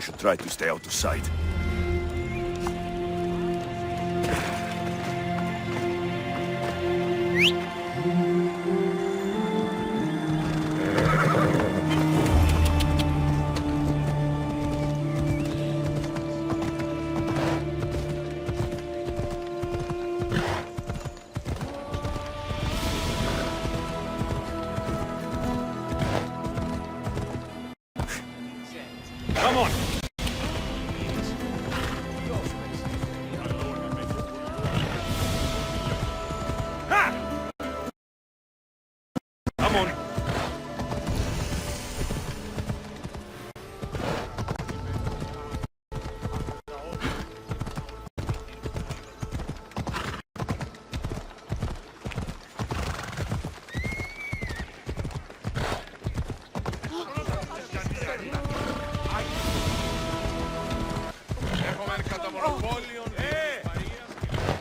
I should try to stay out of sight. Come on! Ha! Come on!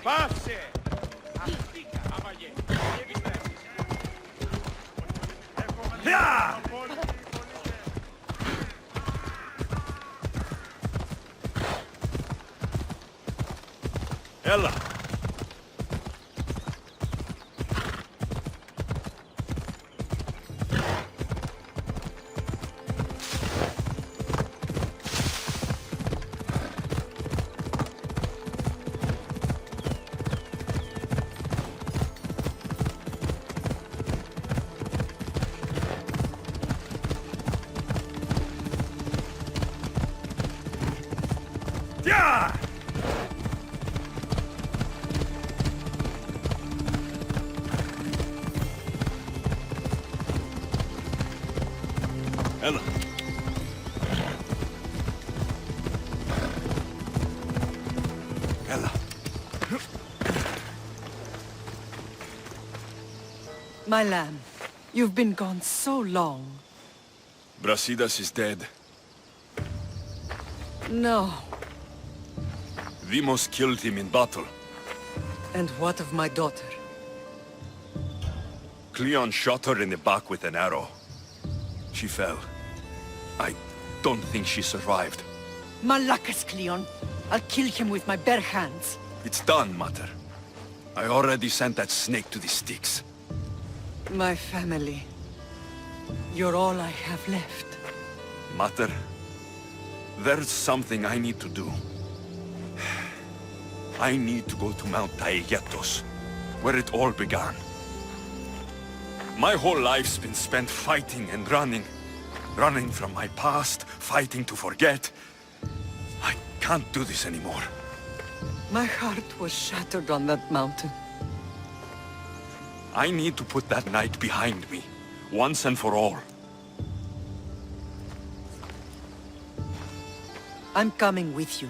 Πάψε! Έλα! Yeah! Ella. Ella. My lamb, you've been gone so long. Brasidas is dead. No. Vimos killed him in battle. And what of my daughter? Cleon shot her in the back with an arrow. She fell. I don't think she survived. Malakas, Cleon. I'll kill him with my bare hands. It's done, Mater. I already sent that snake to the sticks. My family. You're all I have left. Mater, there's something I need to do. I need to go to Mount Taegetos, where it all began. My whole life's been spent fighting and running. Running from my past, fighting to forget. I can't do this anymore. My heart was shattered on that mountain. I need to put that night behind me, once and for all. I'm coming with you.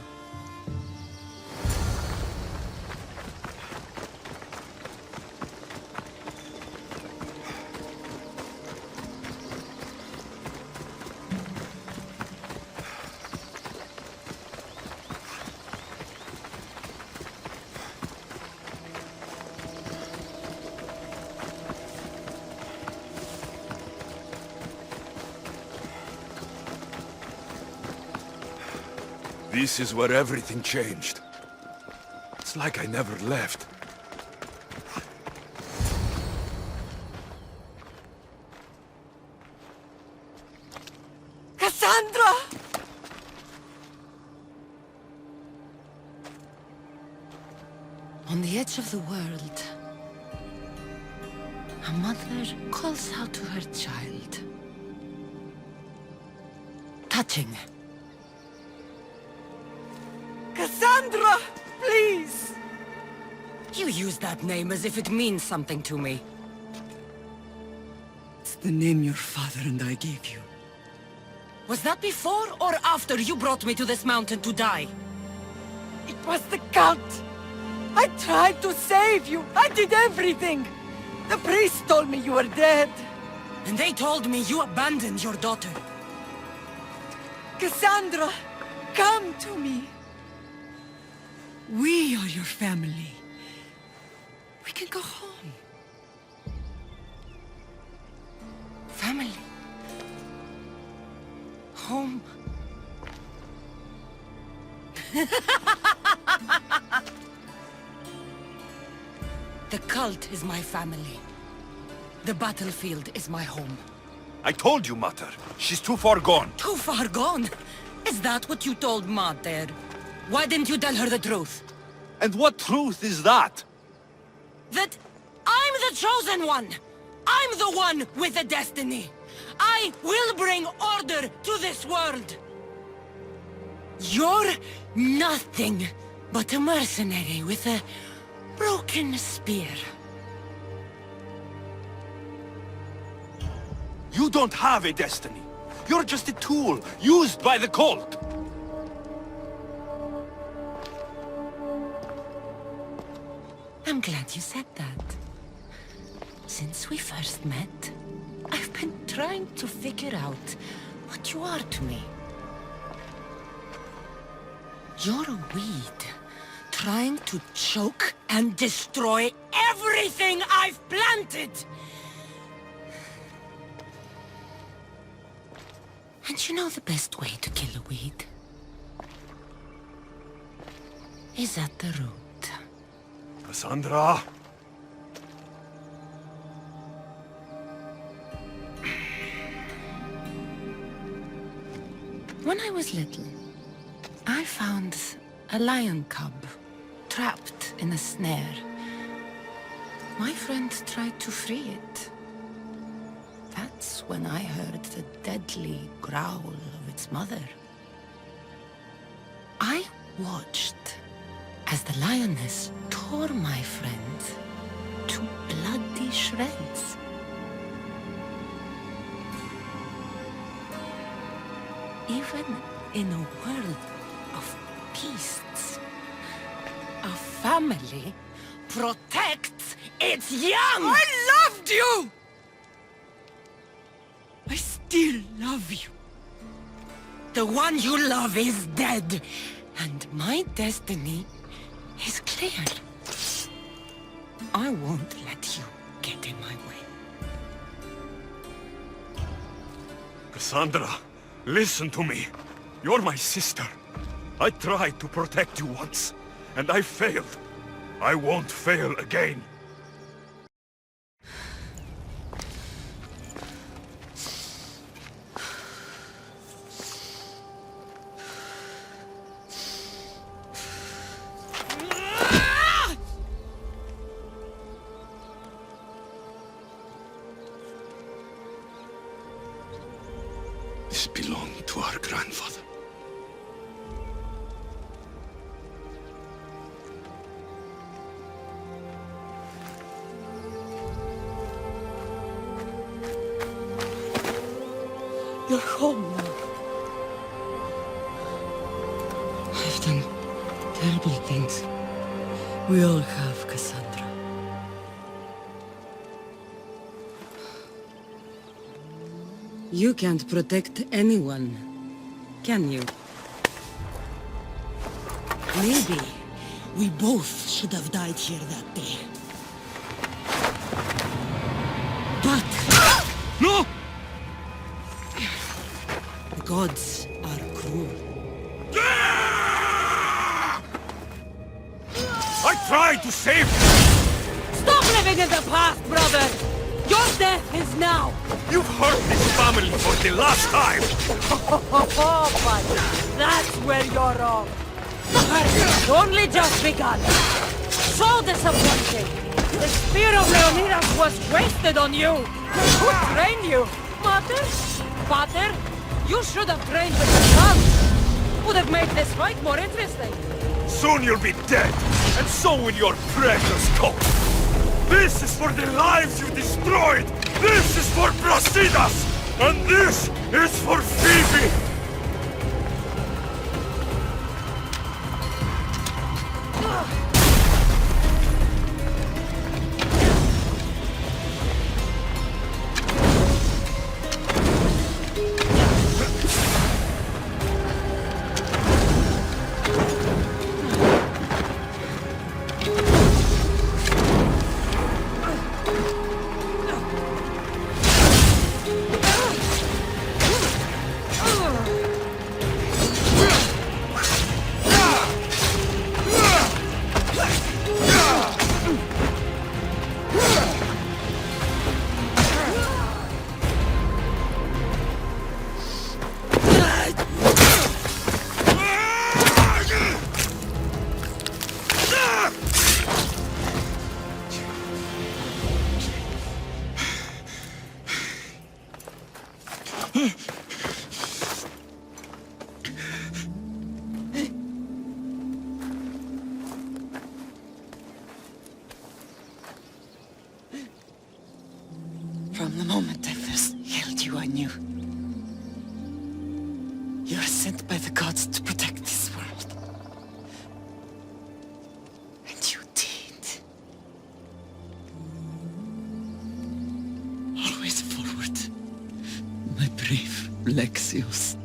This is where everything changed. It's like I never left. Cassandra! On the edge of the world, a mother calls out to her child. Touching. Cassandra! Please! You use that name as if it means something to me. It's the name your father and I gave you. Was that before or after you brought me to this mountain to die? It was the Count! I tried to save you! I did everything! The priest told me you were dead! And they told me you abandoned your daughter. Cassandra! Come to me! We are your family. We can go home. Family. Home. The cult is my family. The battlefield is my home. I told you, Mater. She's too far gone. Too far gone? Is that what you told Mater? Why didn't you tell her the truth? And what truth is that? That I'm the chosen one! I'm the one with the destiny! I will bring order to this world! You're nothing but a mercenary with a broken spear. You don't have a destiny. You're just a tool, used by the cult. I'm glad you said that. Since we first met, I've been trying to figure out what you are to me. You're a weed, trying to choke and destroy everything I've planted! And you know the best way to kill a weed? Is at the root. Cassandra! When I was little, I found a lion cub trapped in a snare. My friend tried to free it. That's when I heard the deadly growl of its mother. I watched as the lioness tore my friend to bloody shreds. Even in a world of beasts, a family protects its young! I loved you! I still love you. The one you love is dead, and my destiny is clear. I won't let you get in my way. Cassandra, listen to me. You're my sister. I tried to protect you once, and I failed. I won't fail again. This belonged to our grandfather. You're home now. I've done terrible things. We all have, Cassandra. You can't protect anyone, can you? Maybe we both should have died here that day. But... No! the gods are cruel. I tried to save you! Stop living in the past, brother! Your death is now! You've hurt this family for the last time! Oh, but that's where you're wrong. The hurt has only just begun. So disappointing. The spear of Leonidas was wasted on you. Who trained you? Mother? Father? You should have trained with your son. Would have made this fight more interesting. Soon you'll be dead, and so will your precious coat. This is for the lives you destroyed! This is for Brasidas! And this is for Phoebe! by the gods to protect this world. And you did. Always forward, my brave Lexius.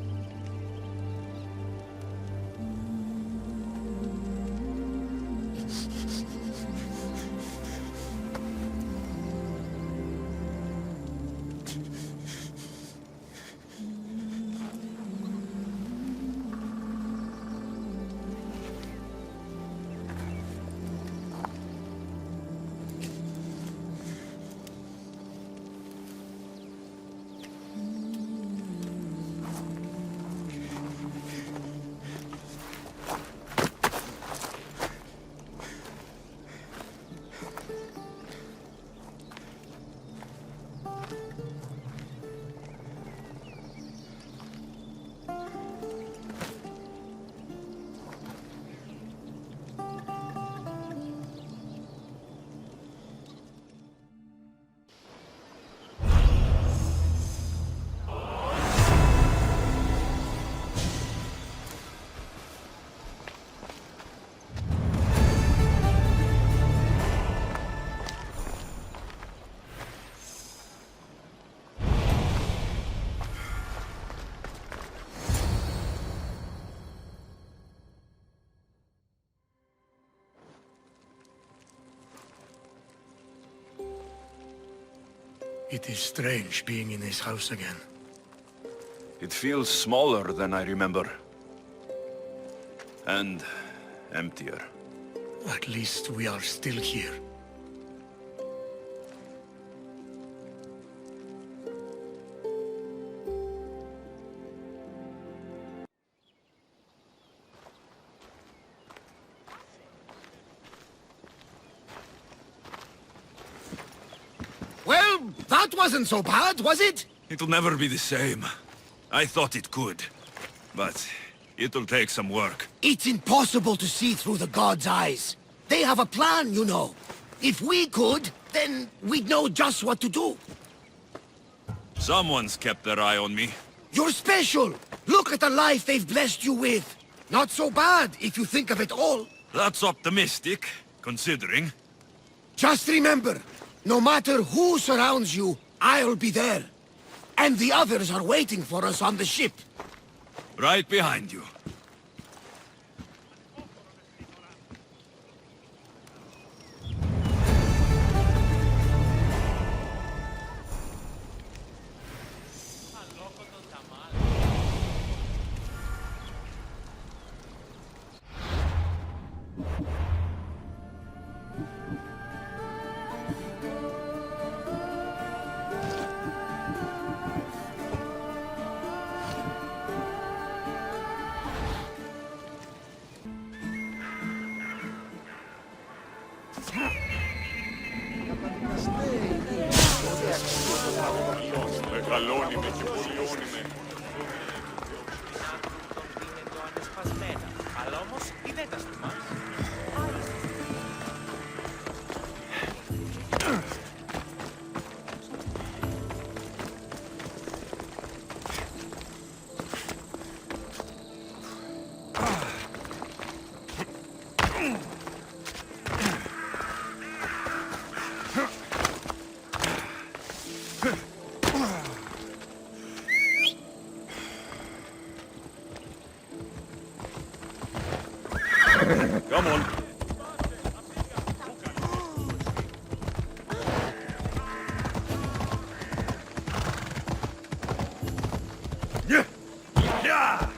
It is strange being in this house again. It feels smaller than I remember. And emptier. At least we are still here. Well, that wasn't so bad, was it? It'll never be the same. I thought it could. But it'll take some work. It's impossible to see through the gods' eyes. They have a plan, you know. If we could, then we'd know just what to do. Someone's kept their eye on me. You're special! Look at the life they've blessed you with. Not so bad, if you think of it all. That's optimistic, considering. Just remember, no matter who surrounds you, I'll be there. And the others are waiting for us on the ship. Right behind you. Αλλά όμως η δεν τα θυμάσαι. Come on. Yeah. Yeah.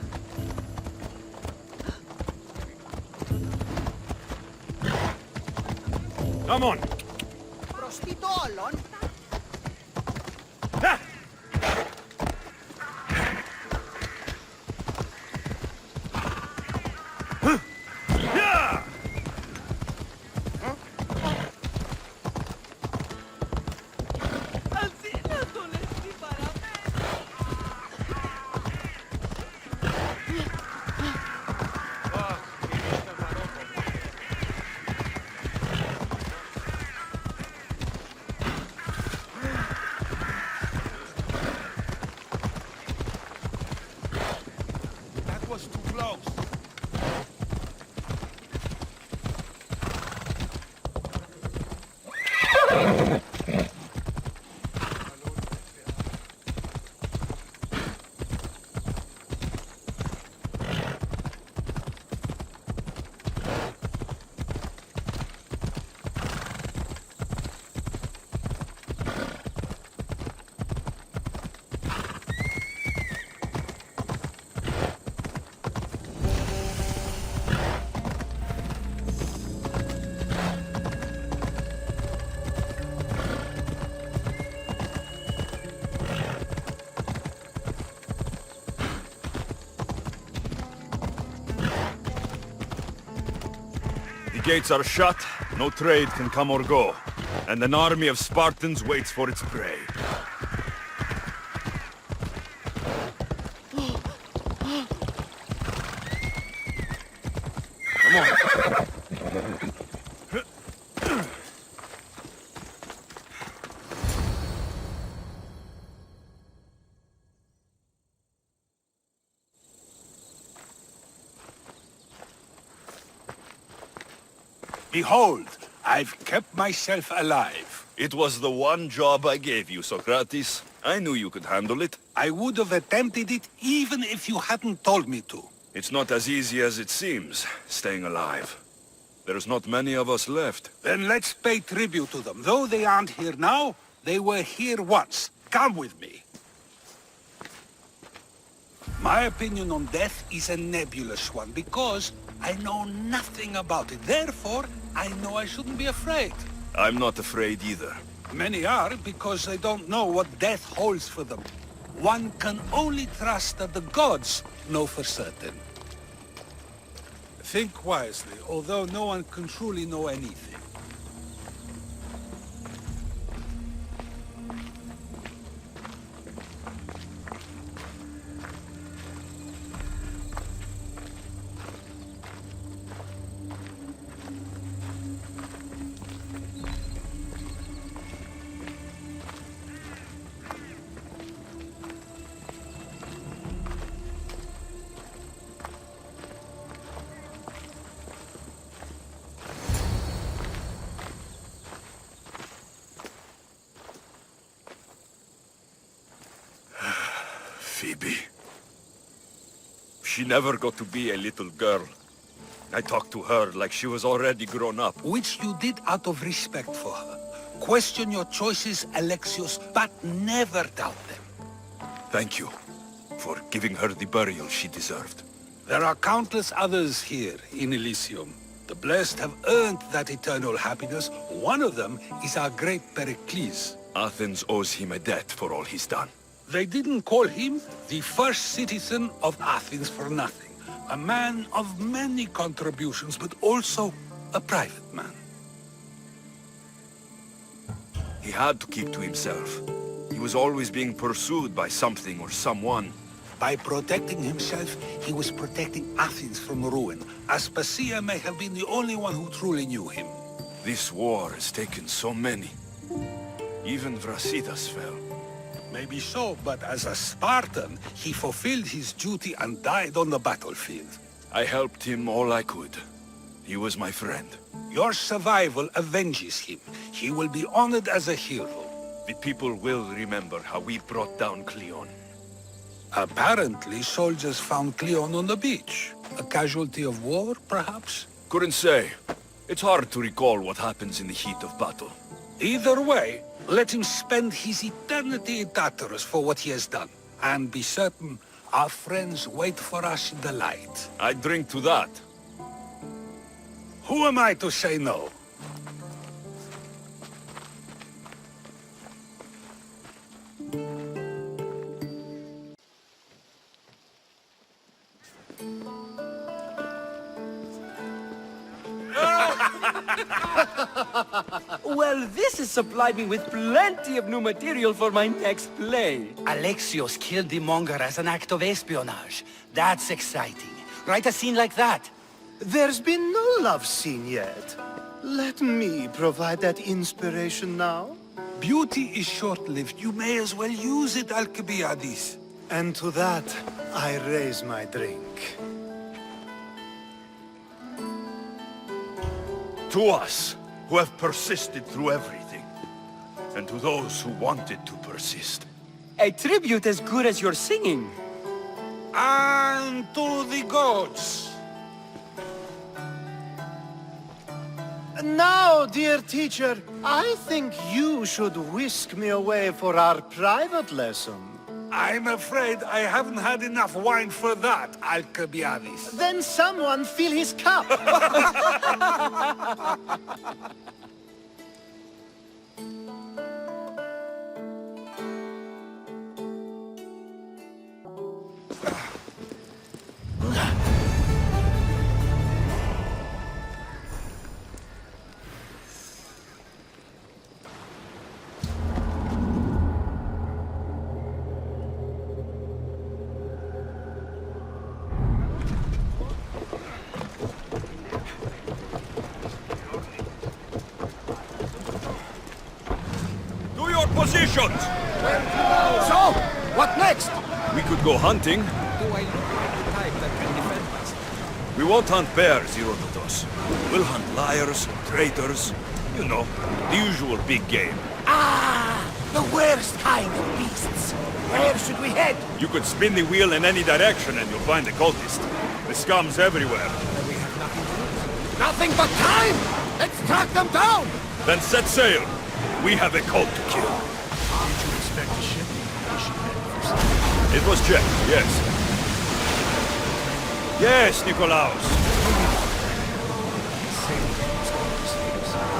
Come on. Προς τι το όλον. Ha! was too close. The gates are shut, no trade can come or go, and an army of Spartans waits for its prey. Come on. Behold, I've kept myself alive. It was the one job I gave you, Socrates. I knew you could handle it. I would have attempted it even if you hadn't told me to. It's not as easy as it seems, staying alive. There's not many of us left. Then let's pay tribute to them. Though they aren't here now, they were here once. Come with me. My opinion on death is a nebulous one, because I know nothing about it. Therefore, I know I shouldn't be afraid. I'm not afraid either. Many are, because they don't know what death holds for them. One can only trust that the gods know for certain. Think wisely, although no one can truly know anything. Phoebe. She never got to be a little girl. I talked to her like she was already grown up. Which you did out of respect for her. Question your choices, Alexios, but never doubt them. Thank you for giving her the burial she deserved. There are countless others here in Elysium. The blessed have earned that eternal happiness. One of them is our great Pericles. Athens owes him a debt for all he's done. They didn't call him the first citizen of Athens for nothing. A man of many contributions, but also a private man. He had to keep to himself. He was always being pursued by something or someone. By protecting himself, he was protecting Athens from ruin. Aspasia may have been the only one who truly knew him. This war has taken so many. Even Brasidas fell. Maybe so, but as a Spartan, he fulfilled his duty and died on the battlefield. I helped him all I could. He was my friend. Your survival avenges him. He will be honored as a hero. The people will remember how we brought down Cleon. Apparently, soldiers found Cleon on the beach. A casualty of war, perhaps? Couldn't say. It's hard to recall what happens in the heat of battle. Either way, let him spend his eternity in Tartarus for what he has done. And be certain, our friends wait for us in the light. I drink to that. Who am I to say no? Well, this has supplied me with plenty of new material for my next play. Alexios killed the monger as an act of espionage. That's exciting. Write a scene like that. There's been no love scene yet. Let me provide that inspiration now. Beauty is short-lived. You may as well use it, ACOdyssey. And to that, I raise my drink. To us, who have persisted through everything. And to those who wanted to persist. A tribute as good as your singing. And to the gods. Now, dear teacher, I think you should whisk me away for our private lesson. I'm afraid I haven't had enough wine for that, Alcibiades. Then someone fill his cup. To your positions! So, what next? We could go hunting. Do I look like the type that can defend myself? We won't hunt bears, Herodotus. We'll hunt liars, traitors, you know, the usual big game. Ah, the worst kind of beasts. Where should we head? You could spin the wheel in any direction and you'll find the cultist. The scum's everywhere. Nothing but time! Let's track them down! Then set sail. We have a cult to kill. Did you expect a ship? We should head for something. It was checked, yes. Yes, Nikolaos.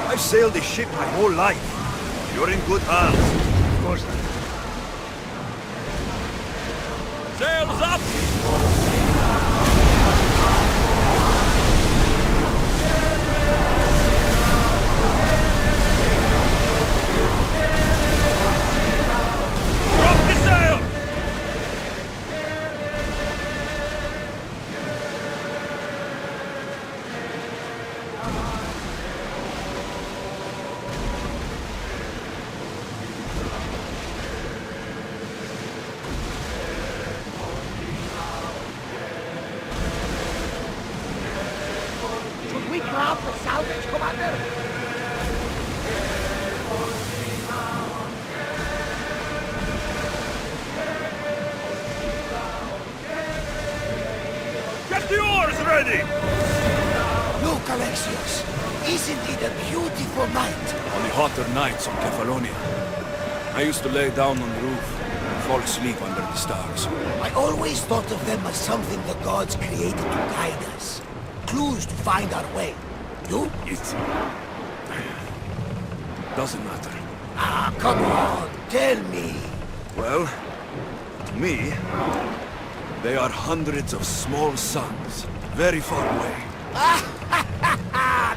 I've sailed this ship my whole life. You're in good hands. Of course not. Sails up! Drop the sail! Should we grab the salvage, Commander? Get the oars ready! Look, Alexios. Isn't it a beautiful night? On the hotter nights on Kefalonia, I used to lay down on the roof and fall asleep under the stars. I always thought of them as something the gods created to guide us. Clues to find our way. You? It doesn't matter. Ah, come on. Tell me. Well, to me, they are hundreds of small suns, very far away.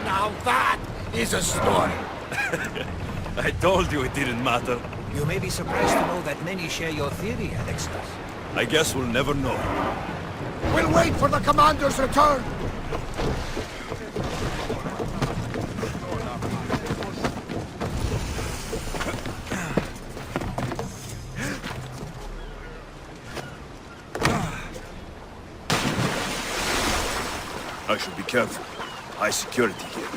Now that is a story. I told you it didn't matter. You may be surprised to know that many share your theory, Alexios. I guess we'll never know. We'll wait for the commander's return. I should be careful. High security here.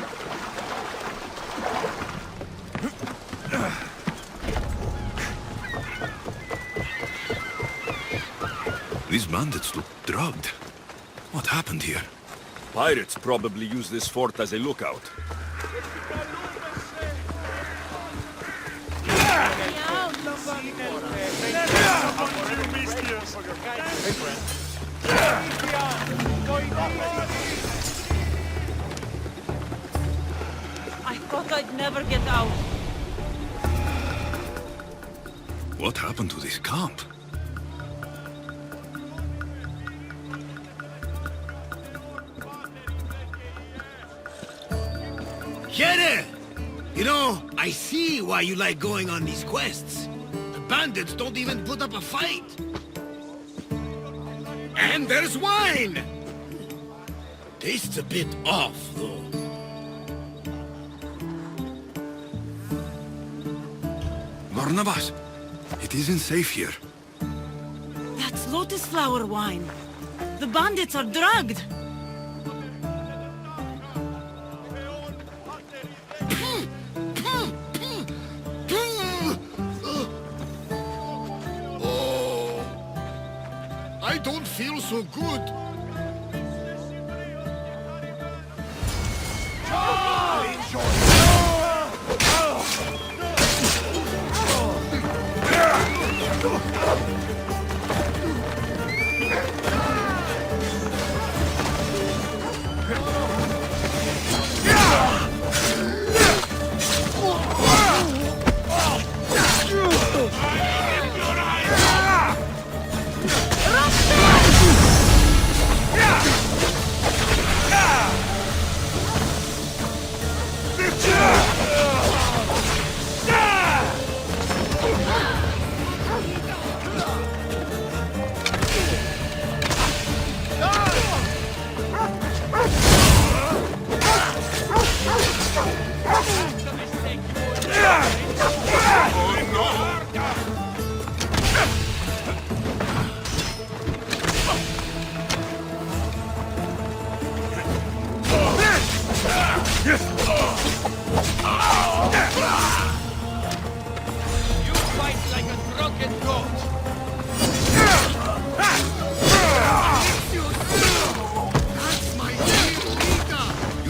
These bandits look drugged. What happened here? Pirates probably use this fort as a lookout. I thought I'd never get out. What happened to this camp? Jere! You know, I see why you like going on these quests. The bandits don't even put up a fight. And there's wine! Tastes a bit off, though. Barnabas, it isn't safe here. That's lotus flower wine. The bandits are drugged. I don't feel so good.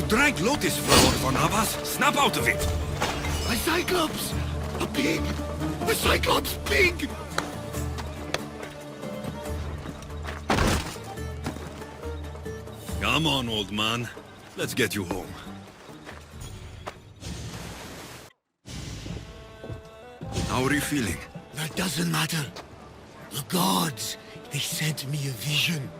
Drank lotus flower for Navas. Snap out of it! A Cyclops! A pig! A Cyclops pig! Come on, old man. Let's get you home. How are you feeling? That doesn't matter. The gods, they sent me a vision.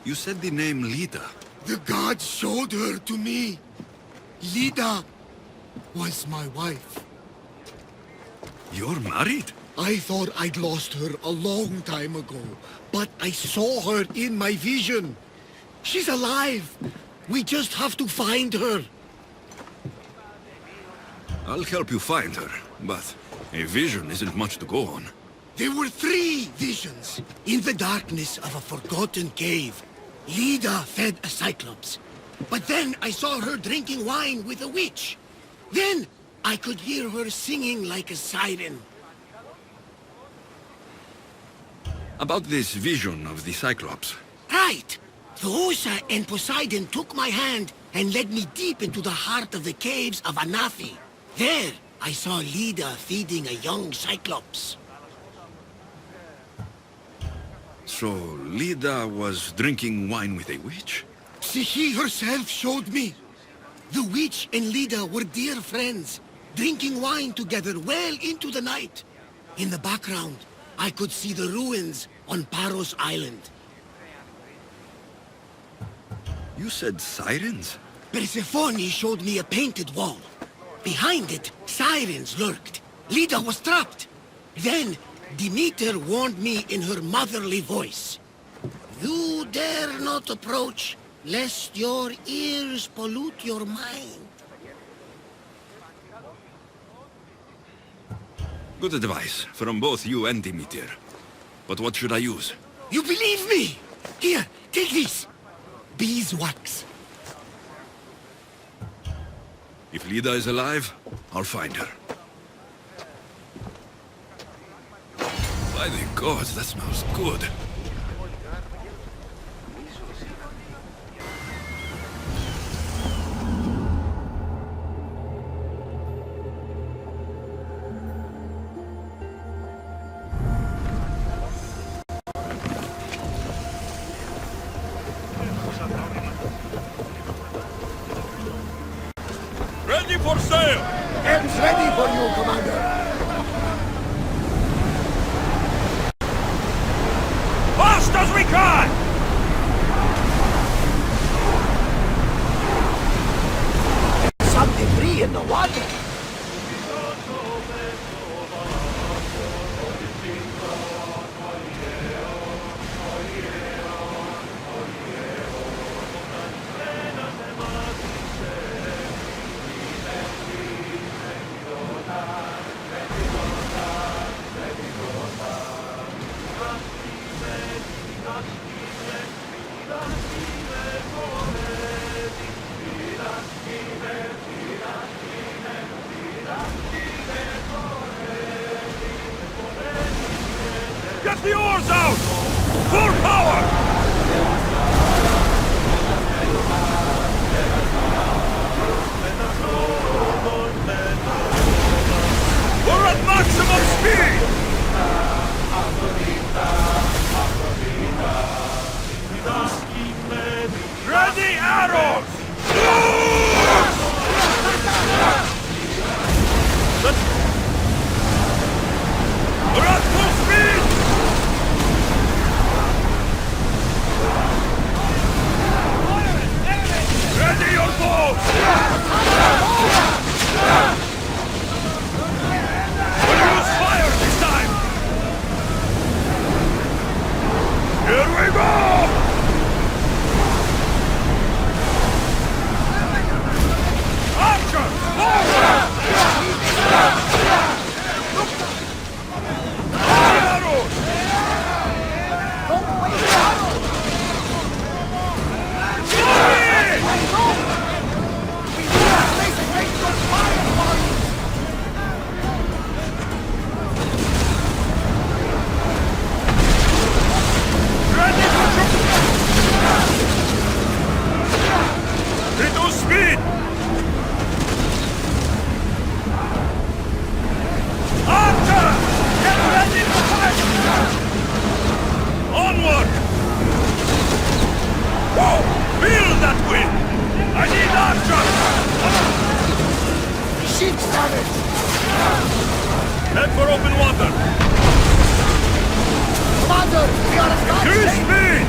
You said the name Lita. The gods showed her to me. Lida was my wife. You're married? I thought I'd lost her a long time ago, but I saw her in my vision. She's alive. We just have to find her. I'll help you find her, but a vision isn't much to go on. There were 3 visions. In the darkness of a forgotten cave, Lida fed a Cyclops. But then I saw her drinking wine with a witch. Then I could hear her singing like a siren. About this vision of the Cyclops. Right. Thoosa and Poseidon took my hand and led me deep into the heart of the caves of Anafi. There, I saw Lida feeding a young Cyclops. So, Lida was drinking wine with a witch? She herself showed me. The witch and Lida were dear friends, drinking wine together well into the night. In the background, I could see the ruins on Paros Island. You said sirens? Persephone showed me a painted wall. Behind it, sirens lurked. Lida was trapped. Then, Demeter warned me in her motherly voice. You dare not approach, lest your ears pollute your mind. Good advice, from both you and Demeter. But what should I use? You believe me? Here, take this. Beeswax. If Lida is alive, I'll find her. By the gods, that smells good. Ready for sail! It's ready for you, Commander. Fast as we can! Some debris in the water. the oars out! Full power! We're at maximum speed! Ready arrows! We're at full speed! Ready your bows! We'll use fire this time! Here we go! Archers! Forward! Arrows! Reduce speed! Archer! Get ready to fight! Onward! Whoa! Feel that wind! I need archers! Ship savage! Head for open water! Commander, we are at Increase speed!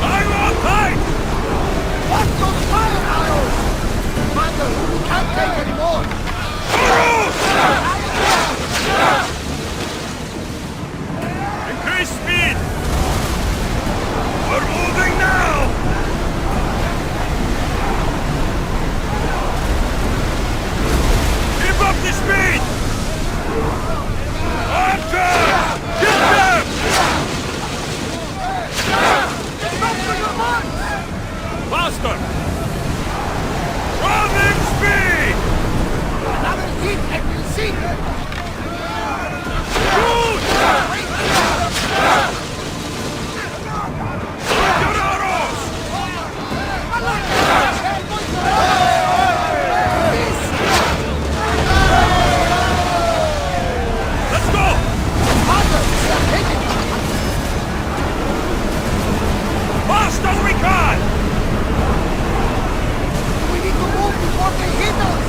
I want tight! Watch those fire arrows! Commander, we can't take any more! Increase speed! We're moving now! Keep up the speed! Archers! Get them! Faster! Running speed! Another hit and we'll see! Shoot! Load your arrows! Let's go! Fast as we can! We need to move before they hit us!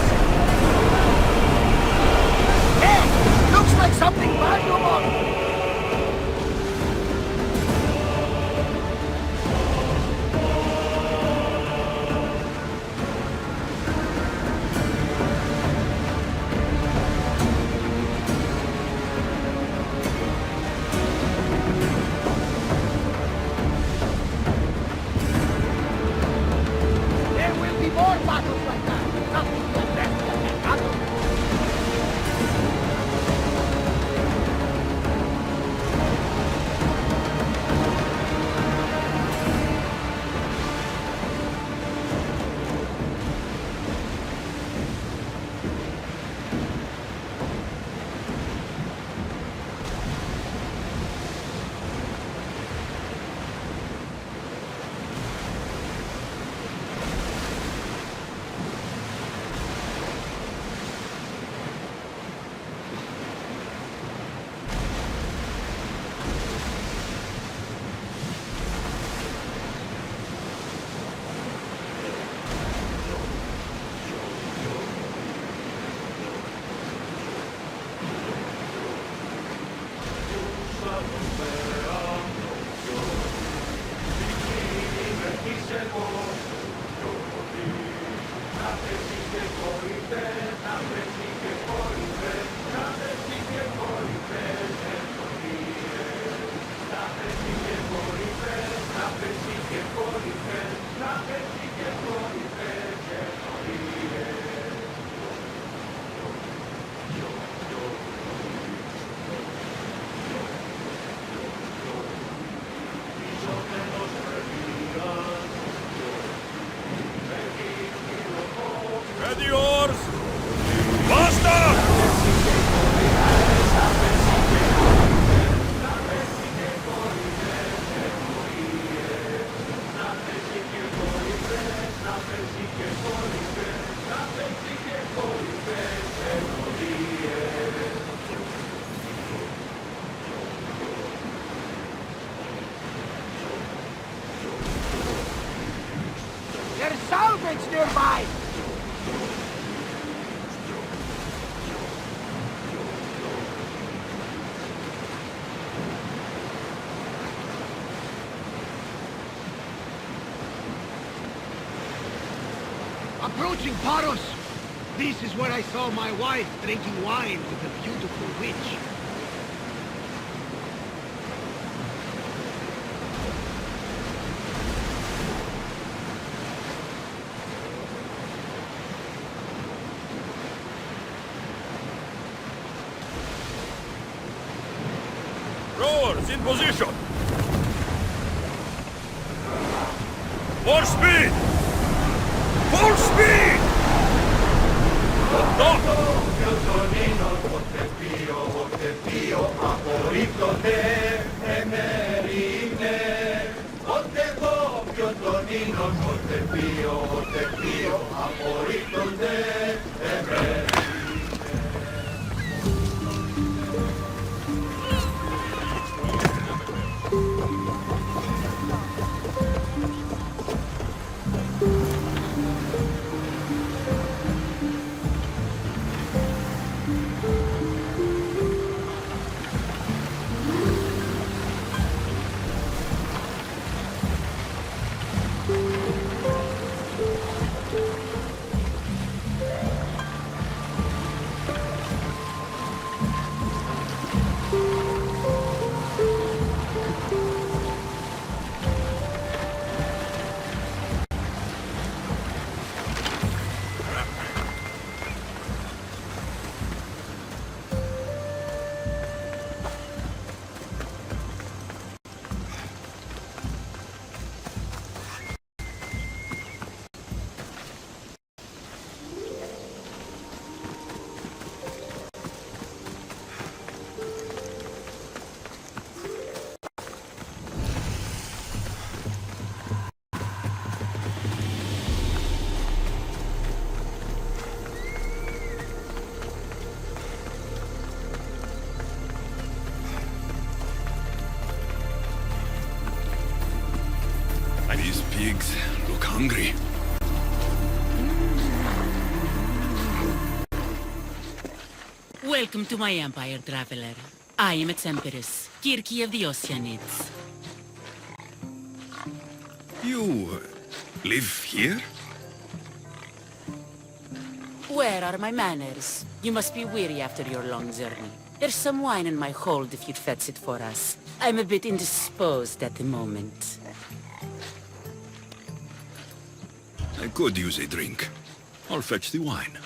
Hey! Looks like something valuable! There will be more battles like that! Nothing like that! Ready oars! Faster! survive! Approaching Paros! This is where I saw my wife drinking wine with a beautiful witch. Rowers in position! More speed! Full speed! These pigs look hungry. Welcome to my empire, traveler. I am its empress, Kirki of the Oceanids. You live here? Where are my manners? You must be weary after your long journey. There's some wine in my hold if you'd fetch it for us. I'm a bit indisposed at the moment. I could use a drink. I'll fetch the wine.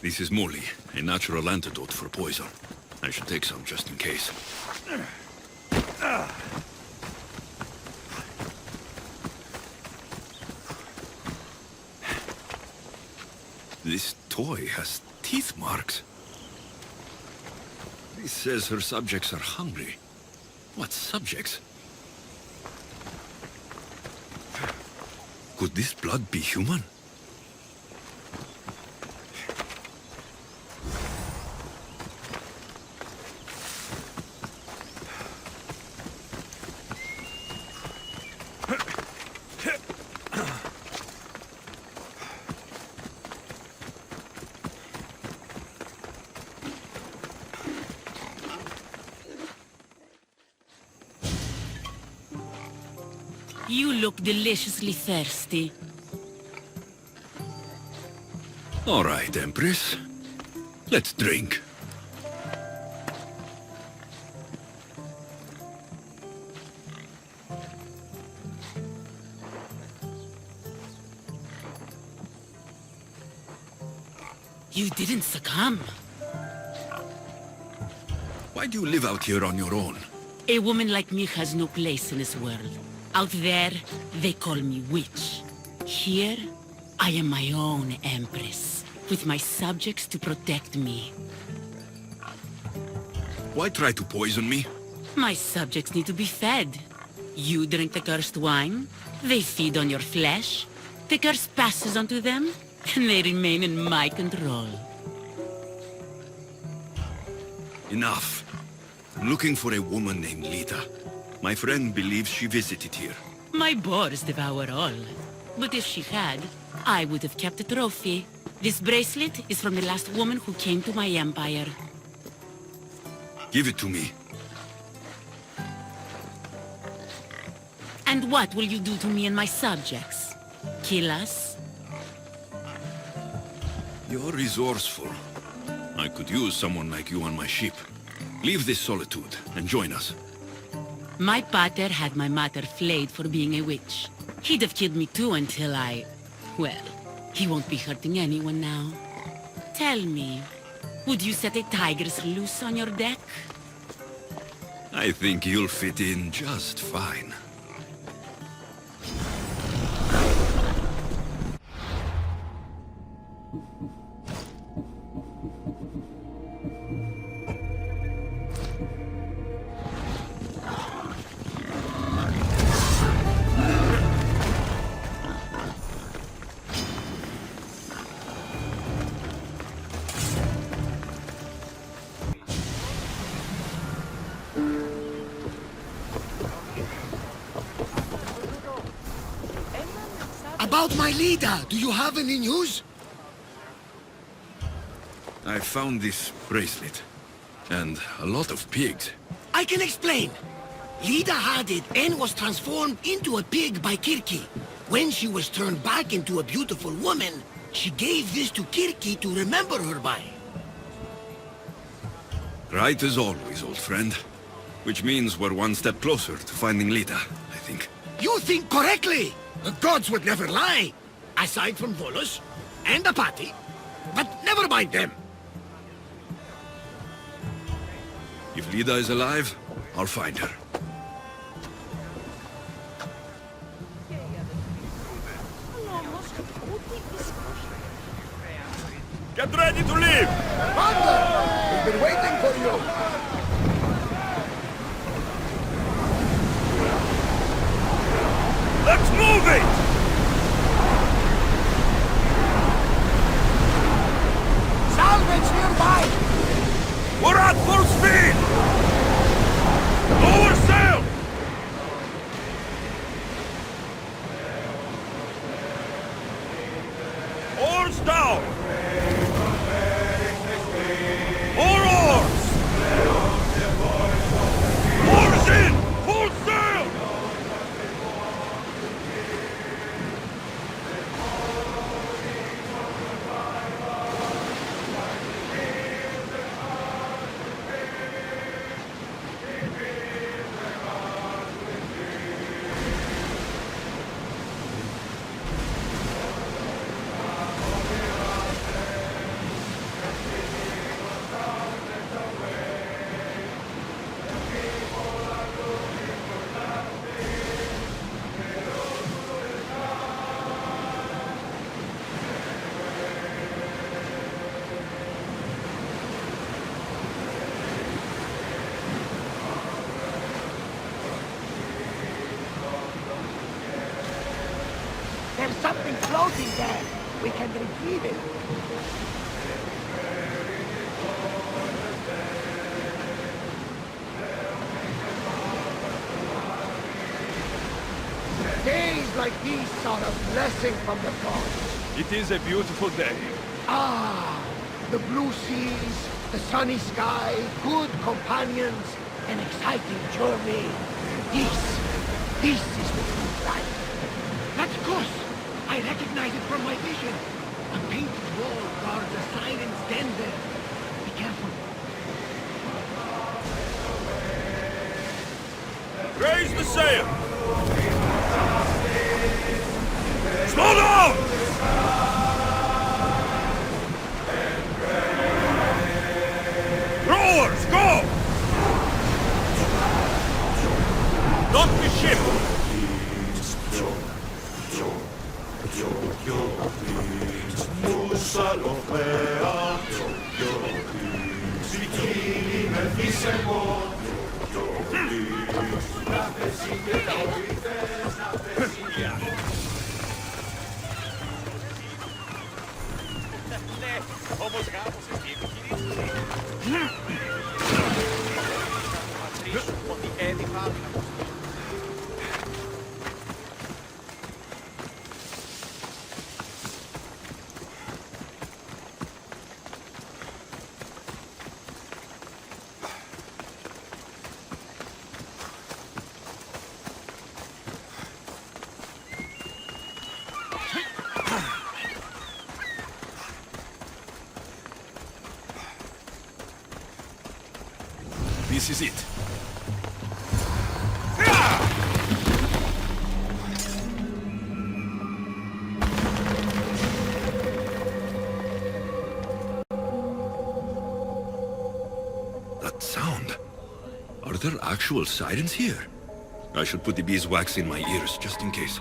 This is moly, a natural antidote for poison. I should take some just in case. This toy has teeth marks. This says her subjects are hungry. What subjects? Could this blood be human? You look deliciously thirsty. All right, Empress. Let's drink. You didn't succumb. Why do you live out here on your own? A woman like me has no place in this world. Out there, they call me witch. Here, I am my own empress, with my subjects to protect me. Why try to poison me? My subjects need to be fed. You drink the cursed wine, they feed on your flesh, the curse passes on to them, and they remain in my control. Enough. I'm looking for a woman named Lita. My friend believes she visited here. My boars devour all. But if she had, I would have kept a trophy. This bracelet is from the last woman who came to my empire. Give it to me. And what will you do to me and my subjects? Kill us? You're resourceful. I could use someone like you on my ship. Leave this solitude and join us. My pater had my mater flayed for being a witch. He'd have killed me too until I... Well, he won't be hurting anyone now. Tell me, would you set a tigress loose on your deck? I think you'll fit in just fine. About my leader, do you have any news? I found this bracelet. And a lot of pigs. I can explain. Lida had it and was transformed into a pig by Kirki. When she was turned back into a beautiful woman, she gave this to Kirki to remember her by. Right as always, old friend. Which means we're one step closer to finding Lita, I think. You think correctly! The gods would never lie! Aside from Volus and Apati. But never mind them! If Lita is alive, I'll find her. Get ready to leave! Commander! We've been waiting for you! Let's move it! Salvage nearby! We're at full speed! Lower sail! Oars down! More oars! Oars in! Full sail! There's something floating there. We can retrieve it. Days like these are a blessing from the gods. It is a beautiful day. Ah, the blue seas, the sunny sky, good companions, an exciting journey. This is the true life. That's Gus! I recognize it from my vision. A painted wall guards a siren's den there. Be careful. Raise the sail! Slow down! Rowers, go! Dock the ship! This is it. That sound. Are there actual sirens here? I should put the beeswax in my ears, just in case.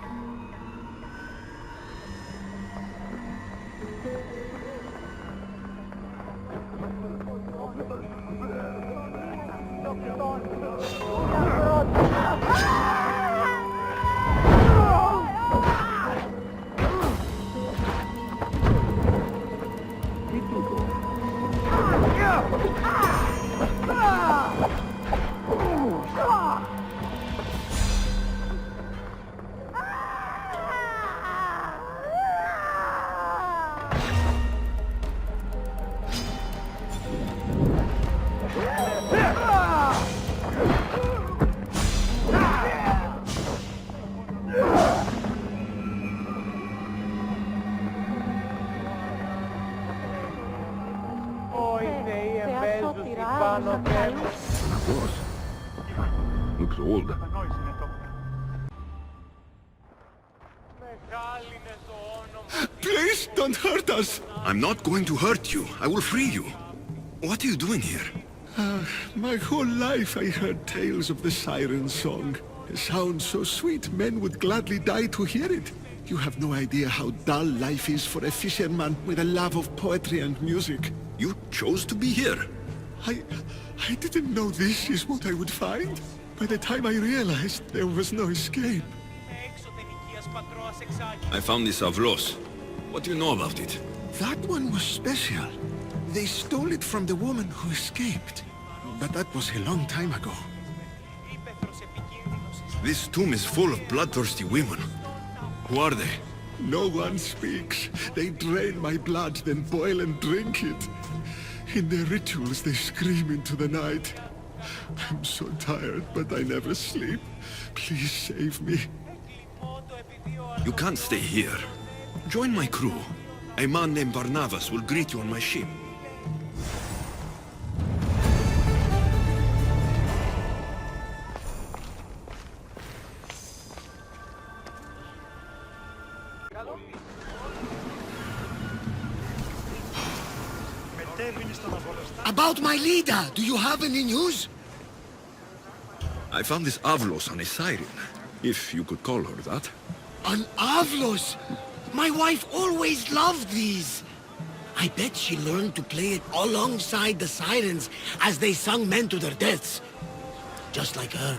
Looks old. Please don't hurt us! I'm not going to hurt you. I will free you. What are you doing here? My whole life I heard tales of the siren song. A sound so sweet men would gladly die to hear it. You have no idea how dull life is for a fisherman with a love of poetry and music. You chose to be here. I didn't know this is what I would find. By the time I realized there was no escape. I found this Avlos. What do you know about it? That one was special. They stole it from the woman who escaped. But that was a long time ago. This tomb is full of bloodthirsty women. Who are they? No one speaks. They drain my blood, then boil and drink it. In their rituals, they scream into the night. I'm so tired, but I never sleep. Please save me. You can't stay here. Join my crew. A man named Barnabas will greet you on my ship. About my leader, do you have any news? I found this Avlos on a siren, if you could call her that. An Avlos! My wife always loved these. I bet she learned to play it alongside the sirens as they sung men to their deaths. Just like her.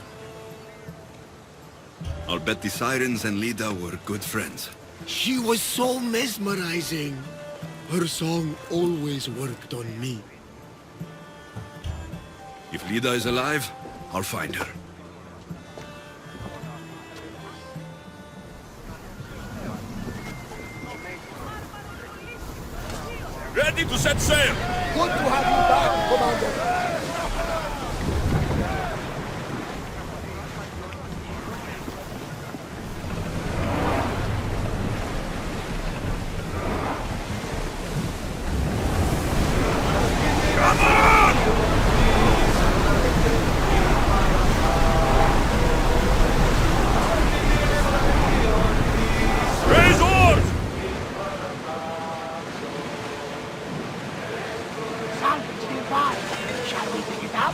I'll bet the sirens and Lida were good friends. She was so mesmerizing. Her song always worked on me. If Lida is alive, I'll find her. Ready to set sail! Good to have you back, Commander. Shall we pick it up?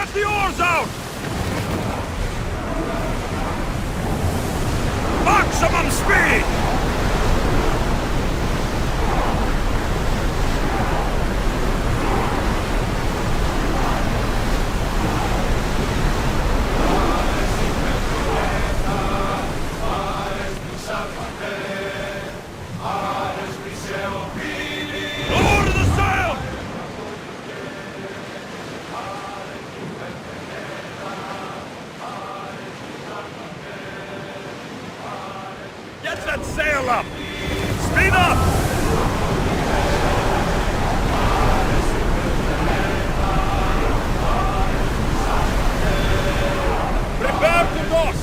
Get the oars out! Maximum speed! Lower the sail! Get that sail up! Speed up! Prepare to dock!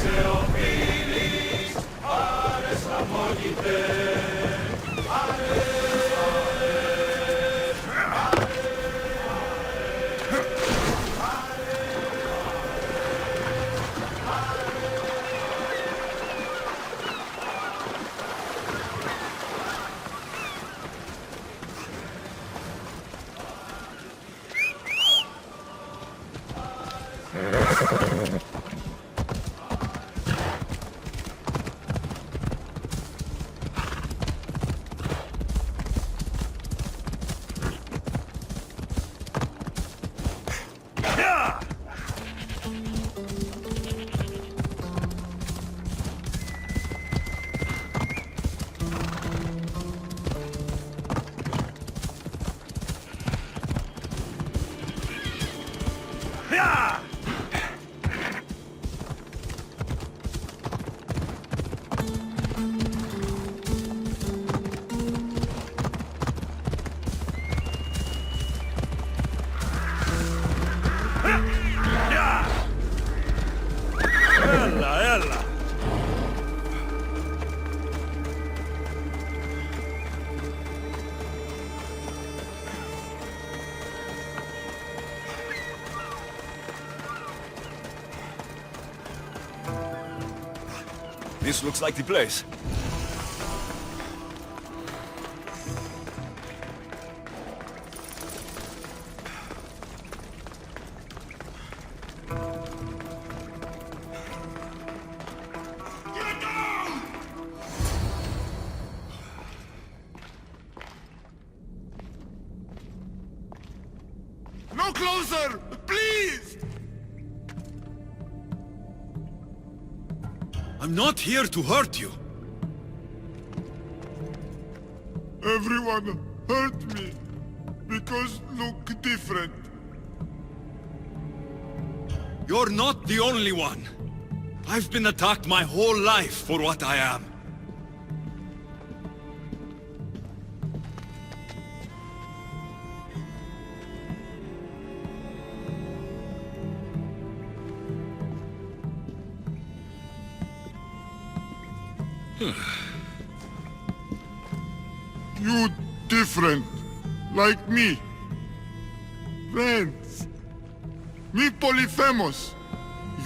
This looks like the place. No closer! Please! I'm not here to hurt you. Everyone hurt me because look different. You're not the only one. I've been attacked my whole life for what I am. You different, like me. Friends. Me Polyphemus.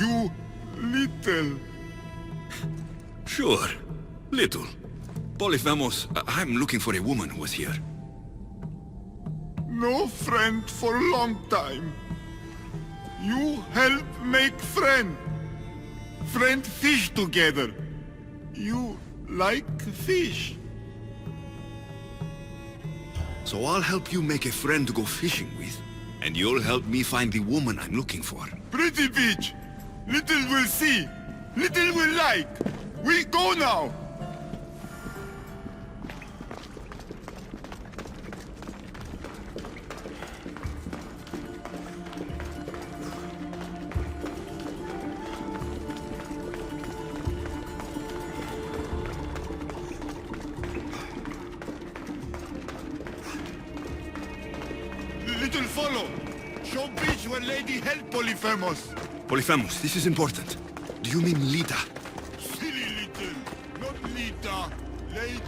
You little. Sure. Little. Polyphemus, I'm looking for a woman who was here. No friend for a long time. You help make friend. Friend fish together. You like fish. So I'll help you make a friend to go fishing with, and you'll help me find the woman I'm looking for. Pretty beach. Little will see. Little will like. We go now. Little follow. Show beach where lady help Polyphemus. Polyphemus, this is important. Do you mean Lita? Silly little. Not Lita. Lady.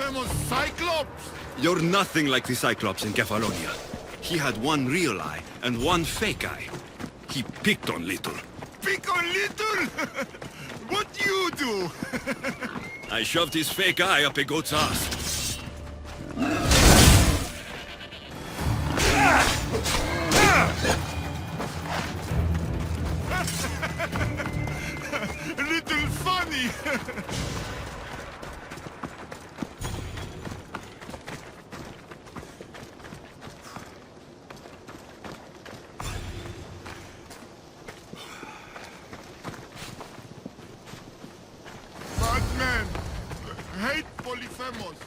Polyphemus Cyclops! You're nothing like the Cyclops in Kefalonia. He had one real eye and one fake eye. He picked on Little. Pick on Little? What you do? I shoved his fake eye up a goat's ass. Little funny! Batman! Hate Polyphemus!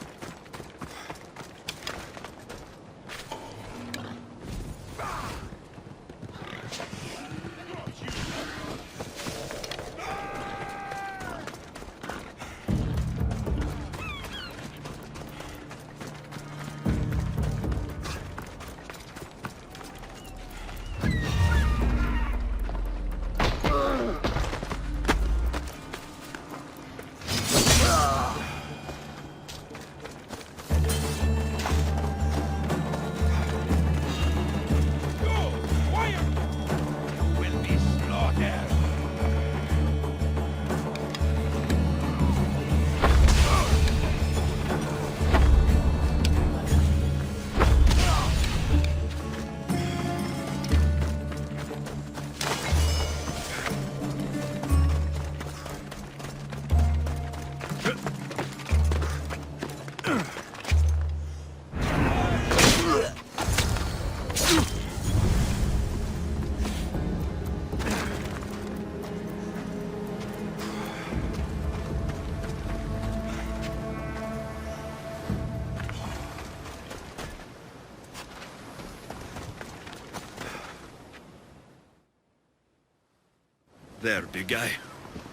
There, big guy.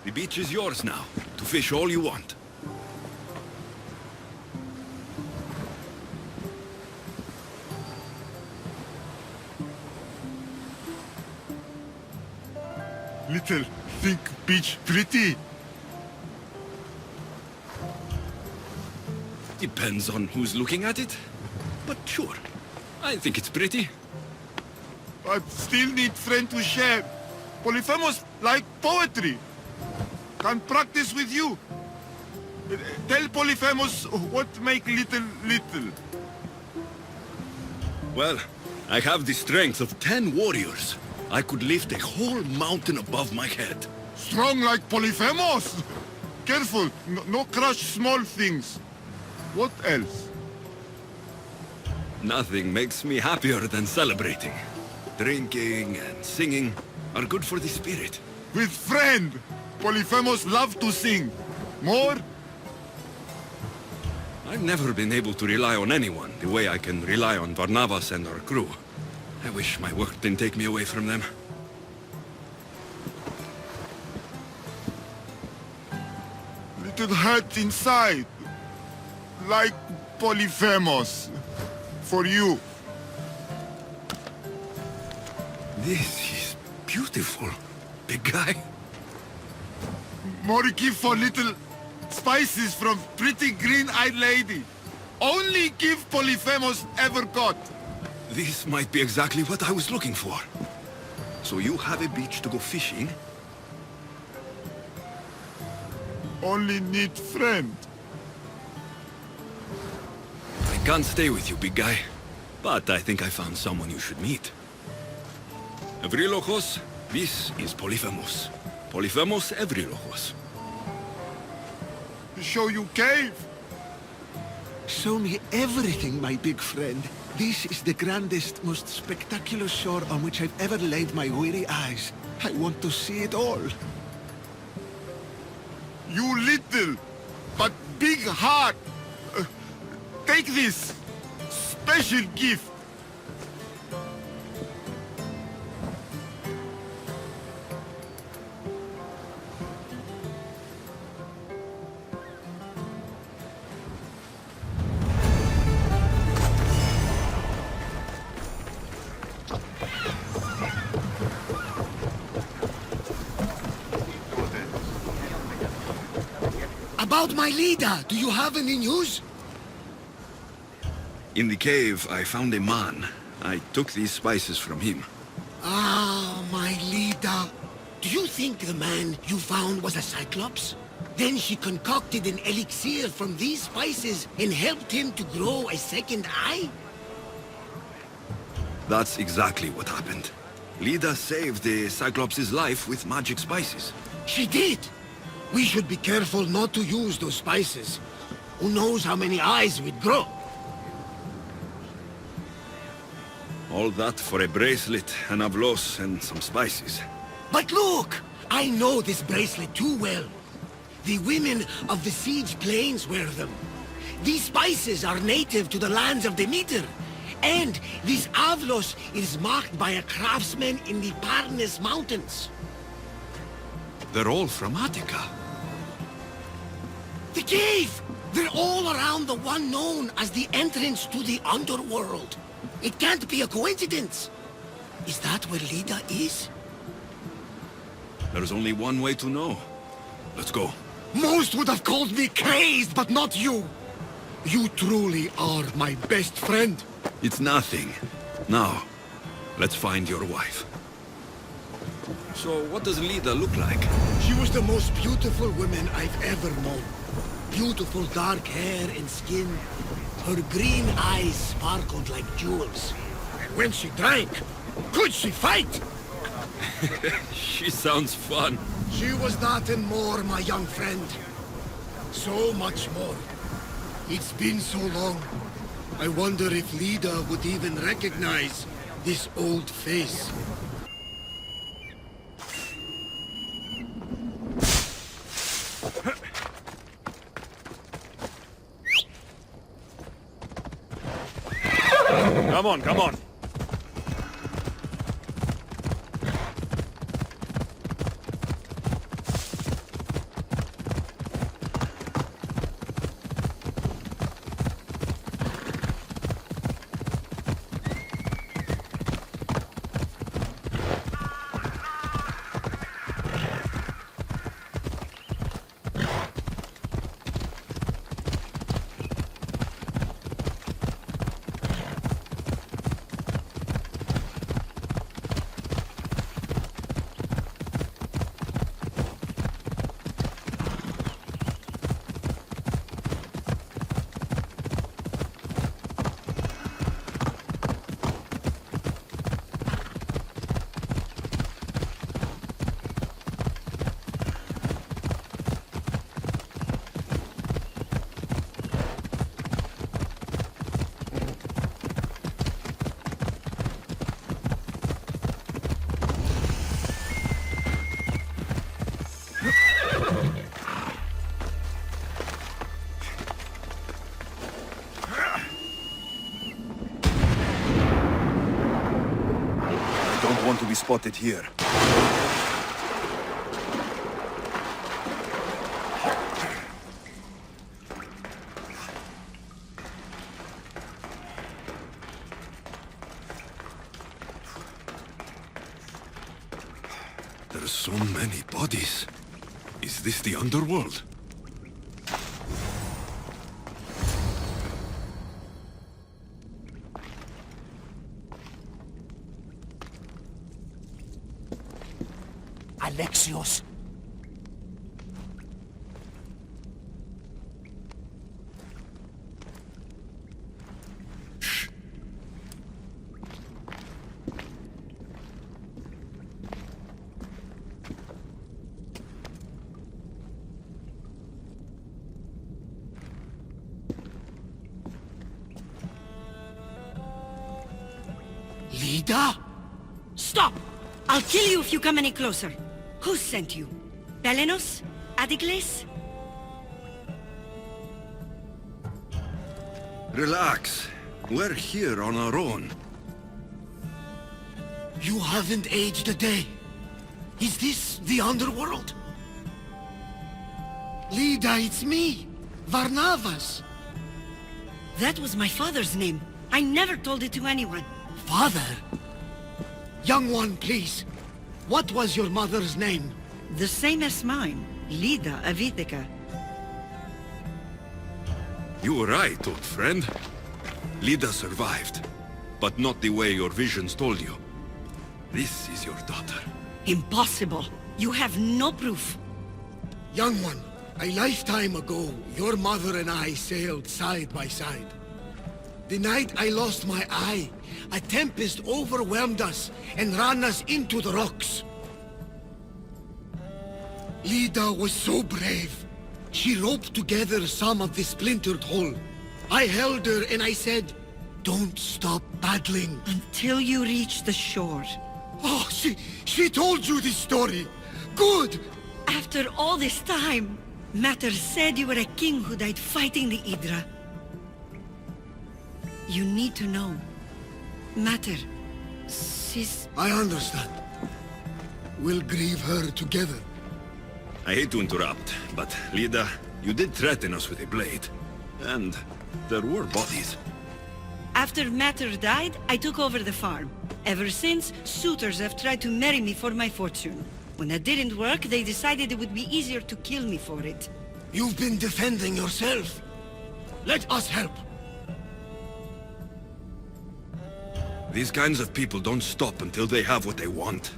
The beach is yours now, to fish all you want. Little, think beach pretty? Depends on who's looking at it. But sure, I think it's pretty. But still need friend to share. Polyphemus like poetry. Can practice with you. Tell Polyphemus what make little little. Well, I have the strength of 10 warriors. I could lift a whole mountain above my head. Strong like Polyphemus. Careful, no crush small things. What else? Nothing makes me happier than celebrating. Drinking and singing are good for the spirit. With friend. Polyphemus love to sing. More? I've never been able to rely on anyone the way I can rely on Barnabas and our crew. I wish my work didn't take me away from them. Little hurt inside. Like Polyphemus. For you. This is beautiful, big guy. More gift for little spices from pretty green-eyed lady. Only gift Polyphemus ever got. This might be exactly what I was looking for. So you have a beach to go fishing? Only need friend. I can't stay with you, big guy. But I think I found someone you should meet. Evrilojos, this is Polyphemus. Polyphemus Evrilojos. Show you cave. Show me everything, my big friend. This is the grandest, most spectacular shore on which I've ever laid my weary eyes. I want to see it all. You little, but big heart. Take this. Special gift. About my leader, do you have any news? In the cave, I found a man. I took these spices from him. Ah, my leader. Do you think the man you found was a Cyclops? Then she concocted an elixir from these spices and helped him to grow a second eye? That's exactly what happened. Lida saved the Cyclops' life with magic spices. She did! We should be careful not to use those spices. Who knows how many eyes we'd grow? All that for a bracelet, an avlos, and some spices. But look! I know this bracelet too well. The women of the Siege Plains wear them. These spices are native to the lands of Demeter. And this avlos is marked by a craftsman in the Parnes Mountains. They're all from Attica. The cave! They're all around the one known as the entrance to the underworld. It can't be a coincidence. Is that where Lida is? There's only one way to know. Let's go. Most would have called me crazed, but not you. You truly are my best friend. It's nothing. Now, let's find your wife. So, what does Lida look like? She was the most beautiful woman I've ever known. Beautiful dark hair and skin. Her green eyes sparkled like jewels. And when she drank, could she fight? She sounds fun. She was that and more, my young friend. So much more. It's been so long. I wonder if Lida would even recognize this old face. Come on, come on. Want to be spotted here. There are so many bodies. Is this the underworld? Alexios. Lida? Stop! I'll kill you if you come any closer. Who sent you? Pelenos? Adicles? Relax. We're here on our own. You haven't aged a day. Is this the underworld? Lida, it's me, Varnavas. That was my father's name. I never told it to anyone. Father? Young one, please. What was your mother's name? The same as mine, Lida of Ithaca. You were right, old friend. Lida survived, but not the way your visions told you. This is your daughter. Impossible. You have no proof. Young one, a lifetime ago, your mother and I sailed side by side. The night I lost my eye, a tempest overwhelmed us and ran us into the rocks. Lida was so brave. She roped together some of the splintered hull. I held her and I said, "Don't stop battling." Until you reach the shore. Oh, she told you this story. Good! After all this time, Matter said you were a king who died fighting the Hydra. You need to know. Matter, she's... I understand. We'll grieve her together. I hate to interrupt, but Lida, you did threaten us with a blade. And there were bodies. After Matter died, I took over the farm. Ever since, suitors have tried to marry me for my fortune. When that didn't work, they decided it would be easier to kill me for it. You've been defending yourself. Let us help. These kinds of people don't stop until they have what they want.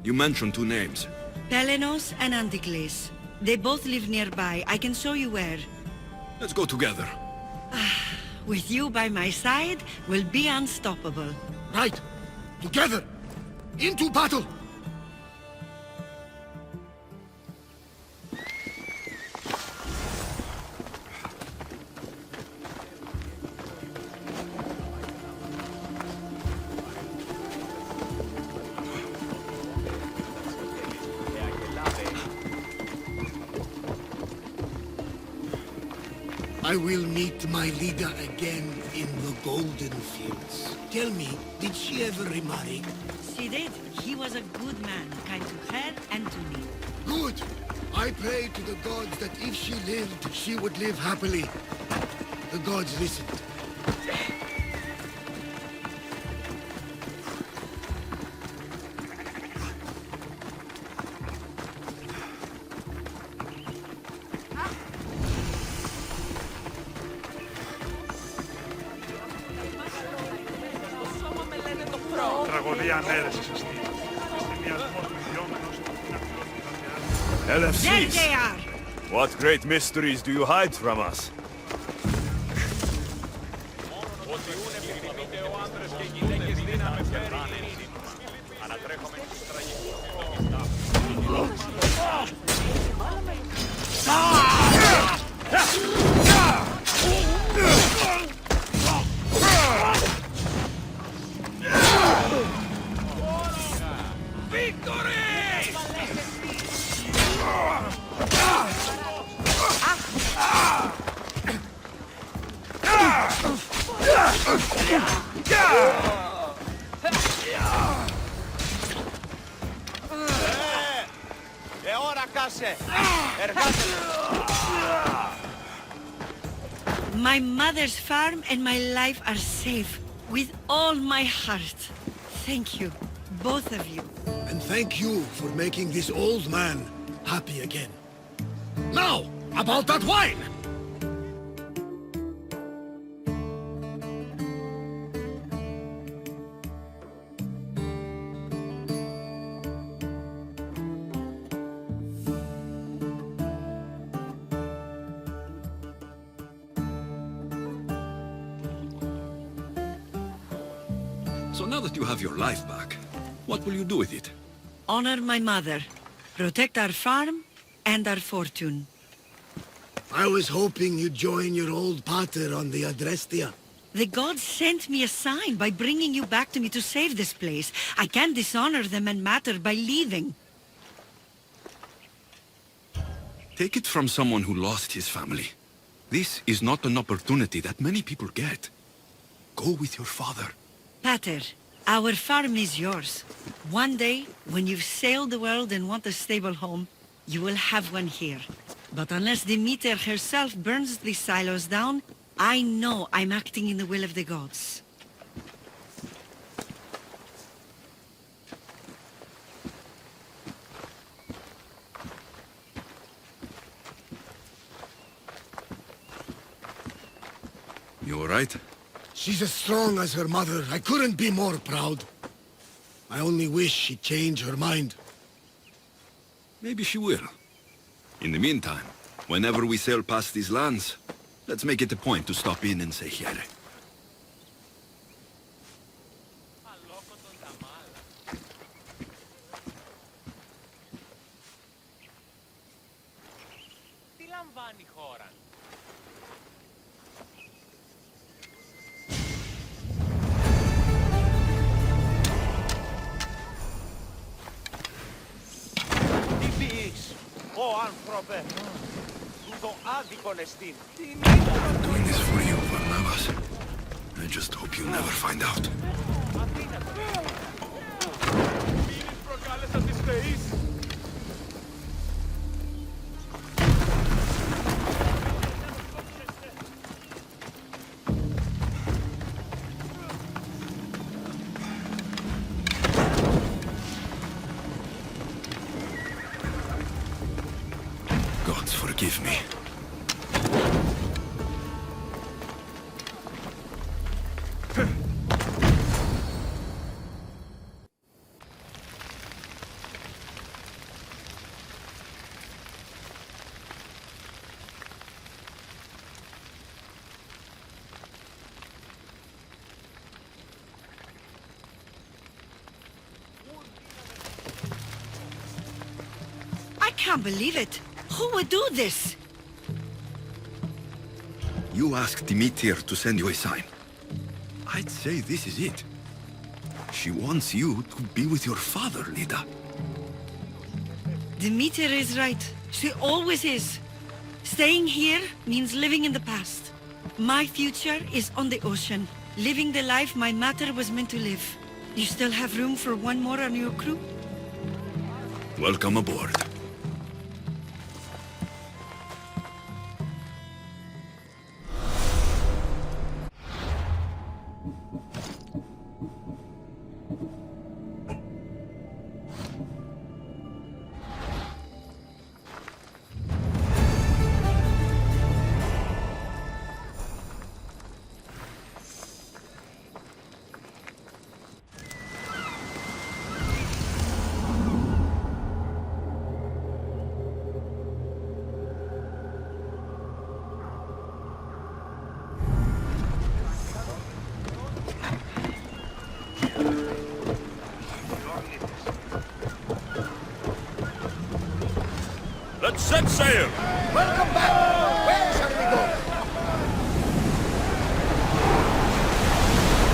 You mentioned two names. Pelenos and Antigles. They both live nearby. I can show you where. Let's go together. With you by my side, we'll be unstoppable. Right. Together. Into battle. I will meet my leader again in the Golden Fields. Tell me, did she ever remarry? She did. He was a good man, kind to her and to me. Good! I pray to the gods that if she lived, she would live happily. The gods listened. There they are! What great mysteries do you hide from us? My mother's farm and my life are safe. With all my heart. Thank you, both of you. And thank you for making this old man happy again. Now, about that wine! So now that you have your life back, what will you do with it? Honor my mother. Protect our farm and our fortune. I was hoping you'd join your old pater on the Adrestia. The gods sent me a sign by bringing you back to me to save this place. I can't dishonor them and Matter by leaving. Take it from someone who lost his family. This is not an opportunity that many people get. Go with your father. Pater, our farm is yours. One day, when you've sailed the world and want a stable home, you will have one here. But unless Demeter herself burns the silos down, I know I'm acting in the will of the gods. You all right? She's as strong as her mother. I couldn't be more proud. I only wish she'd change her mind. Maybe she will. In the meantime, whenever we sail past these lands, let's make it a point to stop in and say hi. I'm doing this for you, Barnabas. I just hope you never find out. Gods forgive me. I can't believe it. Who would do this? You asked Demeter to send you a sign. I'd say this is it. She wants you to be with your father, Lida. Demeter is right. She always is. Staying here means living in the past. My future is on the ocean, living the life my mater was meant to live. You still have room for one more on your crew? Welcome aboard. Let's set sail! Welcome back! Where shall we go?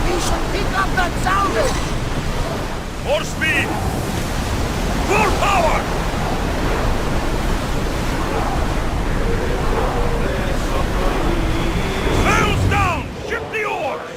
We should pick up that salvage! More speed! Full power! Sails down! Ship the oars!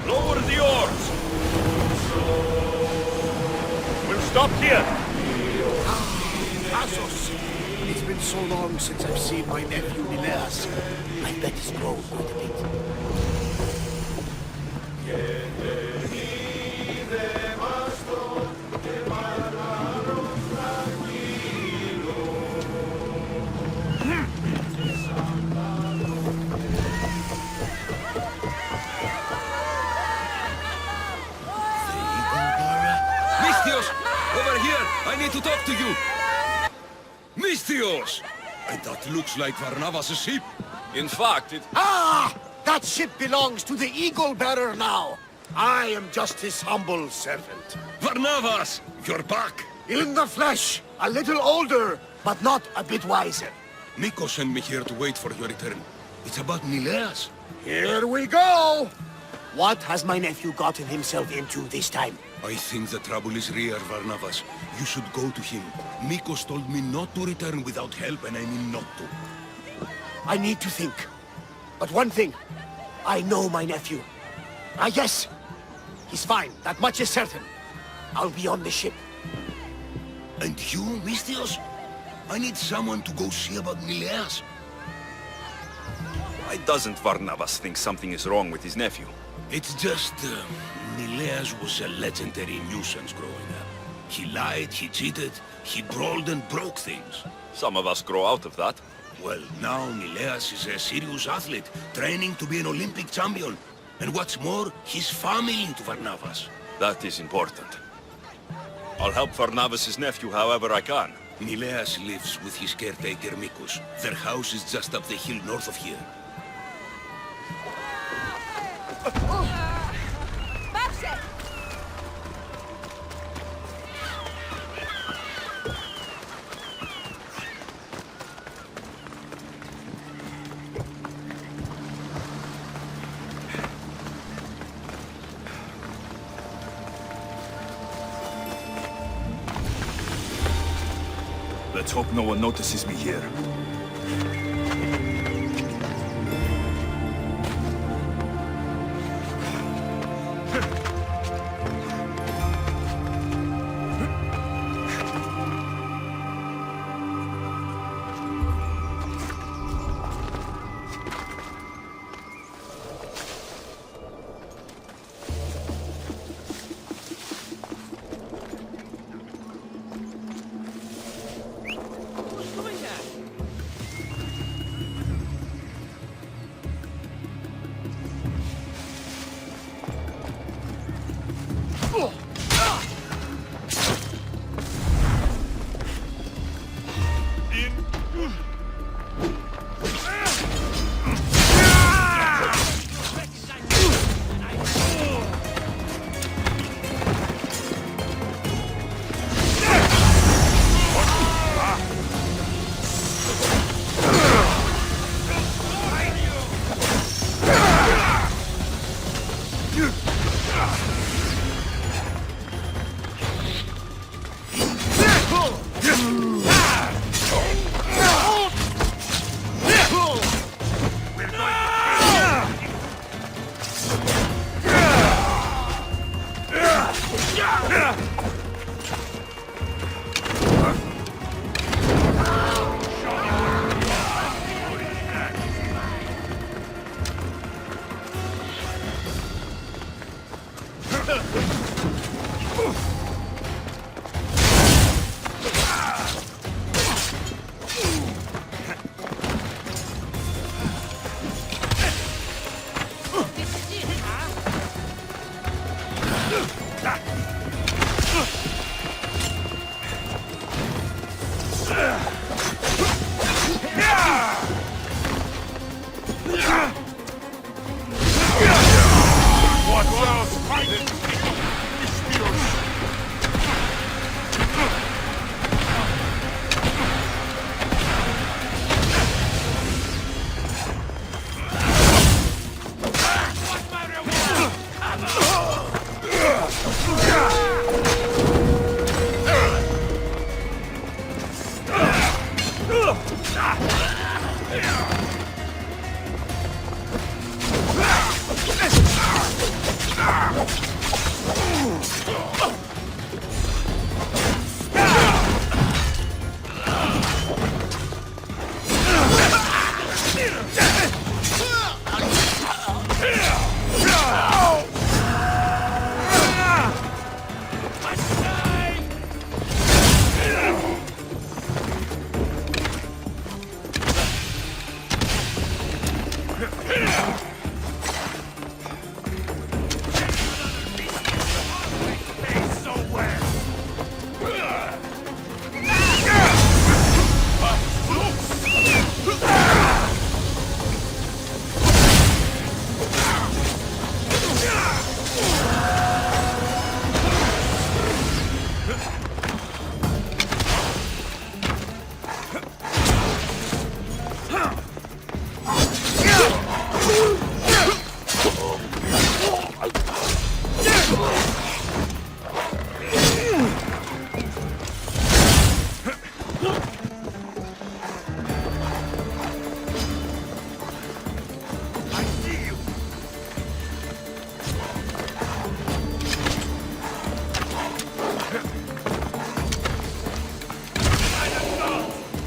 Lower the oars! We'll stop here! Asos! It's been so long since I've seen my nephew Mileas. I bet he's grown quite a bit. Misthios! Over here! I need to talk to you! Misthios! That looks like Varnavas' ship. In fact, it... Ah! That ship belongs to the Eagle Bearer now. I am just his humble servant. Varnavas! You're back! In the flesh, a little older, but not a bit wiser. Miko sent me here to wait for your return. It's about Mileas. Here we go! What has my nephew gotten himself into this time? I think the trouble is real, Varnavas. You should go to him. Mikos told me not to return without help, and I mean not to. I need to think. But one thing, I know my nephew. Ah, yes! He's fine, that much is certain. I'll be on the ship. And you, Misthios? I need someone to go see about Mileas. Why doesn't Varnavas think something is wrong with his nephew? It's just, Mileas was a legendary nuisance growing up. He lied, he cheated, he brawled and broke things. Some of us grow out of that. Well, now Mileas is a serious athlete, training to be an Olympic champion. And what's more, he's family to Varnavas. That is important. I'll help Varnavas' nephew however I can. Mileas lives with his caretaker Mikos. Their house is just up the hill north of here. Let's hope no one notices me here.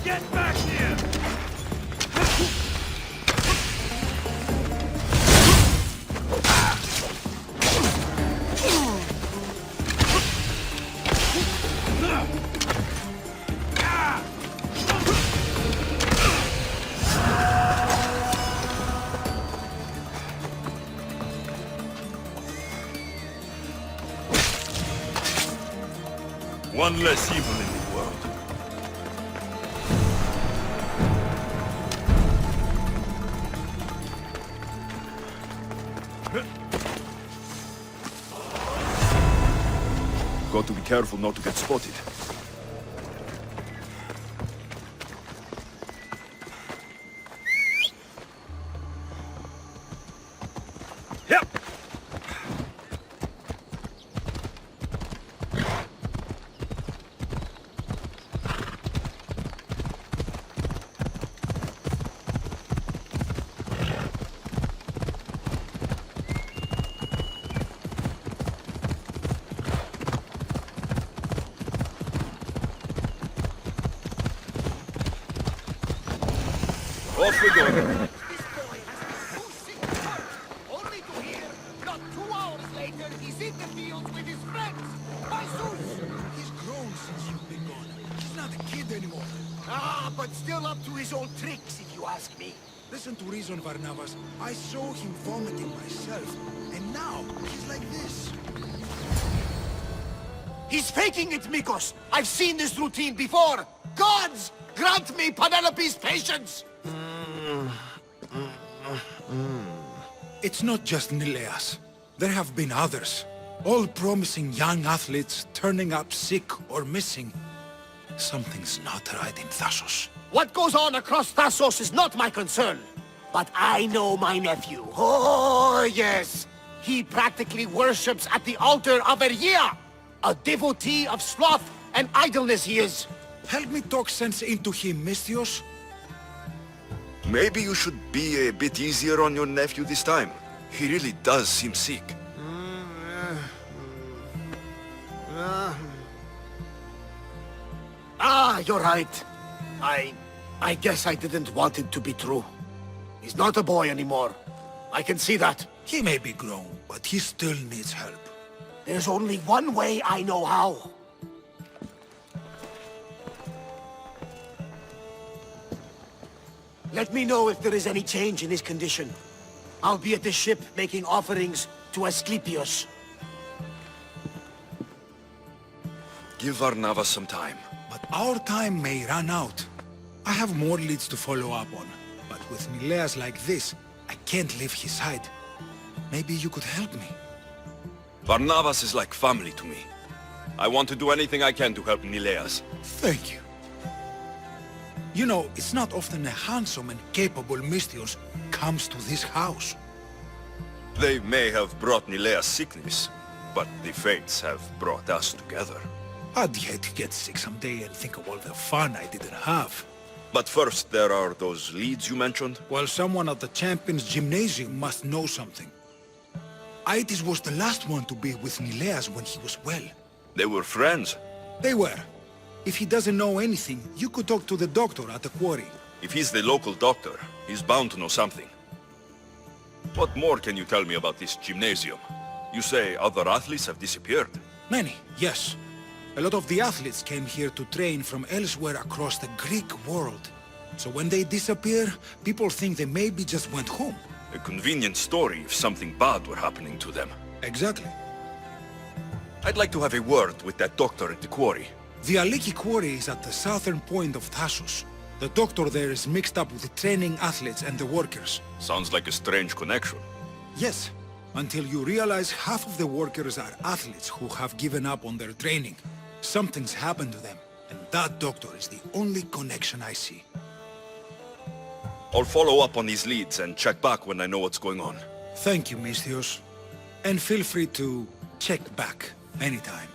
Get back here! One less evil in the world. Got to be careful not to get spotted. Yep. Off we go. Only to hear, not 2 hours later, he's in the fields with his friends. My Zeus! He's grown since you've been gone. He's not a kid anymore. Ah, but still up to his old tricks, if you ask me. Listen to reason, Varnavas. I saw him vomiting myself, and now he's like this. He's faking it, Mikos! I've seen this routine before! Gods! Grant me Penelope's patience! It's not just Nileas. There have been others. All promising young athletes turning up sick or missing. Something's not right in Thassos. What goes on across Thassos is not my concern. But I know my nephew. Oh, yes! He practically worships at the altar of Ergia! A devotee of sloth and idleness he is. Help me talk sense into him, Misthios. Maybe you should be a bit easier on your nephew this time. He really does seem sick. Ah, you're right. I guess I didn't want it to be true. He's not a boy anymore. I can see that. He may be grown, but he still needs help. There's only one way I know how. Let me know if there is any change in his condition. I'll be at the ship making offerings to Asclepius. Give Varnavas some time. But our time may run out. I have more leads to follow up on. But with Nileas like this, I can't leave his side. Maybe you could help me. Varnavas is like family to me. I want to do anything I can to help Nileas. Thank you. You know, it's not often a handsome and capable Misthios comes to this house. They may have brought Nileas sickness, but the fates have brought us together. I'd hate to get sick someday and think of all the fun I didn't have. But first, there are those leads you mentioned. Well, someone at the Champions Gymnasium must know something. Aetis was the last one to be with Nileas when he was well. They were friends. They were. If he doesn't know anything, you could talk to the doctor at the quarry. If he's the local doctor, he's bound to know something. What more can you tell me about this gymnasium? You say other athletes have disappeared? Many, yes. A lot of the athletes came here to train from elsewhere across the Greek world. So when they disappear, people think they maybe just went home. A convenient story if something bad were happening to them. Exactly. I'd like to have a word with that doctor at the quarry. The Aliki quarry is at the southern point of Thassos. The doctor there is mixed up with the training athletes and the workers. Sounds like a strange connection. Yes, until you realize half of the workers are athletes who have given up on their training. Something's happened to them, and that doctor is the only connection I see. I'll follow up on these leads and check back when I know what's going on. Thank you, Misthios. And feel free to check back anytime.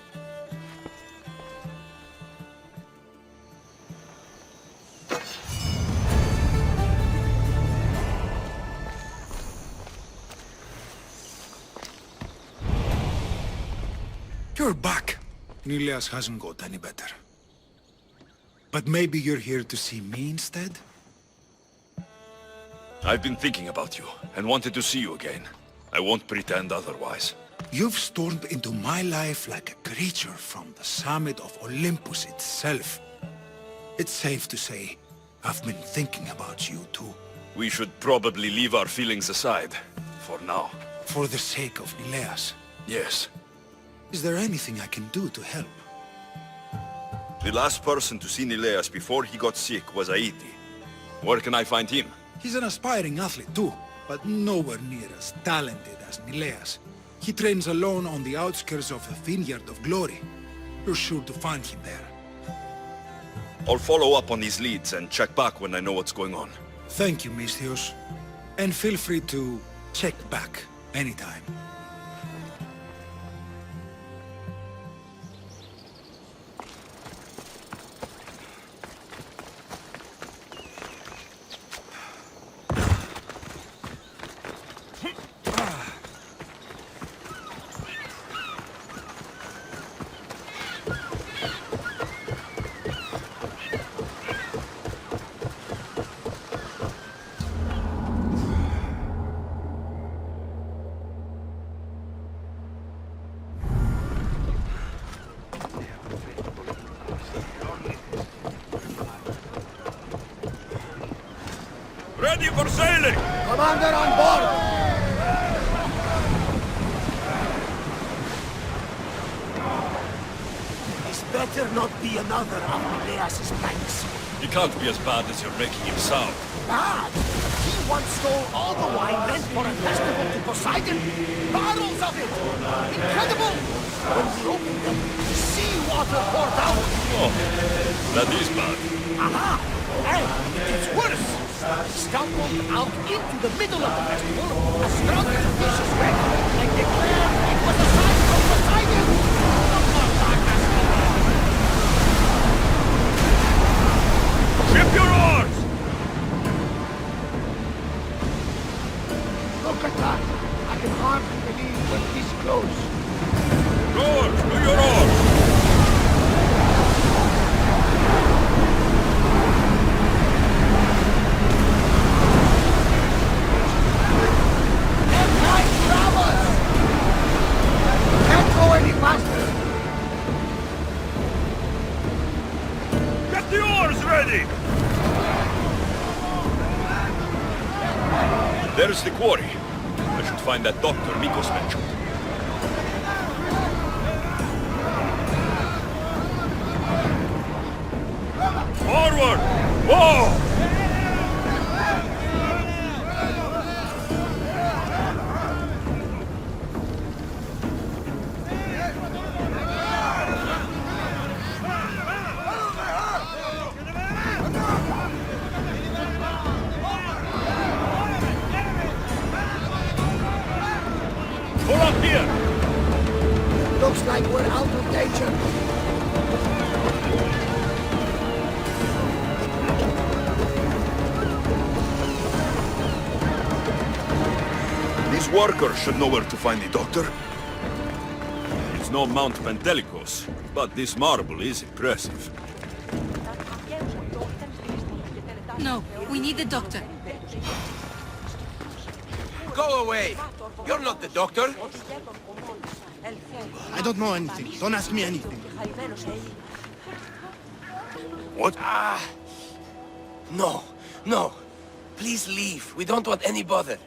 You're back. Nileas hasn't got any better. But maybe you're here to see me instead? I've been thinking about you, and wanted to see you again. I won't pretend otherwise. You've stormed into my life like a creature from the summit of Olympus itself. It's safe to say, I've been thinking about you too. We should probably leave our feelings aside, for now. For the sake of Nileas. Yes. Is there anything I can do to help? The last person to see Nileas before he got sick was ACOdyssey. Where can I find him? He's an aspiring athlete too, but nowhere near as talented as Nileas. He trains alone on the outskirts of the Vineyard of Glory. You're sure to find him there. I'll follow up on these leads and check back when I know what's going on. Thank you, Misthios. And feel free to check back anytime. Ready for sailing! Commander on board! This better not be another of Nileas' pranks. He can't be as bad as you're making him sound. Bad? He once stole all the wine meant for a festival to Poseidon. Barrels of it! Incredible! When we opened them, seawater poured out. Oh, that is bad. Aha! And it's worse! Stumbled out into the middle of the festival, a drunken vicious wreck, and declared it was a sign from Poseidon! Ship your oars! Look at that! I can hardly believe we're this close. Rowers, do your oars! Can't go any faster! Get the oars ready! There's the quarry. I should find that doctor Mikos mentioned. Forward! Whoa! Pull up here! Looks like we're out of danger. These workers should know where to find the doctor. It's no Mount Pentelicus, but this marble is impressive. No, we need the doctor. Go away! You're not the doctor! I don't know anything. Don't ask me anything. What? No, no. Please leave. We don't want any bother.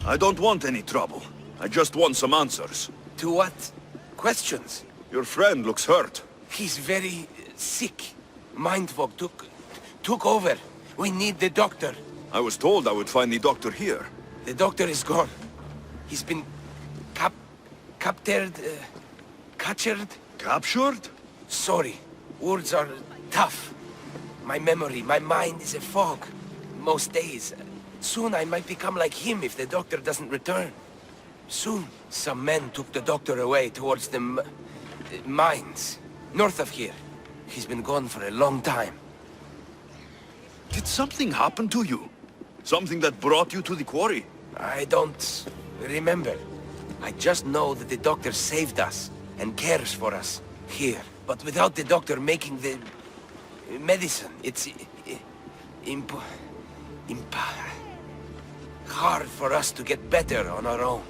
I don't want any trouble. I just want some answers. To what? Questions? Your friend looks hurt. He's very sick. Mind fog took over. We need the doctor. I was told I would find the doctor here. The doctor is gone. He's been captured. Captured? Sorry. Words are tough. My memory, my mind is a fog. Most days. Soon I might become like him if the doctor doesn't return. Soon. Some men took the doctor away towards the mines. North of here. He's been gone for a long time. Did something happen to you? Something that brought you to the quarry? I don't remember. I just know that the doctor saved us and cares for us here. But without the doctor making the medicine, it's hard for us to get better on our own.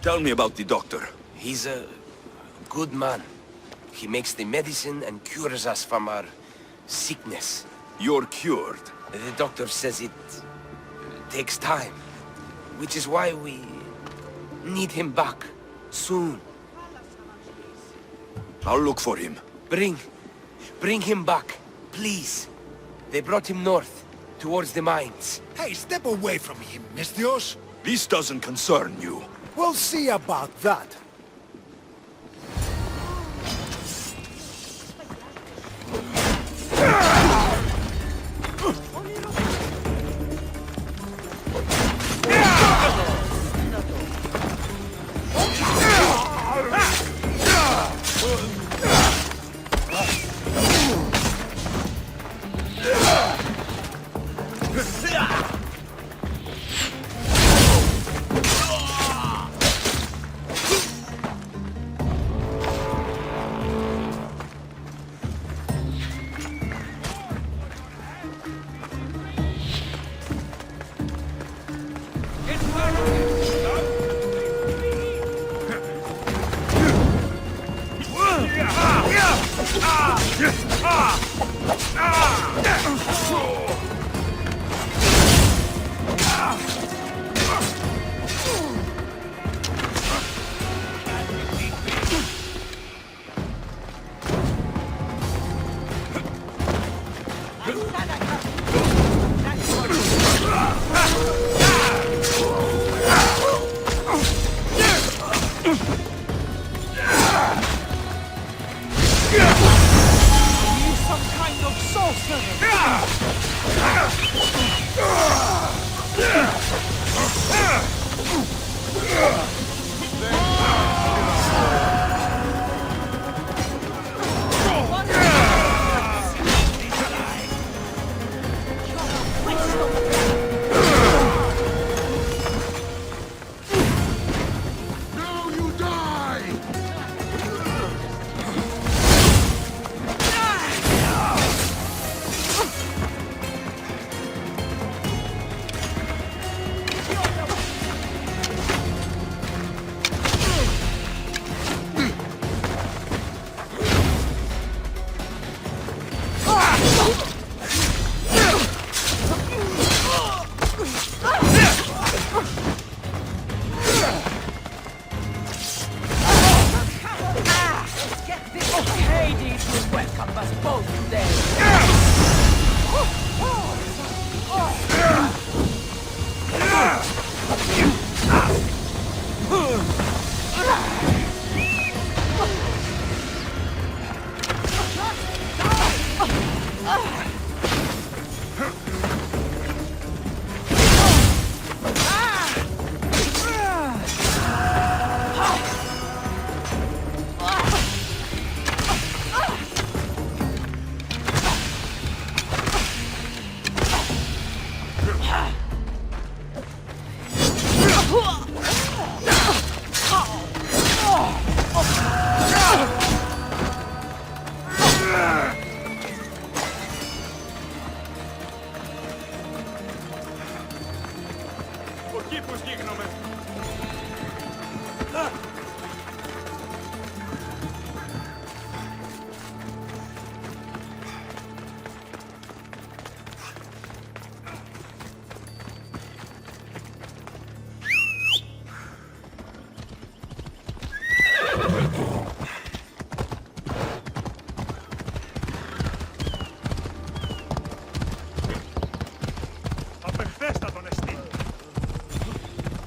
Tell me about the doctor. He's a good man. He makes the medicine and cures us from our sickness. You're cured. The doctor says it takes time, which is why we need him back soon. I'll look for him. Bring him back, please. They brought him north, towards the mines. Hey, step away from him, Mistios. This doesn't concern you. We'll see about that.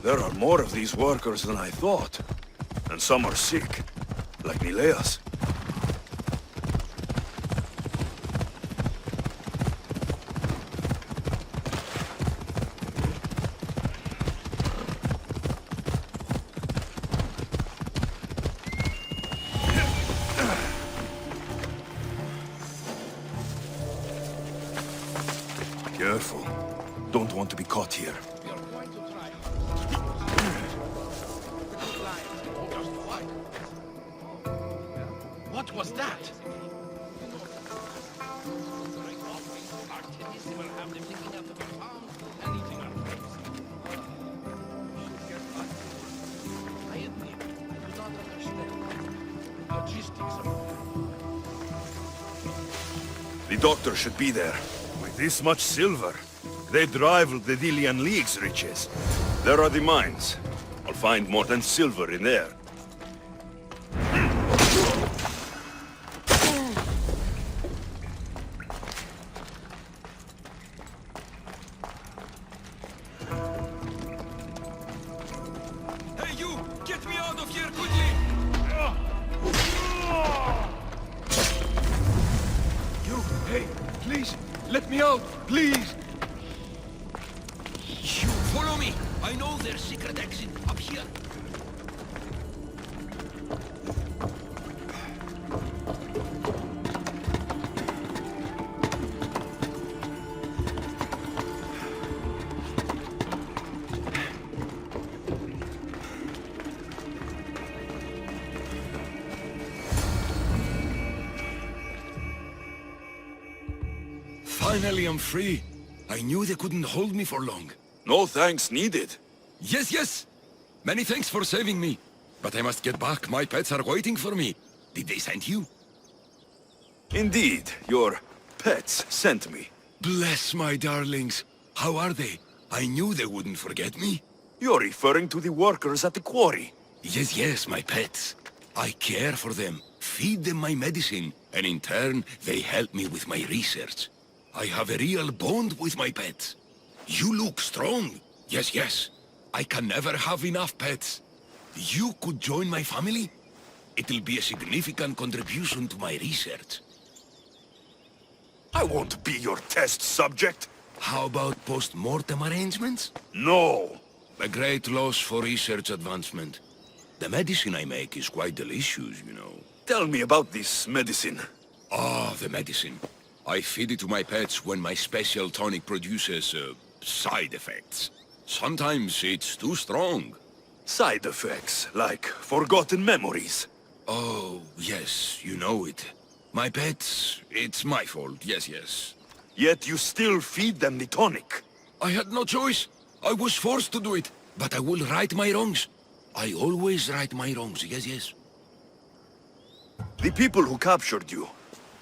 There are more of these workers than I thought. And some are sick, like Nileas. Careful. Don't want to be caught here. was that? The doctor should be there. With this much silver, they'd rival the Delian League's riches. There are the mines. I'll find more than silver in there. Hey, you! Get me out of here quickly! You, hey, please, let me out, please! You follow me! I know there's secret exit up here. Finally, I'm free. I knew they couldn't hold me for long. No thanks needed. Yes, yes! Many thanks for saving me. But I must get back. My pets are waiting for me. Did they send you? Indeed, your pets sent me. Bless my darlings. How are they? I knew they wouldn't forget me. You're referring to the workers at the quarry. Yes, yes, my pets. I care for them, feed them my medicine, and in turn, they help me with my research. I have a real bond with my pets. You look strong. Yes, yes. I can never have enough pets. You could join my family? It'll be a significant contribution to my research. I won't be your test subject. How about post-mortem arrangements? No. A great loss for research advancement. The medicine I make is quite delicious, you know. Tell me about this medicine. Ah, the medicine. I feed it to my pets when my special tonic produces, side effects. Sometimes it's too strong. Side effects, like forgotten memories. Oh, yes, you know it. My pets, it's my fault, yes, yes. Yet you still feed them the tonic. I had no choice. I was forced to do it, but I will right my wrongs. I always right my wrongs, yes, yes. The people who captured you,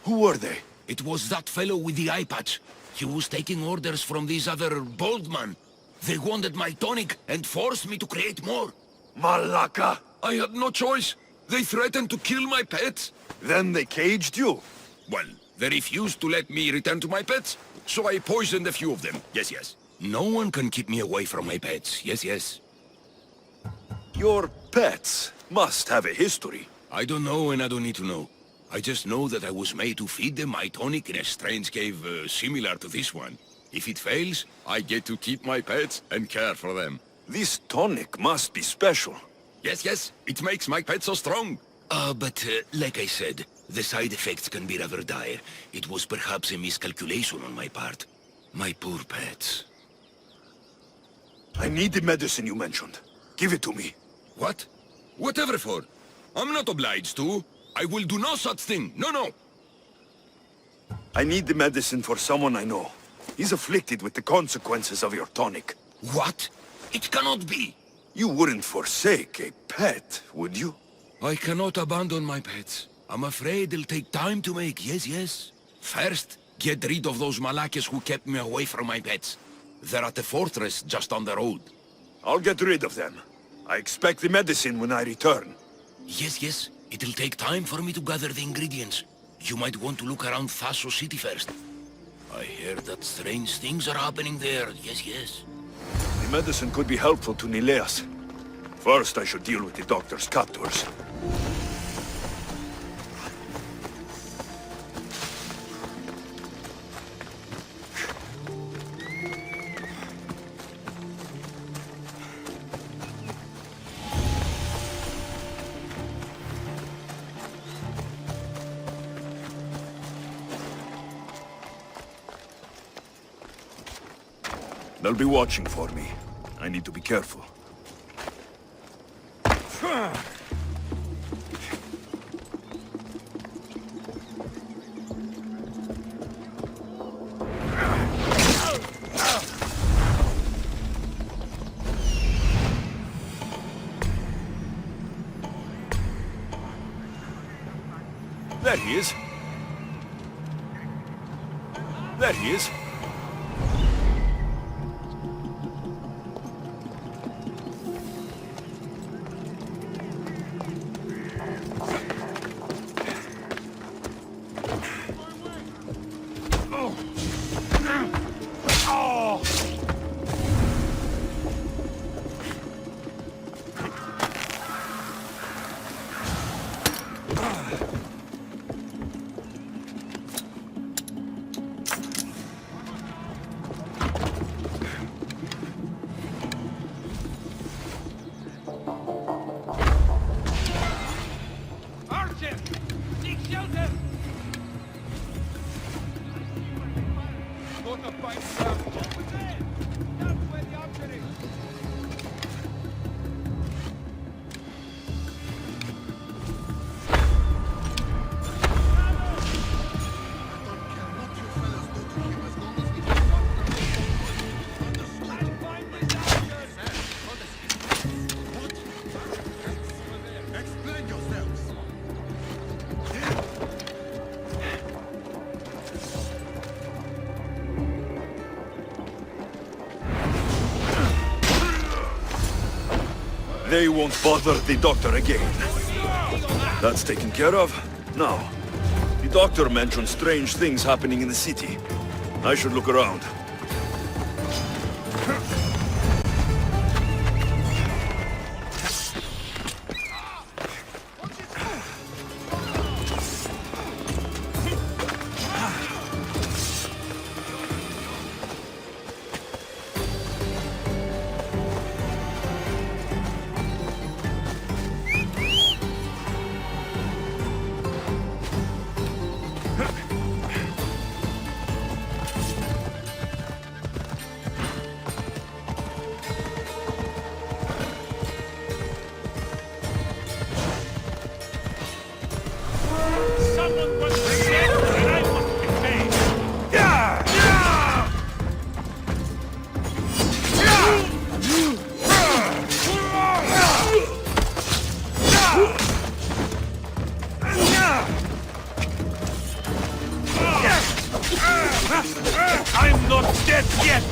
who were they? It was that fellow with the eye patch. He was taking orders from this other bald man. They wanted my tonic and forced me to create more. Malaka! I had no choice. They threatened to kill my pets. Then they caged you? Well, they refused to let me return to my pets, so I poisoned a few of them. Yes, yes. No one can keep me away from my pets. Yes, yes. Your pets must have a history. I don't know and I don't need to know. I just know that I was made to feed them my tonic in a strange cave similar to this one. If it fails, I get to keep my pets and care for them. This tonic must be special. Yes, yes, it makes my pets so strong. But like I said, the side effects can be rather dire. It was perhaps a miscalculation on my part. My poor pets. I need the medicine you mentioned. Give it to me. What? Whatever for. I'm not obliged to. I will do no such thing. No, no. I need the medicine for someone I know. He's afflicted with the consequences of your tonic. What? It cannot be. You wouldn't forsake a pet, would you? I cannot abandon my pets. I'm afraid it'll take time to make, yes, yes. First, get rid of those Malakas who kept me away from my pets. They're at the fortress just on the road. I'll get rid of them. I expect the medicine when I return. Yes, yes. It'll take time for me to gather the ingredients. You might want to look around Thasos City first. I hear that strange things are happening there. Yes, yes. The medicine could be helpful to Nileas. First, I should deal with the doctor's captors. They'll be watching for me. I need to be careful. There he is. There he is. They won't bother the doctor again. That's taken care of. Now, the doctor mentioned strange things happening in the city. I should look around. I'm not dead yet!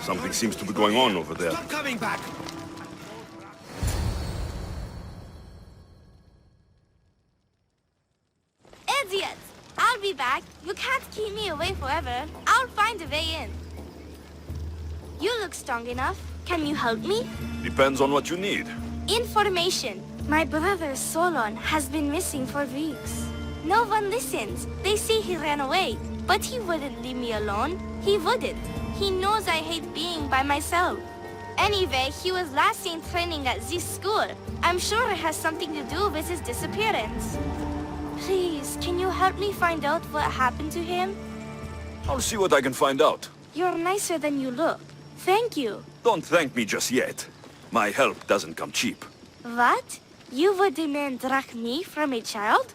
Something seems to be going on over there. Stop coming back! Idiots! I'll be back. You can't keep me away forever. I'll find a way in. You look strong enough. Can you help me? Depends on what you need. Information. My brother Solon has been missing for weeks. No one listens. They say he ran away. But he wouldn't leave me alone. He wouldn't. He knows I hate being by myself. Anyway, he was last seen training at this school. I'm sure it has something to do with his disappearance. Please, can you help me find out what happened to him? I'll see what I can find out. You're nicer than you look. Thank you. Don't thank me just yet. My help doesn't come cheap. What? You would demand drachmi from a child?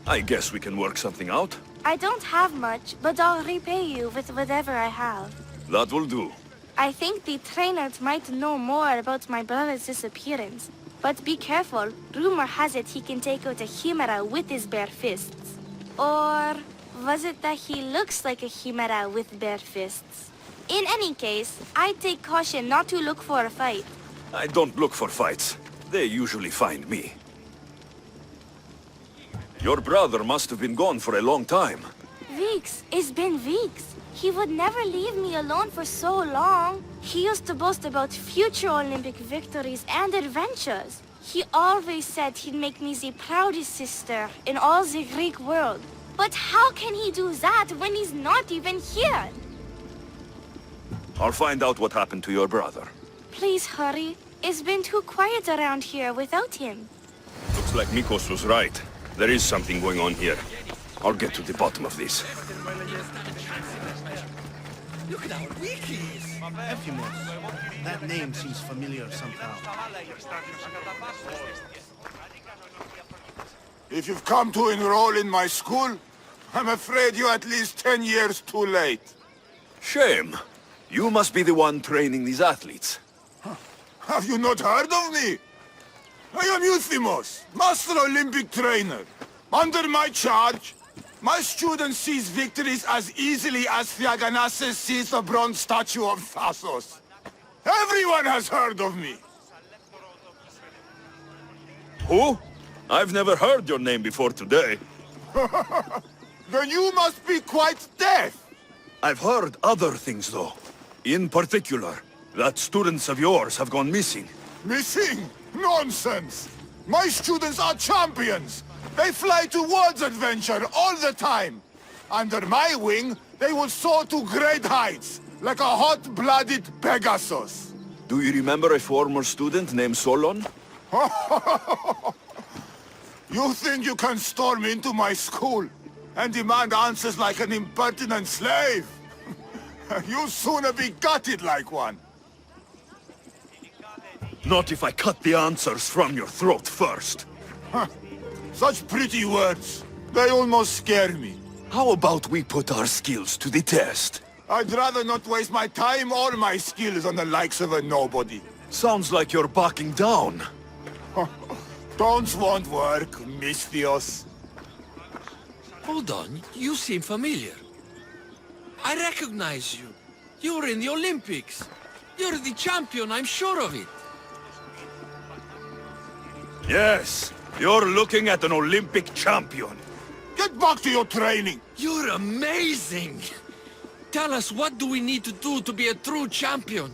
I guess we can work something out. I don't have much, but I'll repay you with whatever I have. That will do. I think the trainer might know more about my brother's disappearance. But be careful. Rumor has it he can take out a Chimera with his bare fists. Or was it that he looks like a Chimera with bare fists? In any case, I'd take caution not to look for a fight. I don't look for fights. They usually find me. Your brother must have been gone for a long time. Weeks. It's been weeks. He would never leave me alone for so long. He used to boast about future Olympic victories and adventures. He always said he'd make me the proudest sister in all the Greek world. But how can he do that when he's not even here? I'll find out what happened to your brother. Please hurry. It's been too quiet around here without him. Looks like Mikos was right. There is something going on here. I'll get to the bottom of this. Look at our wikis! Ephimos. That name seems familiar somehow. If you've come to enroll in my school, I'm afraid you're at least 10 years too late. Shame. You must be the one training these athletes. Have you not heard of me? I am Euthymos, Master Olympic Trainer. Under my charge, my student sees victories as easily as Theaganasses sees the bronze statue of Thasos. Everyone has heard of me. Who? I've never heard your name before today. Then you must be quite deaf. I've heard other things, though. In particular, that students of yours have gone missing. Missing? Nonsense! My students are champions! They fly towards adventure all the time! Under my wing, they will soar to great heights, like a hot-blooded Pegasus. Do you remember a former student named Solon? You think you can storm into my school and demand answers like an impertinent slave? You'll sooner be gutted like one. Not if I cut the answers from your throat first. Such pretty words. They almost scare me. How about we put our skills to the test? I'd rather not waste my time or my skills on the likes of a nobody. Sounds like you're backing down. Don't won't work, Misthios. Hold on, you seem familiar. I recognize you. You're in the Olympics. You're the champion, I'm sure of it. Yes, you're looking at an Olympic champion. Get back to your training. You're amazing. Tell us, what do we need to do to be a true champion?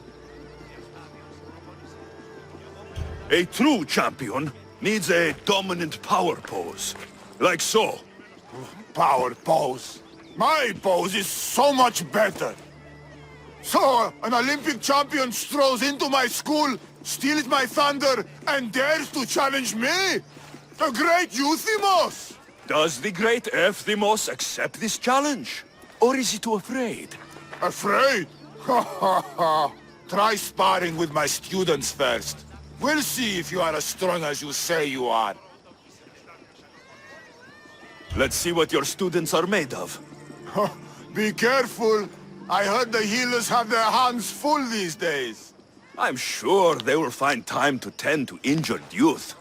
A true champion needs a dominant power pose. Like so. Power pose? My pose is so much better. So, an Olympic champion strolls into my school, steals my thunder, and dares to challenge me? The great Euthymos! Does the great Euthymos accept this challenge? Or is he too afraid? Afraid? Ha ha ha! Try sparring with my students first. We'll see if you are as strong as you say you are. Let's see what your students are made of. Be careful. I heard the healers have their hands full these days. I'm sure they will find time to tend to injured youth.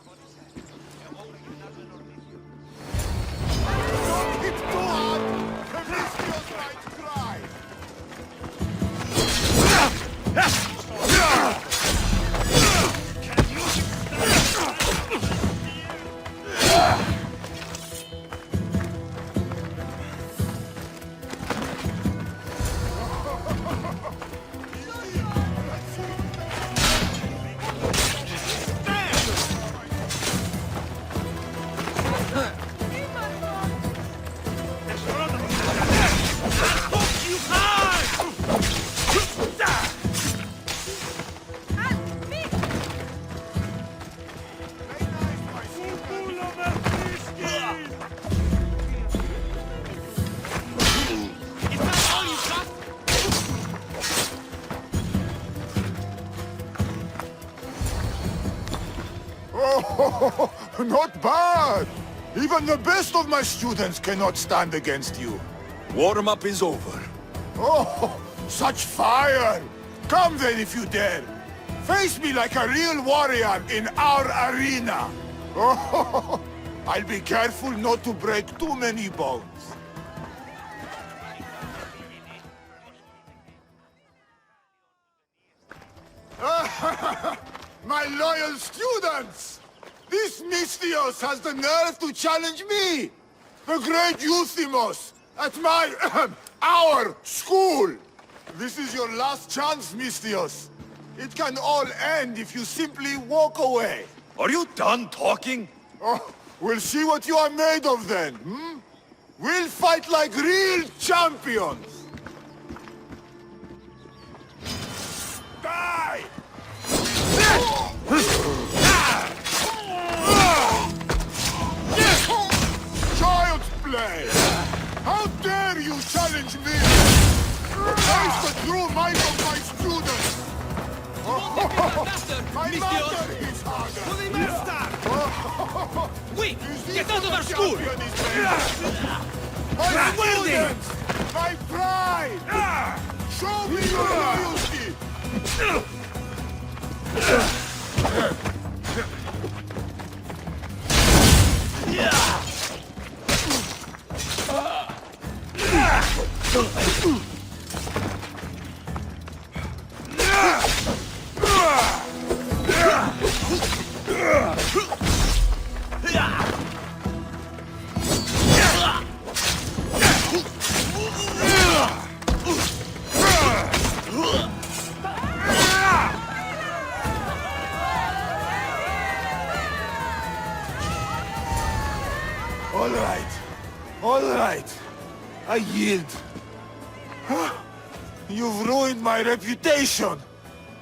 Not bad! Even the best of my students cannot stand against you. Warm-up is over. Oh, such fire! Come then if you dare. Face me like a real warrior in our arena. Oh, I'll be careful not to break too many bones. My loyal students! This Misthios has the nerve to challenge me! The great Euthymos! At my... our school! This is your last chance, Misthios. It can all end if you simply walk away. Are you done talking? Oh, we'll see what you are made of then, hmm? We'll fight like real champions! Die! Child's play! How dare you challenge me! Face the true might of my students! My master is harder! Quick! Get out of our school! My students! My pride! Show me your loyalty! All right. I yield. You've ruined my reputation.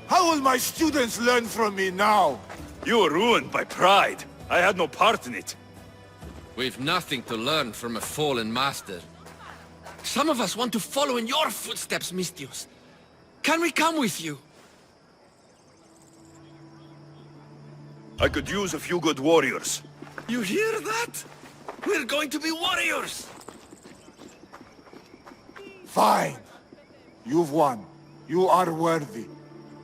How will my students learn from me now? You were ruined by pride. I had no part in it. We've nothing to learn from a fallen master. Some of us want to follow in your footsteps, Misthios. Can we come with you? I could use a few good warriors. You hear that? We're going to be warriors! Fine. You've won. You are worthy.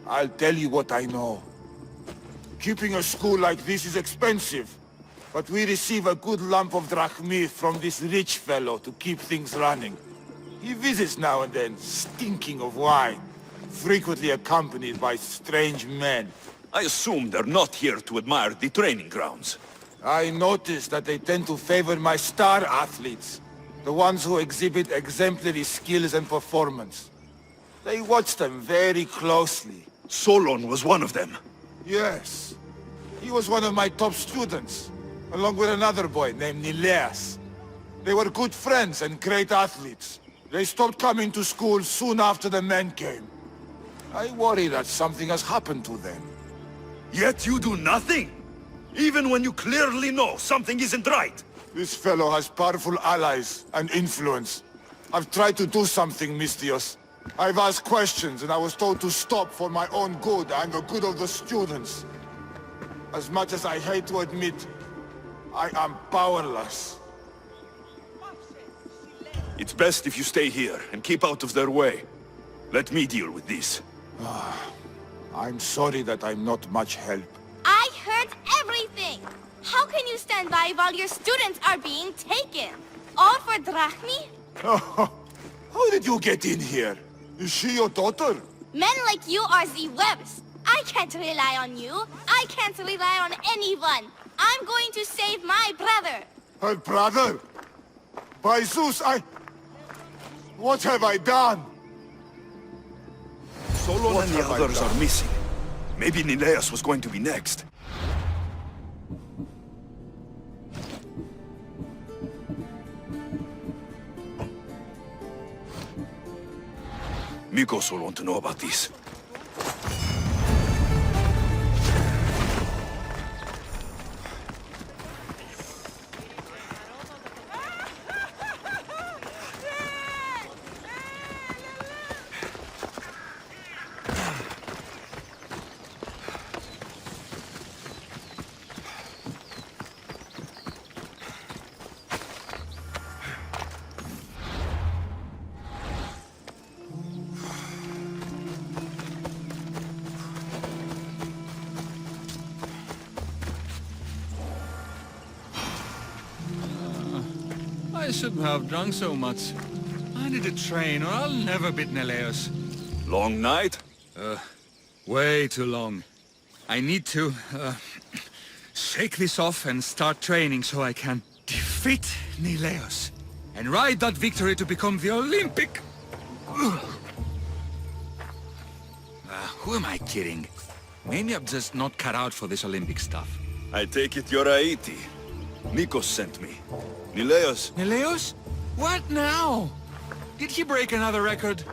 I'll tell you what I know. Keeping a school like this is expensive, but we receive a good lump of drachmi from this rich fellow to keep things running. He visits now and then, stinking of wine, frequently accompanied by strange men. I assume they're not here to admire the training grounds. I noticed that they tend to favor my star athletes, the ones who exhibit exemplary skills and performance. They watch them very closely. Solon was one of them. Yes. He was one of my top students, along with another boy named Nileas. They were good friends and great athletes. They stopped coming to school soon after the men came. I worry that something has happened to them. Yet you do nothing? Even when you clearly know something isn't right? This fellow has powerful allies and influence. I've tried to do something, Misthios. I've asked questions and I was told to stop for my own good and the good of the students. As much as I hate to admit, I am powerless. It's best if you stay here and keep out of their way. Let me deal with this. I'm sorry that I'm not much help. I heard everything! How can you stand by while your students are being taken? All for drachmi? How did you get in here? Is she your daughter? Men like you are the webs. I can't rely on you. I can't rely on anyone. I'm going to save my brother. Her brother? By Zeus, what have I done? Solon and the others are missing. Maybe Nileas was going to be next. Mikos will want to know about this. I shouldn't have drunk so much. I need to train or I'll never beat Neleus. Long night? Way too long. I need to, shake this off and start training so I can defeat Neleus and ride that victory to become the Olympic... who am I kidding? Maybe I'm just not cut out for this Olympic stuff. I take it you're ACOdyssey. Nikos sent me. Neleus? Neleus? What now? Did he break another record?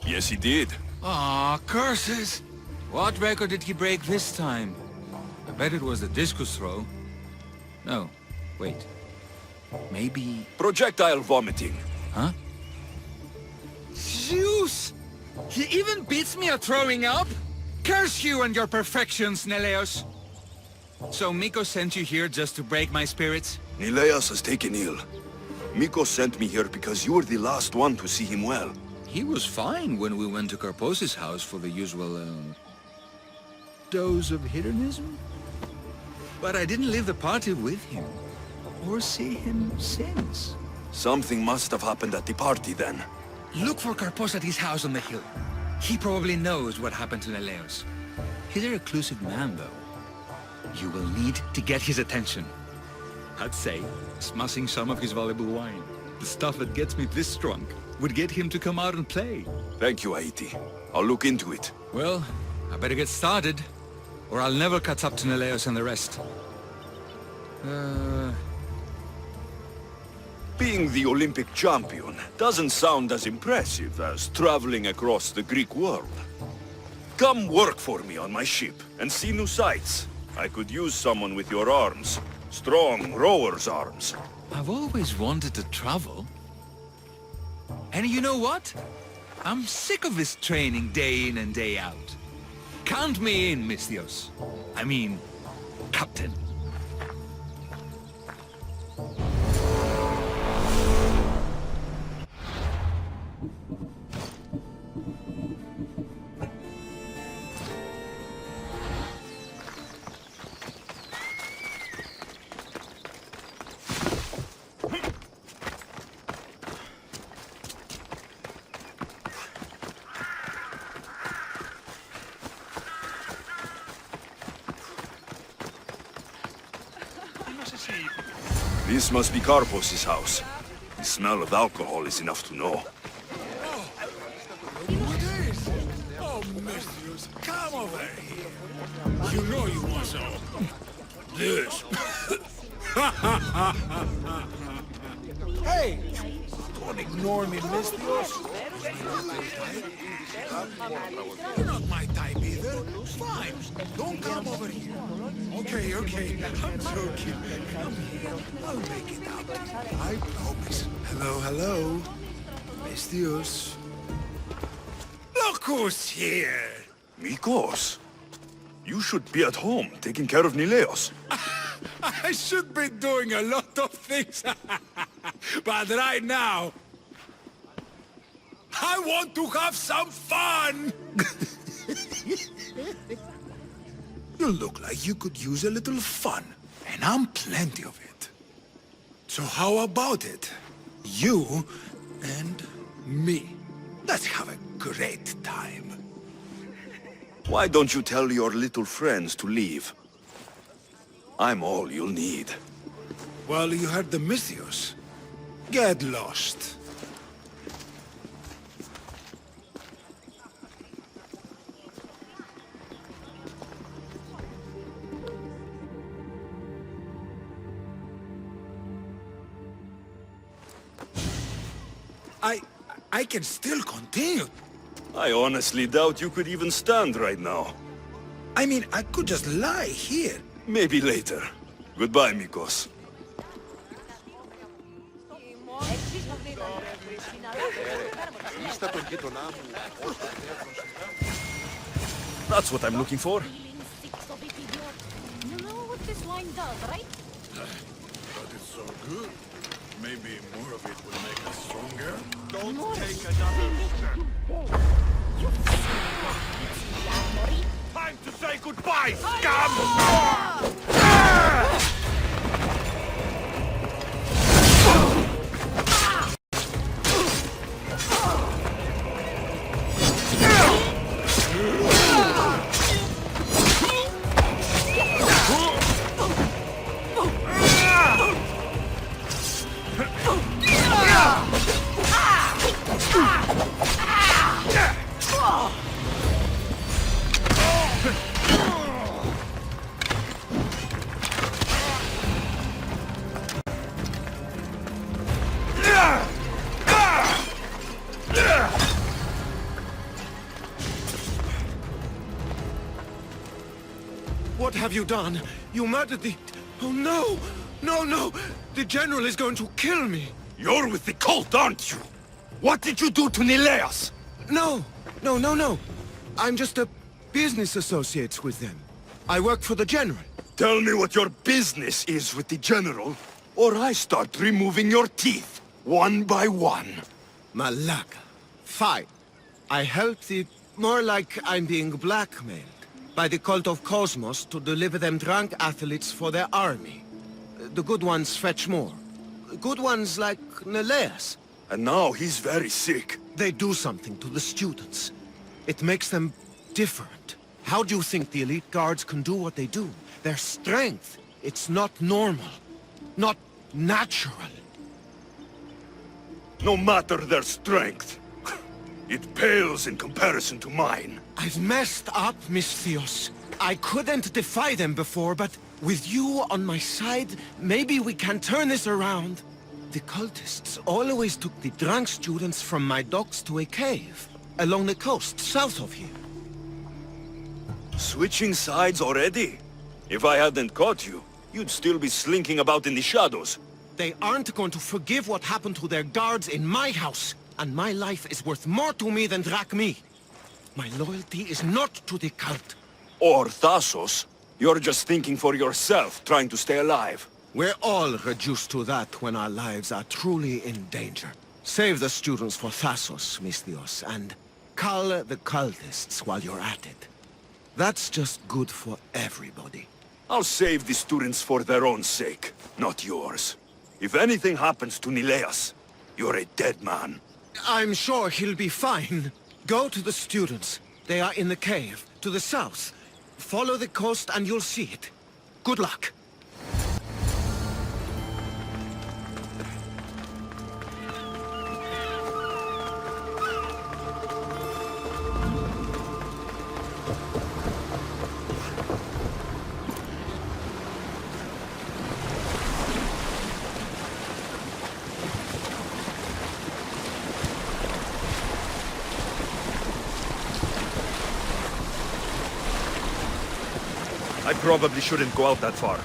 Yes, he did. Aw, curses! What record did he break this time? I bet it was the discus throw. No, wait. Maybe... Projectile vomiting. Huh? Zeus! He even beats me at throwing up? Curse you and your perfections, Neleus! So Miko sent you here just to break my spirits? Neleus has taken ill. Miko sent me here because you were the last one to see him well. He was fine when we went to Karpos's house for the usual, dose of hedonism? But I didn't leave the party with him, or see him since. Something must have happened at the party then. Look for Karpos at his house on the hill. He probably knows what happened to Neleus. He's a reclusive man, though. You will need to get his attention. I'd say, smashing some of his valuable wine. The stuff that gets me this drunk would get him to come out and play. Thank you, ACOdyssey. I'll look into it. Well, I better get started, or I'll never catch up to Neleus and the rest. Being the Olympic champion doesn't sound as impressive as traveling across the Greek world. Come work for me on my ship and see new sights. I could use someone with your arms. Strong rower's arms. I've always wanted to travel. And you know what? I'm sick of this training day in and day out. Count me in, Misthios. I mean, Captain. This must be Karpos's house. The smell of alcohol is enough to know. Oh, Misthios, come over here. You know you want some. This. Hey! Don't ignore me, Misthios. You're not my type either. Fine. Don't come over here. Okay. I'm joking. Come here. I'll make it up. I promise. Hello. Misthios. Look who's here. Mikos? You should be at home, taking care of Neleus. I should be doing a lot of things. But right now, I want to have some fun! You look like you could use a little fun, and I'm plenty of it. So how about it? You and me. Let's have a great time. Why don't you tell your little friends to leave? I'm all you'll need. Well, you heard the Misthios. Get lost. I can still continue. I honestly doubt you could even stand right now. I mean, I could just lie here. Maybe later. Goodbye, Mikos. That's what I'm looking for. You know what this wine does, right? But it's so good. Maybe more of it will make us stronger. Don't take another step. Time to say goodbye, scum! have you done? You murdered the... Oh, no! No, no! The General is going to kill me! You're with the cult, aren't you? What did you do to Nileas? No! No, no, no! I'm just a business associate with them. I work for the General. Tell me what your business is with the General, or I start removing your teeth, one by one. Malaka. Fine. I help the... More like I'm being blackmailed by the cult of Cosmos to deliver them drunk athletes for their army. The good ones fetch more. Good ones like Nileas. And now he's very sick. They do something to the students. It makes them different. How do you think the elite guards can do what they do? Their strength, it's not normal. Not natural. No matter their strength, it pales in comparison to mine. I've messed up, Misthios. I couldn't defy them before, but with you on my side, maybe we can turn this around. The cultists always took the drunk students from my docks to a cave, along the coast, south of here. Switching sides already? If I hadn't caught you, you'd still be slinking about in the shadows. They aren't going to forgive what happened to their guards in my house, and my life is worth more to me than Drachmi. My loyalty is not to the cult. Or Thassos. You're just thinking for yourself, trying to stay alive. We're all reduced to that when our lives are truly in danger. Save the students for Thassos, Misthios, and cull the cultists while you're at it. That's just good for everybody. I'll save the students for their own sake, not yours. If anything happens to Nileas, you're a dead man. I'm sure he'll be fine. Go to the students. They are in the cave, to the south. Follow the coast and you'll see it. Good luck. I probably shouldn't go out that far.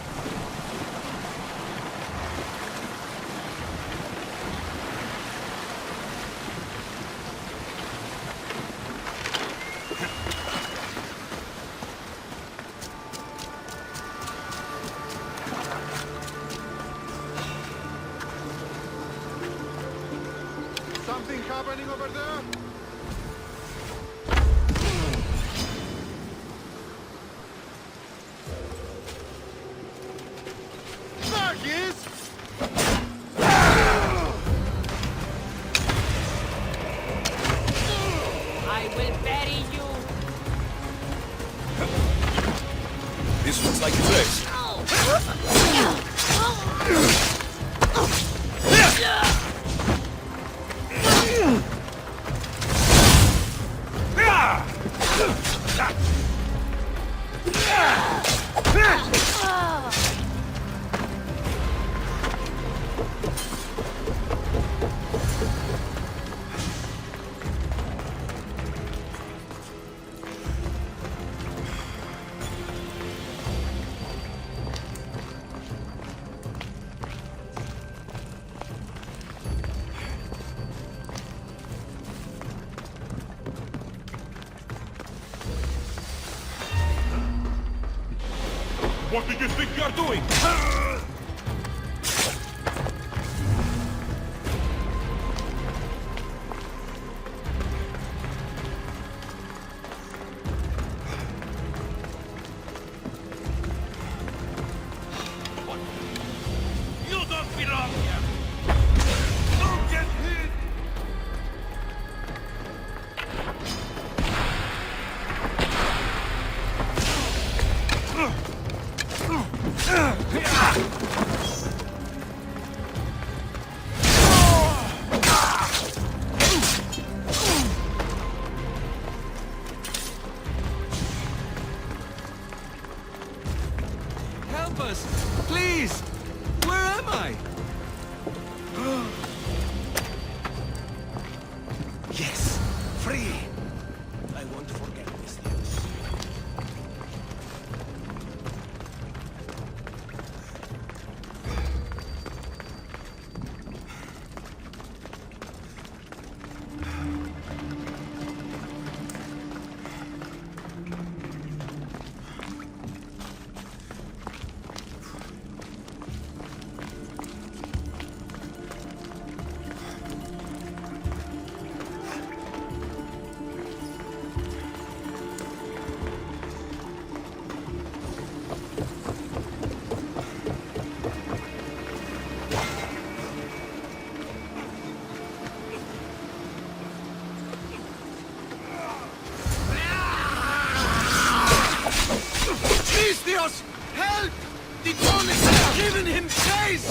Something happening over there? I will bury you. This looks like a place. What do you think you're doing? You don't belong here! Don't get hit! Help us! Please! Where am I? Yes, free. I won't forget this news. The tonic has given him chase!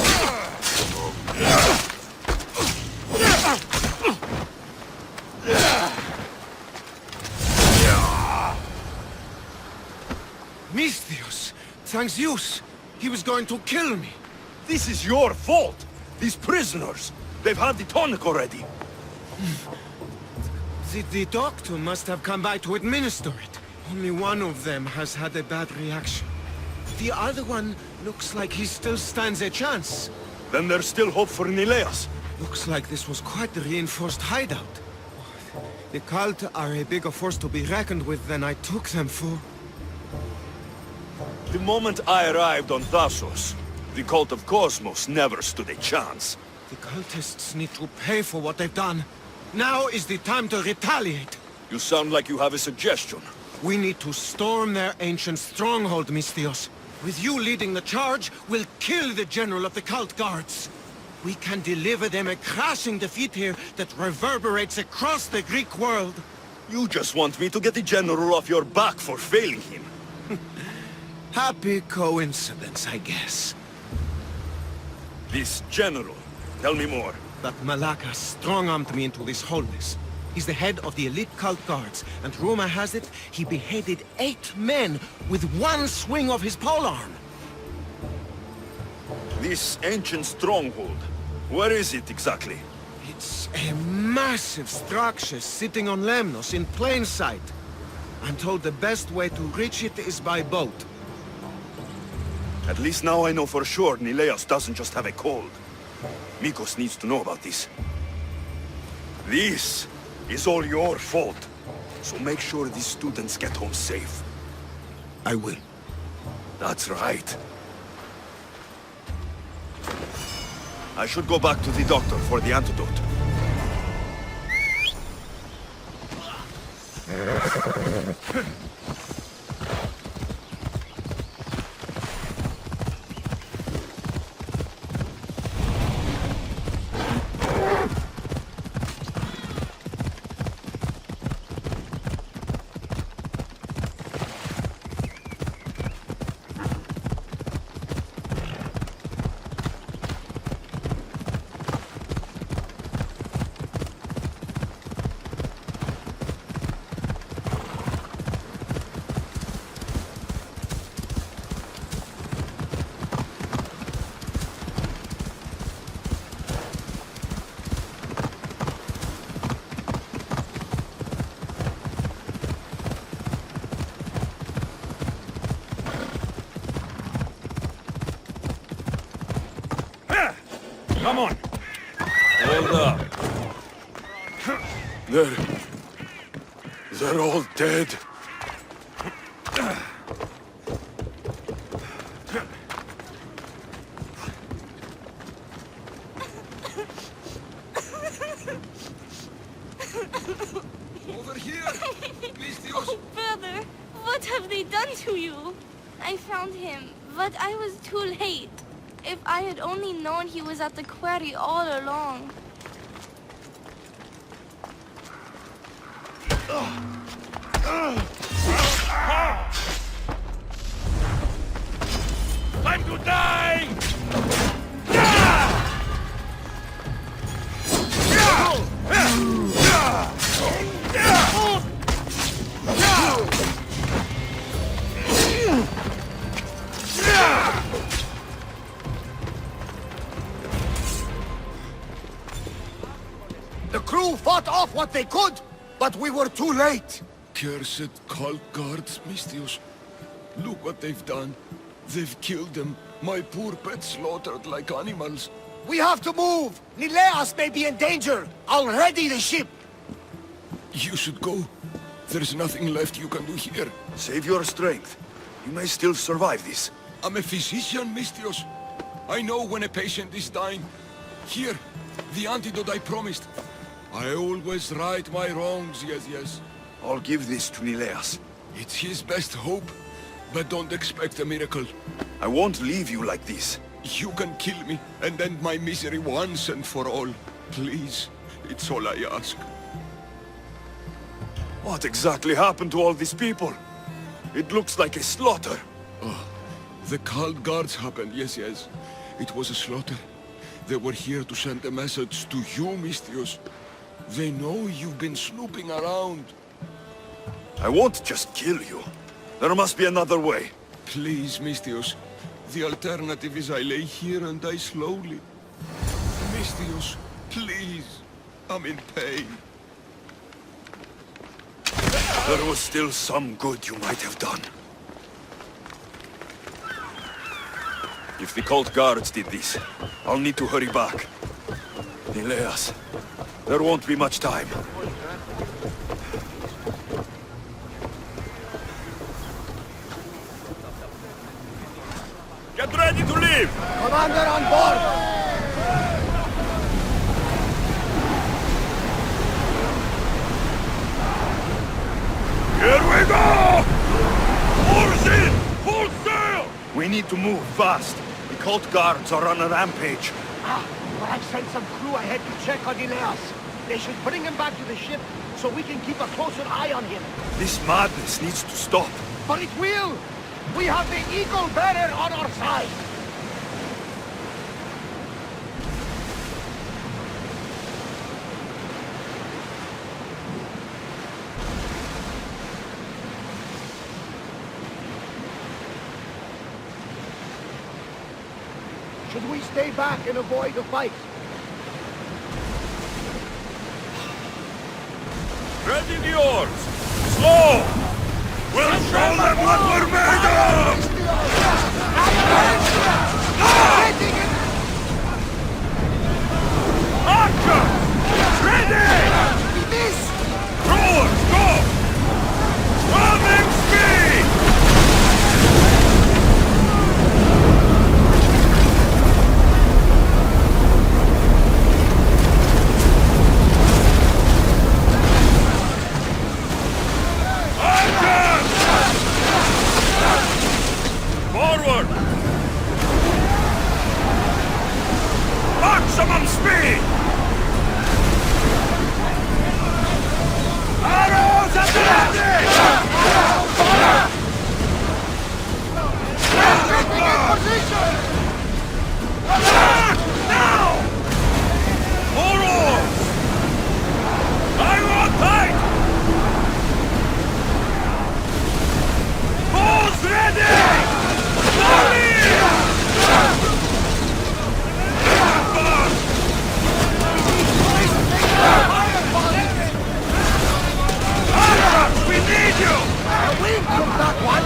Misthios! Thanks Zeus! He was going to kill me! This is your fault! These prisoners! They've had the tonic already! The doctor must have come by to administer it. Only one of them has had a bad reaction. The other one looks like he still stands a chance. Then there's still hope for Nileas. Looks like this was quite a reinforced hideout. The cult are a bigger force to be reckoned with than I took them for. The moment I arrived on Thassos, the cult of Cosmos never stood a chance. The cultists need to pay for what they've done. Now is the time to retaliate. You sound like you have a suggestion. We need to storm their ancient stronghold, Misthios. With you leading the charge, we'll kill the general of the cult guards. We can deliver them a crashing defeat here that reverberates across the Greek world. You just want me to get the general off your back for failing him. Happy coincidence, I guess. This general, tell me more. That Malaka strong-armed me into this wholeness. He's the head of the elite cult guards, and rumor has it, he beheaded 8 men with one swing of his polearm. This ancient stronghold, where is it exactly? It's a massive structure sitting on Lemnos in plain sight. I'm told the best way to reach it is by boat. At least now I know for sure Nileas doesn't just have a cold. Mikos needs to know about this. This is all your fault. So make sure these students get home safe. I will. That's right. I should go back to the doctor for the antidote. Come on! Hold up. They're all dead. Over here! Misthios! Oh, brother, what have they done to you? I found him, but I was too late. If I had only known he was at the quarry all along. Time to die! The crew fought off what they could, but we were too late. Cursed cult guards, Misthios. Look what they've done. They've killed them. My poor pets slaughtered like animals. We have to move! Nileas may be in danger! I'll ready the ship! You should go. There's nothing left you can do here. Save your strength. You may still survive this. I'm a physician, Misthios. I know when a patient is dying. Here, the antidote I promised. I always right my wrongs, yes. I'll give this to Nileas. It's his best hope, but don't expect a miracle. I won't leave you like this. You can kill me and end my misery once and for all. Please, it's all I ask. What exactly happened to all these people? It looks like a slaughter. Oh, The cult guards happened, yes. It was a slaughter. They were here to send a message to you, Misthios. They know you've been snooping around. I won't just kill you. There must be another way. Please, Misthios. The alternative is I lay here and die slowly. Misthios, please. I'm in pain. There was still some good you might have done. If the cult guards did this, I'll need to hurry back. Nileas, there won't be much time. Get ready to leave! Commander on board! Here we go! Oars in! Full sail! We need to move fast. The cult guards are on a rampage. But I've sent some crew ahead to check on Ileas. They should bring him back to the ship so we can keep a closer eye on him. This madness needs to stop. But it will! We have the Eagle Bearer on our side! Should we stay back and avoid a fight? Ready the oars! Slow! We'll show them what we're made of! Archers! Ready! Rowers, go! Swimming speed! Forward! Maximum speed! Arrows at the landing! Getting in position! Attack! Now! More oars! Hang on tight! Bows ready! We need you! We took that one!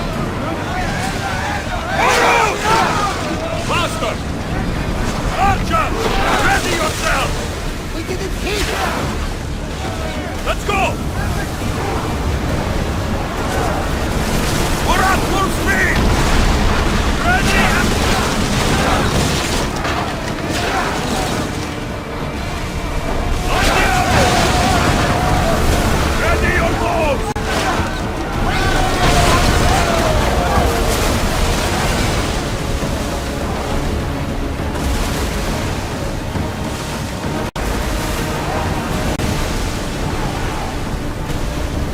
Faster! Archer! Ready yourself! We didn't hit! Let's go! We're at full speed! Ready! Ready your bows!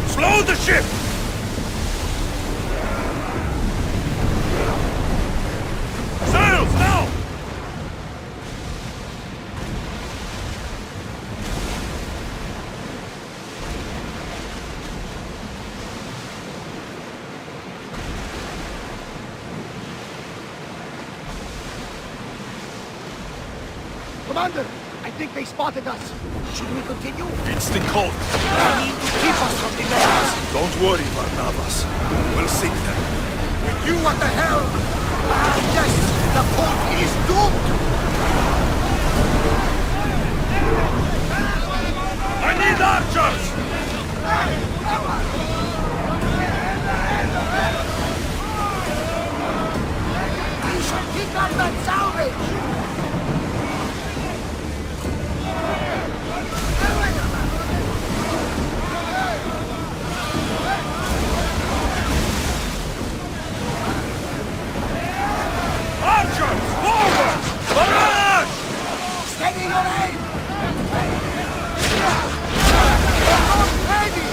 Slow the ship! Sails now! Commander, I think they spotted us. Should we continue? It's the cult. They need to keep us from the Ileas. Don't worry, Barnabas. We'll sink them. You what the hell? Yes, the cult is doomed! I need archers! We should pick up that salvage! Archers! Forward! Barrage! Steady your aim! Ready!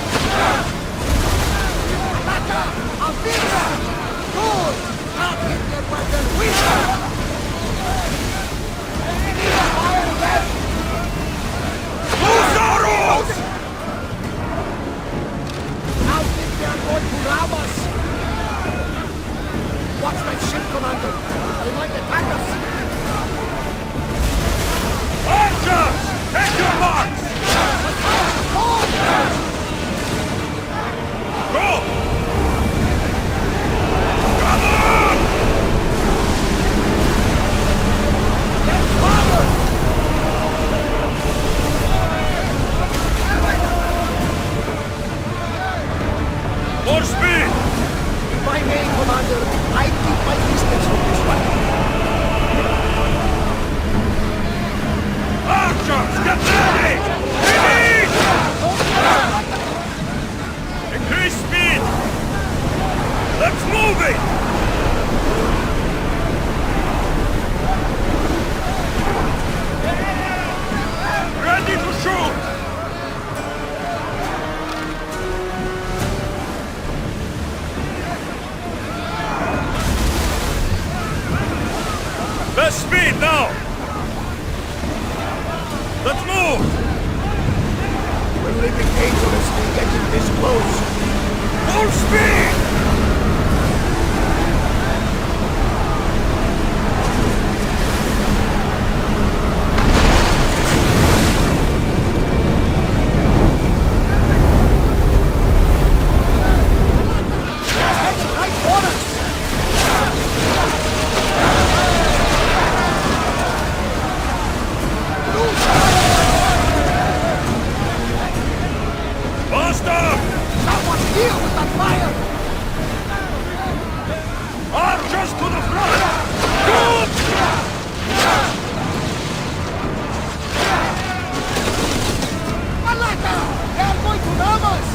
Attacker! Avisa! Good! Not hit their weapons! Now think they are going to rob us! Watch my ship, Commander! They might attack us! Archers! Take your marks! Go! Come on! Get forward! More speed! My main commander, I keep my distance from this one. Archers, get ready! Release! Increase speed! Let's move it! Ready to shoot! Best speed now! Let's move! We're living dangerously getting this close. Full speed! Right for us! Faster! Someone deal with that fire! Archers to the front! Good! Malaka! They are going to ram us!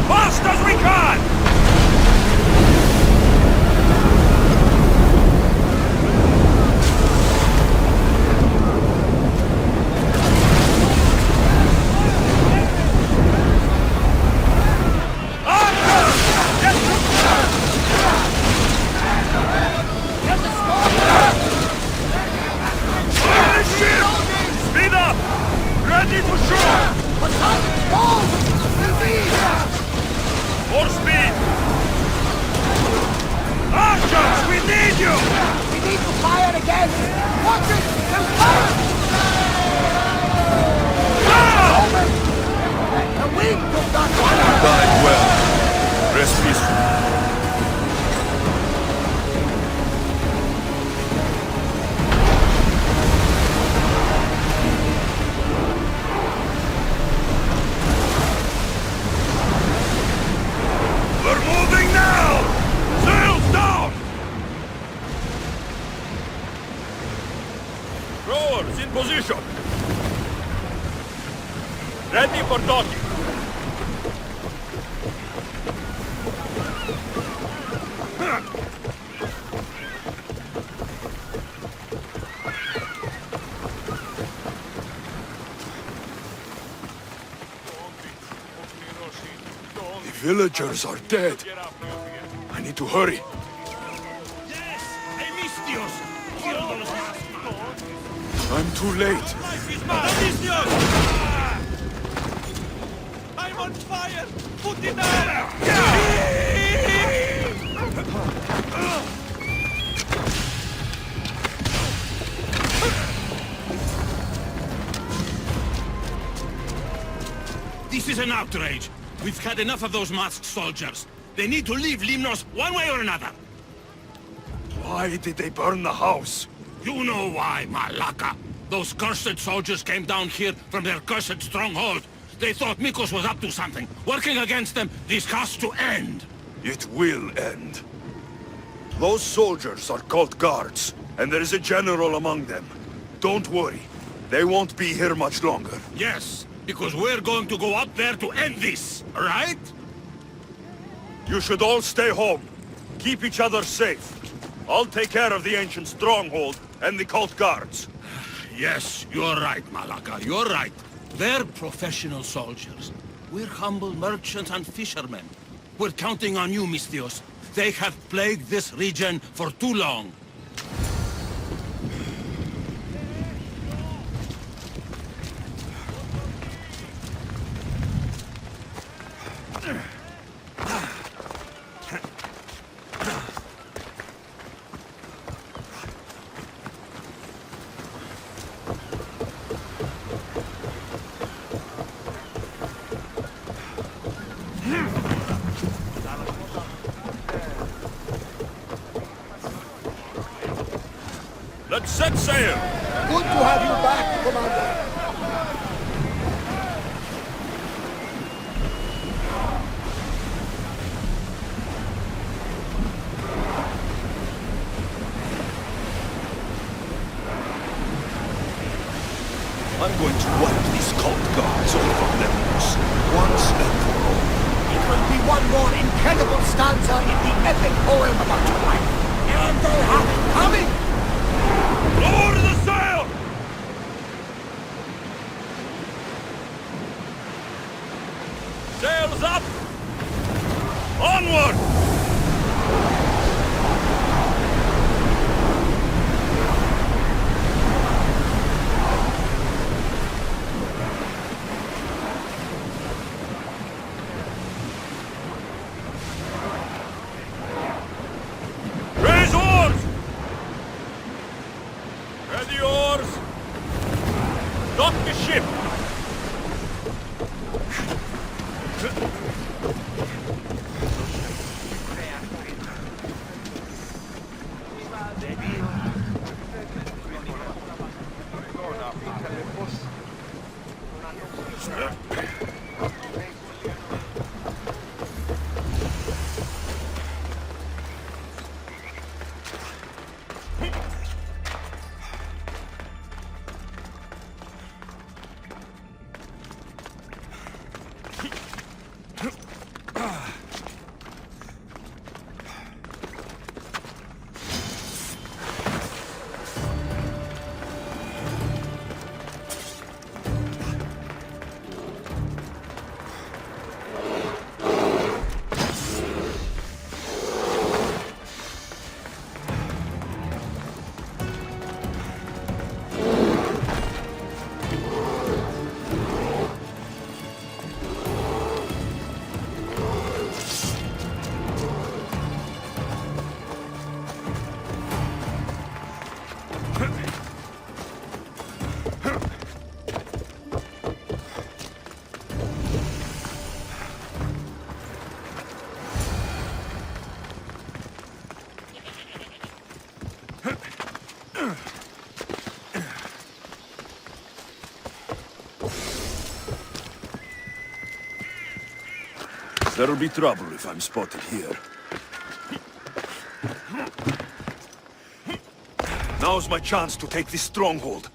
Fast as we can! Archers! Get to... There's a storm! Fire the ship! Speed up! Ready to shoot! Poseidon's balls! Release! More speed! Archers, we need you! We need to fire again! Watch it! They'll fire! Now! The wind took that one! Died well. Rest peaceful. We're moving now! Sails down! Rowers in position! Ready for docking! The villagers are dead. I need to hurry. I'm too late. I'm on fire! Put it This is an outrage. We've had enough of those masked soldiers. They need to leave Limnos one way or another. Why did they burn the house? You know why, Malaka. Those cursed soldiers came down here from their cursed stronghold. They thought Mikos was up to something. Working against them, this has to end. It will end. Those soldiers are called guards, and there is a general among them. Don't worry. They won't be here much longer. Yes, because we're going to go up there to end this, right? You should all stay home. Keep each other safe. I'll take care of the ancient stronghold and the cult guards. Yes, you're right, Malaka, you're right. They're professional soldiers. We're humble merchants and fishermen. We're counting on you, Misthios. They have plagued this region for too long. Let's set sail! Good to have you back, Commander. I'm going to wipe these cult guards off of Lemnos, once and for all. It will be one more incredible stanza in the epic poem about your life. And they have it coming! Lower the sail! Sails up! Onward! Raise oars! Ready oars! Dock the ship! There'll be trouble if I'm spotted here. Now's my chance to take this stronghold.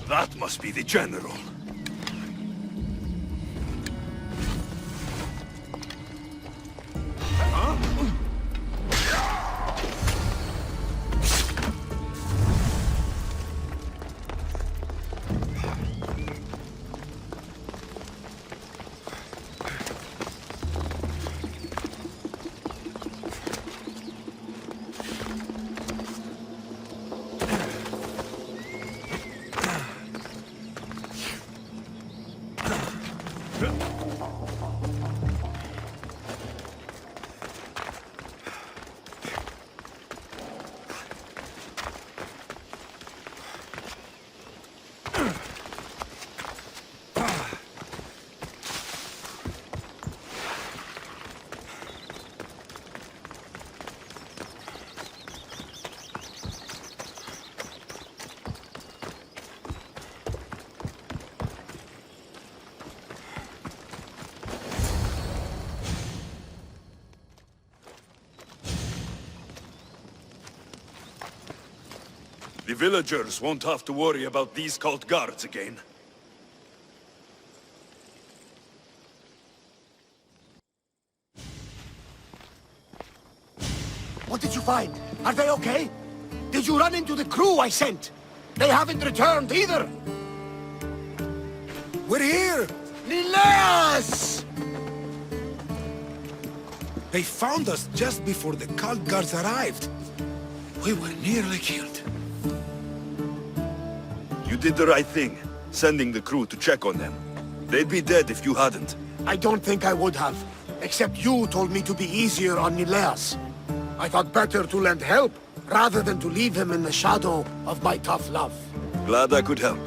That must be the general. The villagers won't have to worry about these cult guards again. What did you find? Are they okay? Did you run into the crew I sent? They haven't returned either! We're here! Nileas! They found us just before the cult guards arrived. We were nearly killed. You did the right thing, sending the crew to check on them. They'd be dead if you hadn't. I don't think I would have. Except you told me to be easier on Nileas. I thought better to lend help, rather than to leave him in the shadow of my tough love. Glad I could help.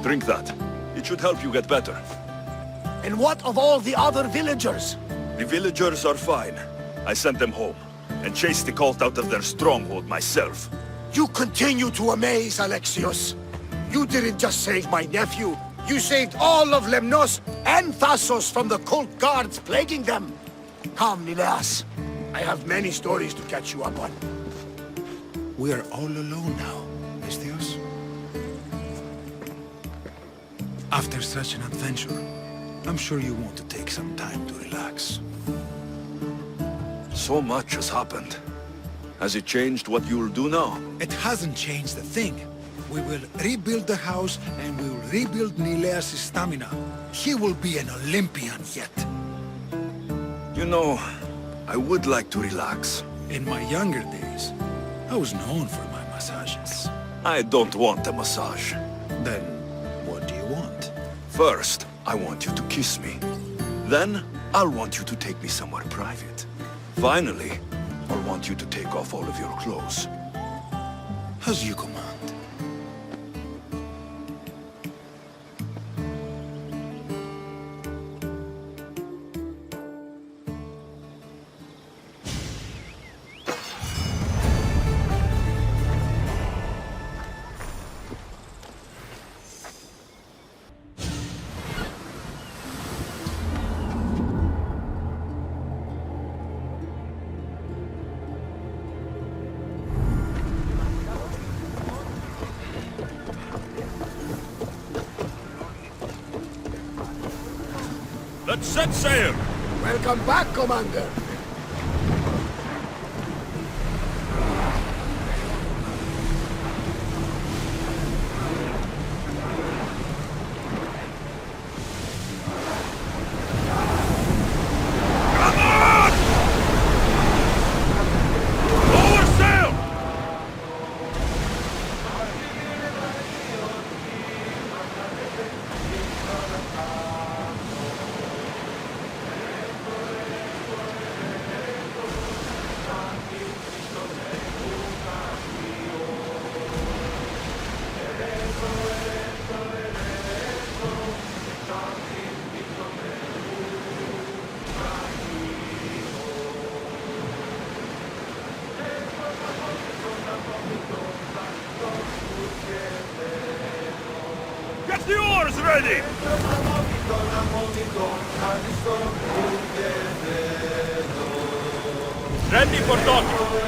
Drink that. It should help you get better. And what of all the other villagers? The villagers are fine. I sent them home, and chased the cult out of their stronghold myself. You continue to amaze, Alexios. You didn't just save my nephew. You saved all of Lemnos and Thassos from the cult guards plaguing them. Come, Nileas. I have many stories to catch you up on. We are all alone now, Misthios. After such an adventure, I'm sure you want to take some time to relax. So much has happened. Has it changed what you'll do now? It hasn't changed a thing. We will rebuild the house, and we will rebuild Nileas' stamina. He will be an Olympian yet. You know, I would like to relax. In my younger days, I was known for my massages. I don't want a massage. Then, what do you want? First, I want you to kiss me. Then, I'll want you to take me somewhere private. Finally, I'll want you to take off all of your clothes. As you command. Let's set sail! Welcome back, Commander. Get the oars ready! Ready for docking!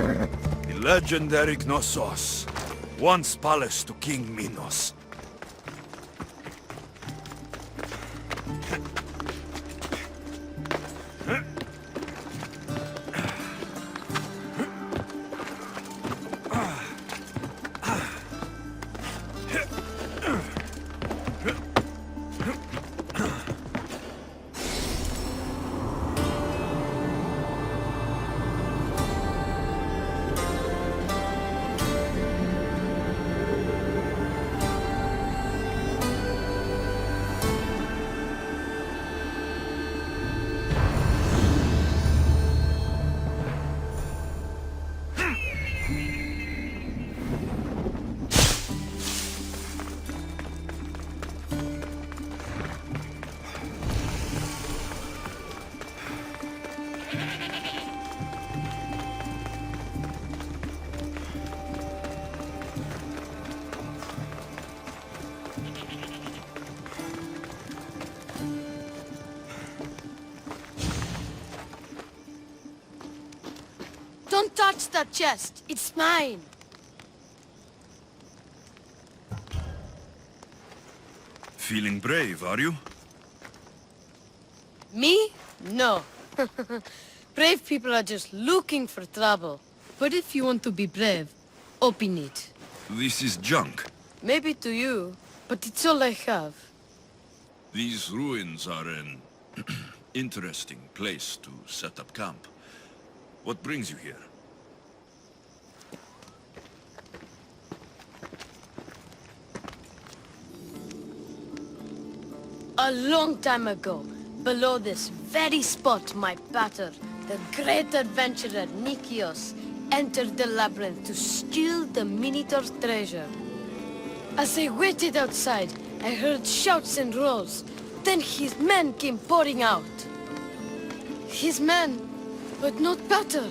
The legendary Knossos. Once palace to King Minos. Don't touch that chest. It's mine. Feeling brave, are you? Me? No. Brave people are just looking for trouble. But if you want to be brave, open it. This is junk. Maybe to you, but it's all I have. These ruins are an interesting place to set up camp. What brings you here? A long time ago, below this very spot, my pater, the great adventurer Nikios, entered the labyrinth to steal the Minotaur's treasure. As I waited outside, I heard shouts and roars. Then his men came pouring out. His men, but not pater.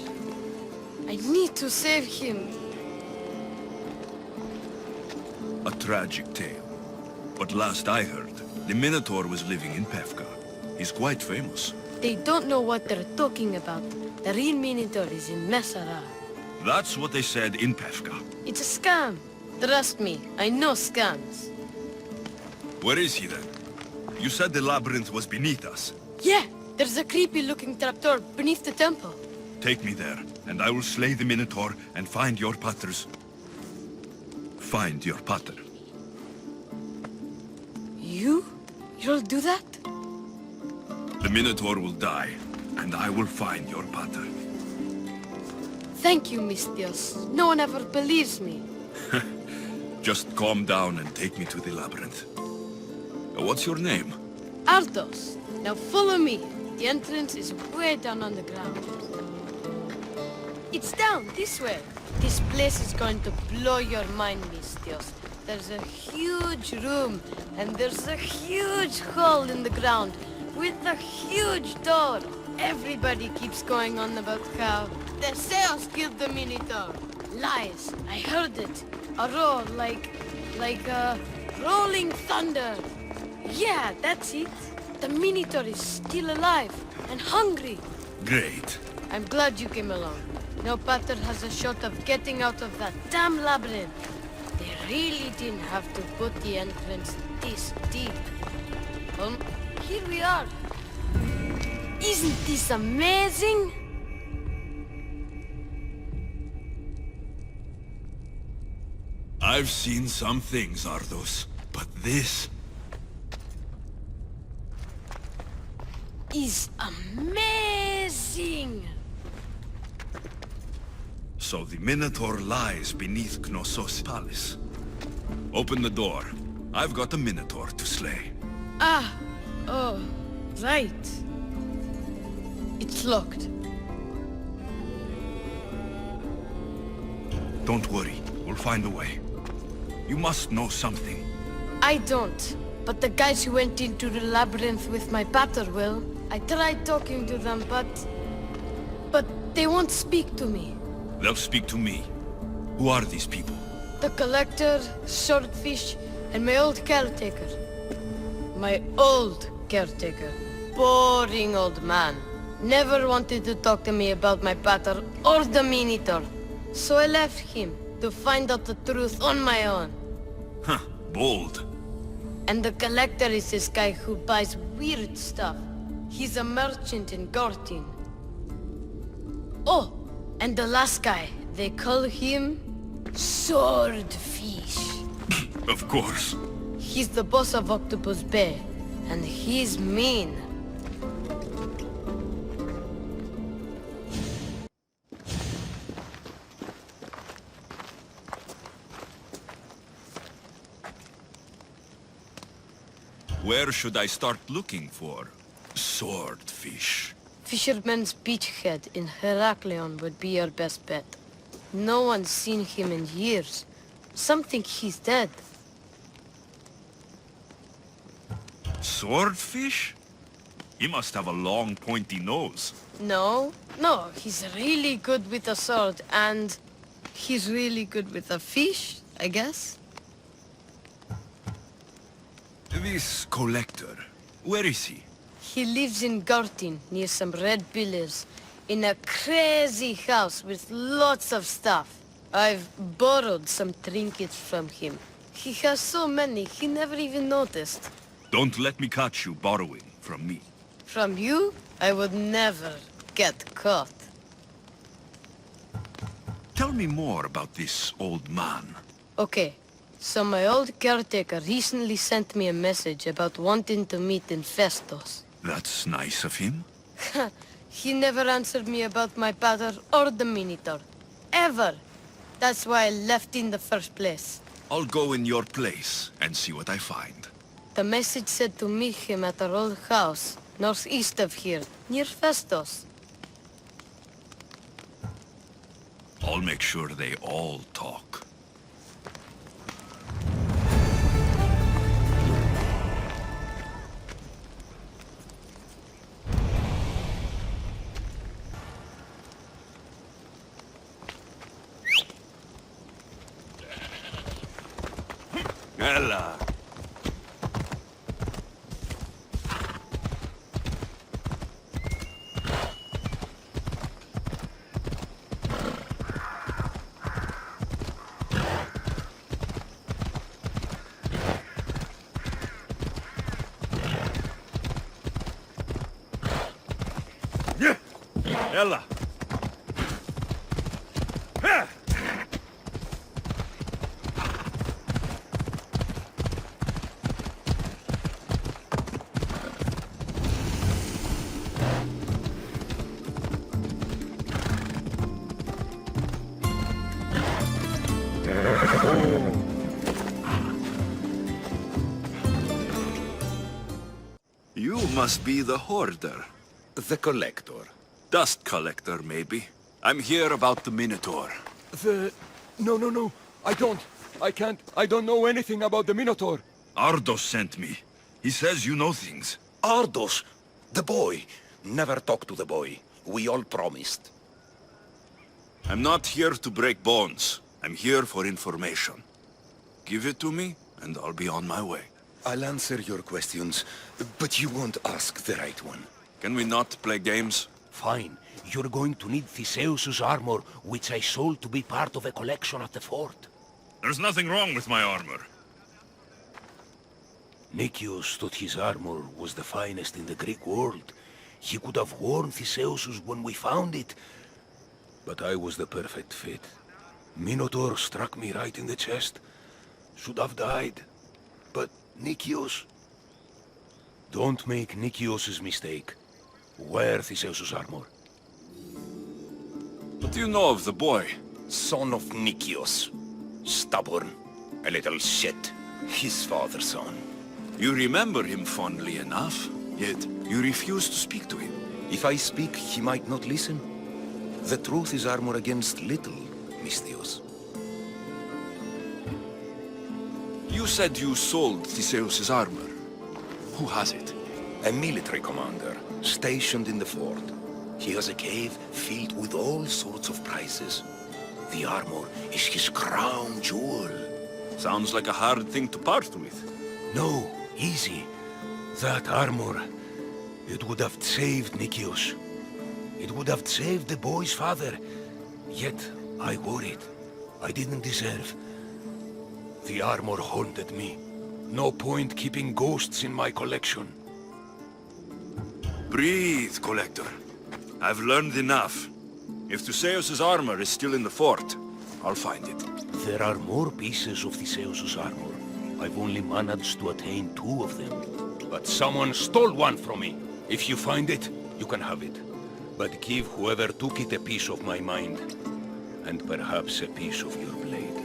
I need to save him. A tragic tale. But last I heard, the Minotaur was living in Pefka. He's quite famous. They don't know what they're talking about. The real Minotaur is in Messara. That's what they said in Pefka. It's a scam. Trust me, I know scams. Where is he then? You said the labyrinth was beneath us. Yeah, there's a creepy-looking trapdoor beneath the temple. Take me there, and I will slay the Minotaur and find your pater's... Find your pater. You'll do that? The Minotaur will die, and I will find your pater. Thank you, Mistios. No one ever believes me. Just calm down and take me to the labyrinth. What's your name? Ardos. Now follow me. The entrance is way down on the ground. It's down this way. This place is going to blow your mind, Mistios. There's a huge room, and there's a huge hole in the ground with a huge door. Everybody keeps going on about how the Zeus killed the Minotaur. Lies. I heard it. A roar like rolling thunder. Yeah, that's it. The Minotaur is still alive and hungry. Great. I'm glad you came along. No pater has a shot of getting out of that damn labyrinth. They really didn't have to put the entrance this deep. Well, here we are. Isn't this amazing? I've seen some things, Ardos, but this... is amazing! So the Minotaur lies beneath Knossos' palace. Open the door. I've got a Minotaur to slay. Oh, right. It's locked. Don't worry, we'll find a way. You must know something. I don't, but the guys who went into the labyrinth with my pater will. I tried talking to them, but they won't speak to me. They'll speak to me. Who are these people? The Collector, Swordfish, and my old caretaker. My old caretaker. Boring old man. Never wanted to talk to me about my pater or the Minotaur. So I left him to find out the truth on my own. Huh, bold. And the collector is this guy who buys weird stuff. He's a merchant in Gortin. Oh, and the last guy, they call him Swordfish. Of course. He's the boss of Octopus Bay, and he's mean. Where should I start looking for swordfish? Fisherman's Beachhead in Heraklion would be your best bet. No one's seen him in years. Some think he's dead. Swordfish? He must have a long, pointy nose. No, he's really good with a sword, and he's really good with a fish, I guess. This collector, where is he? He lives in Gortin, near some red pillars, in a crazy house with lots of stuff. I've borrowed some trinkets from him. He has so many, he never even noticed. Don't let me catch you borrowing from me. From you, I would never get caught. Tell me more about this old man. Okay, so my old caretaker recently sent me a message about wanting to meet in Festos. That's nice of him. He never answered me about my pater or the Minotaur. Ever. That's why I left in the first place. I'll go in your place and see what I find. The message said to meet him at our old house, northeast of here, near Festos. I'll make sure they all talk. Ella. Ella. You must be the hoarder. The collector. Dust collector, maybe. I'm here about the Minotaur. No. I can't. I don't know anything about the Minotaur. Ardos sent me. He says you know things. Ardos, the boy. Never talk to the boy. We all promised. I'm not here to break bones. I'm here for information. Give it to me, and I'll be on my way. I'll answer your questions, but you won't ask the right one. Can we not play games? Fine. You're going to need Theseus's armor, which I sold to be part of a collection at the fort. There's nothing wrong with my armor. Nicias thought his armor was the finest in the Greek world. He could have worn Theseus's when we found it. But I was the perfect fit. Minotaur struck me right in the chest. Should have died. But Nicias... Don't make Nicias's mistake. Wear Theseus's armor. What do you know of the boy? Son of Nicias. Stubborn. A little shit. His father's son. You remember him fondly enough, yet you refuse to speak to him. If I speak, he might not listen. The truth is armor against little, Misthios. You said you sold Theseus's armor. Who has it? A military commander, stationed in the fort. He has a cave filled with all sorts of prizes. The armor is his crown jewel. Sounds like a hard thing to part with. No, easy. That armor, it would have saved Nicias. It would have saved the boy's father. Yet, I wore it. I didn't deserve. The armor haunted me. No point keeping ghosts in my collection. Breathe, Collector. I've learned enough. If Theseus' armor is still in the fort, I'll find it. There are more pieces of Theseus' armor. I've only managed to attain 2 of them. But someone stole one from me. If you find it, you can have it. But give whoever took it a piece of my mind. And perhaps a piece of your blade.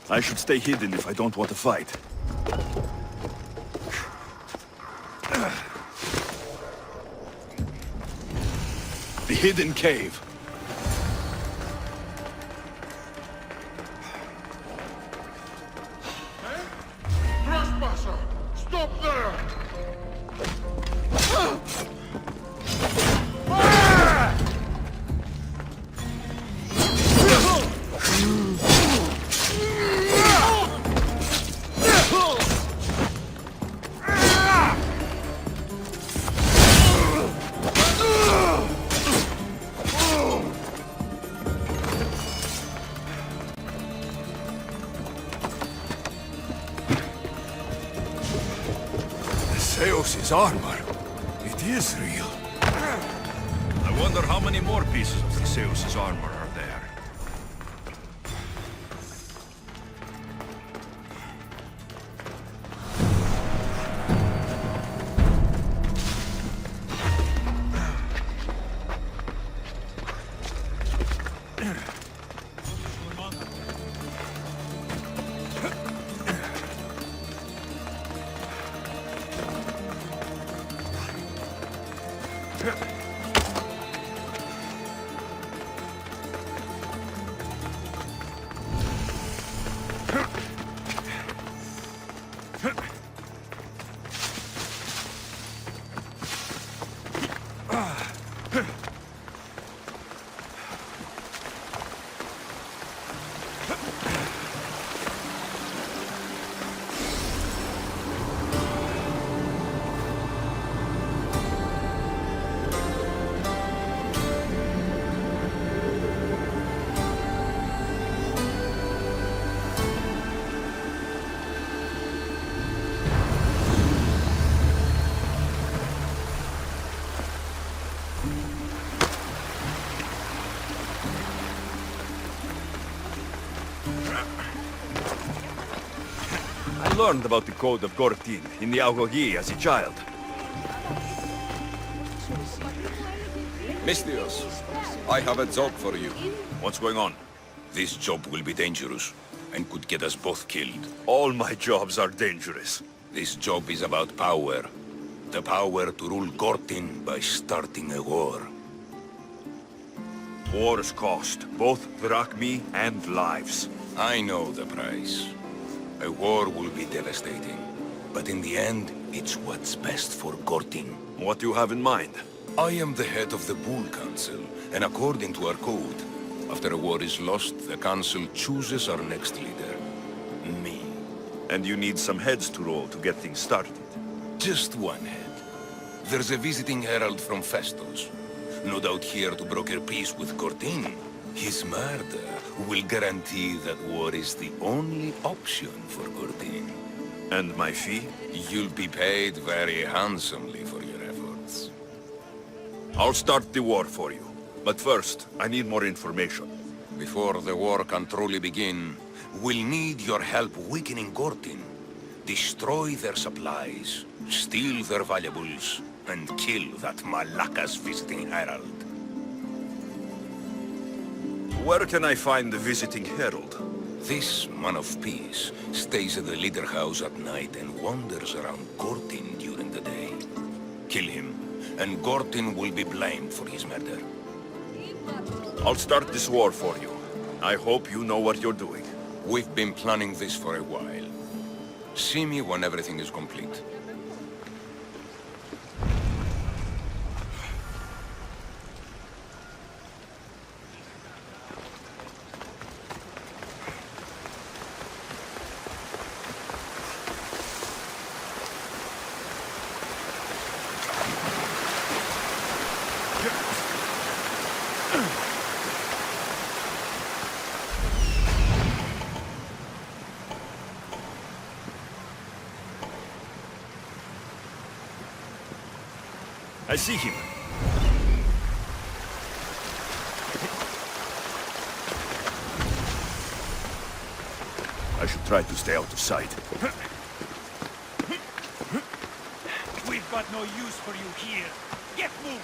I should stay hidden if I don't want to fight. The hidden cave. Trespasser! Stop there! Theseus' armor. It is real. I wonder how many more pieces of Theseus' armor are there. I learned about the Code of Gortin in the ACOdyssey as a child. Misthios, I have a job for you. What's going on? This job will be dangerous, and could get us both killed. All my jobs are dangerous. This job is about power. The power to rule Gortin by starting a war. Wars cost both drachmi and lives. I know the price. A war will be devastating. But in the end, it's what's best for Gortin. What do you have in mind? I am the head of the Bull Council, and according to our code, after a war is lost, the Council chooses our next leader. Me. And you need some heads to roll to get things started. Just one head. There's a visiting herald from Festus. No doubt here to broker peace with Gortin. His murder will guarantee that war is the only option for Gortin. And my fee? You'll be paid very handsomely for your efforts. I'll start the war for you. But first, I need more information. Before the war can truly begin, we'll need your help weakening Gortin. Destroy their supplies, steal their valuables, and kill that Malaka's visiting herald. Where can I find the visiting herald? This man of peace stays at the leader house at night and wanders around Gortin during the day. Kill him, and Gortin will be blamed for his murder. I'll start this war for you. I hope you know what you're doing. We've been planning this for a while. See me when everything is complete. I see him. I should try to stay out of sight. We've got no use for you here. Get moving!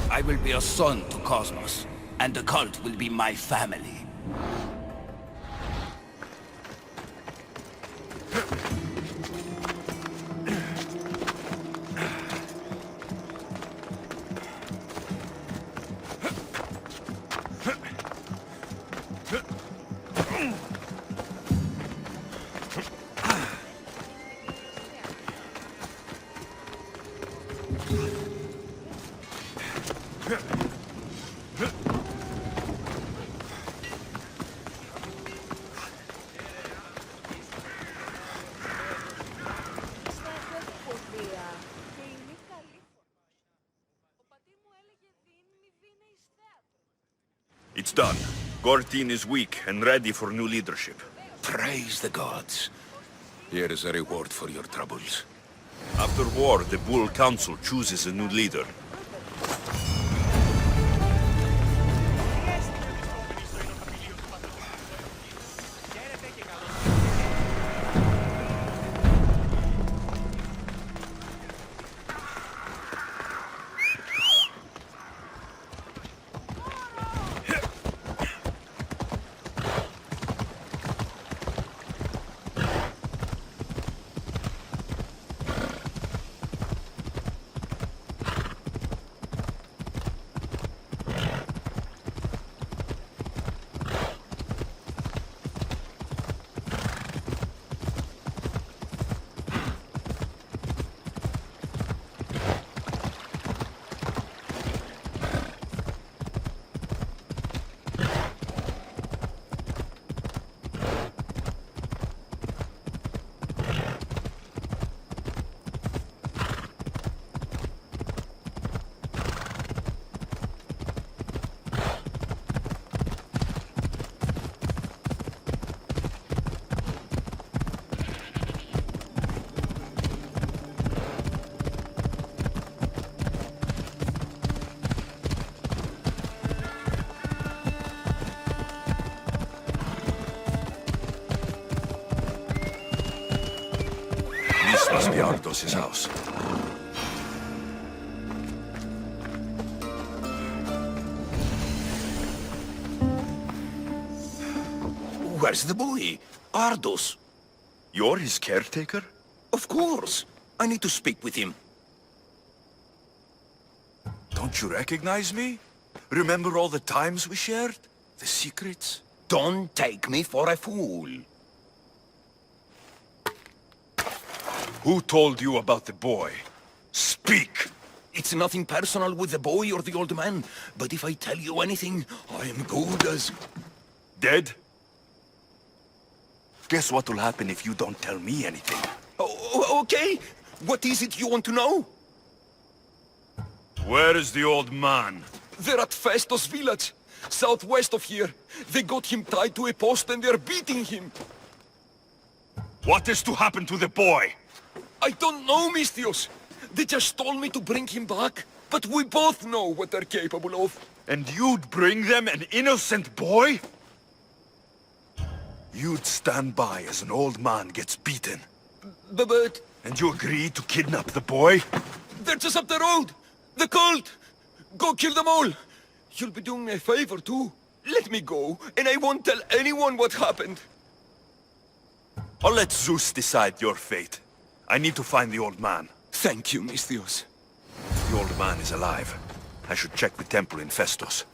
I will be a son to Cosmos, and the cult will be my family. It's done. Gortin is weak and ready for new leadership. Praise the gods. Here is a reward for your troubles. After war, the Bull Council chooses a new leader. must be Ardos' house. Where's the boy? Ardos. You're his caretaker? Of course. I need to speak with him. Don't you recognize me? Remember all the times we shared? The secrets? Don't take me for a fool. Who told you about the boy? Speak! It's nothing personal with the boy or the old man, but if I tell you anything, I am good as... Dead? Guess what will happen if you don't tell me anything? Okay. What is it you want to know? Where is the old man? They're at Festos village, southwest of here. They got him tied to a post and they're beating him. What is to happen to the boy? I don't know, Mistios. They just told me to bring him back, but we both know what they're capable of. And you'd bring them an innocent boy? You'd stand by as an old man gets beaten. But... And you agree to kidnap the boy? They're just up the road! The cult! Go kill them all! You'll be doing me a favor, too. Let me go, and I won't tell anyone what happened. I'll let Zeus decide your fate. I need to find the old man. Thank you, Mistios. The old man is alive. I should check the temple in Festos.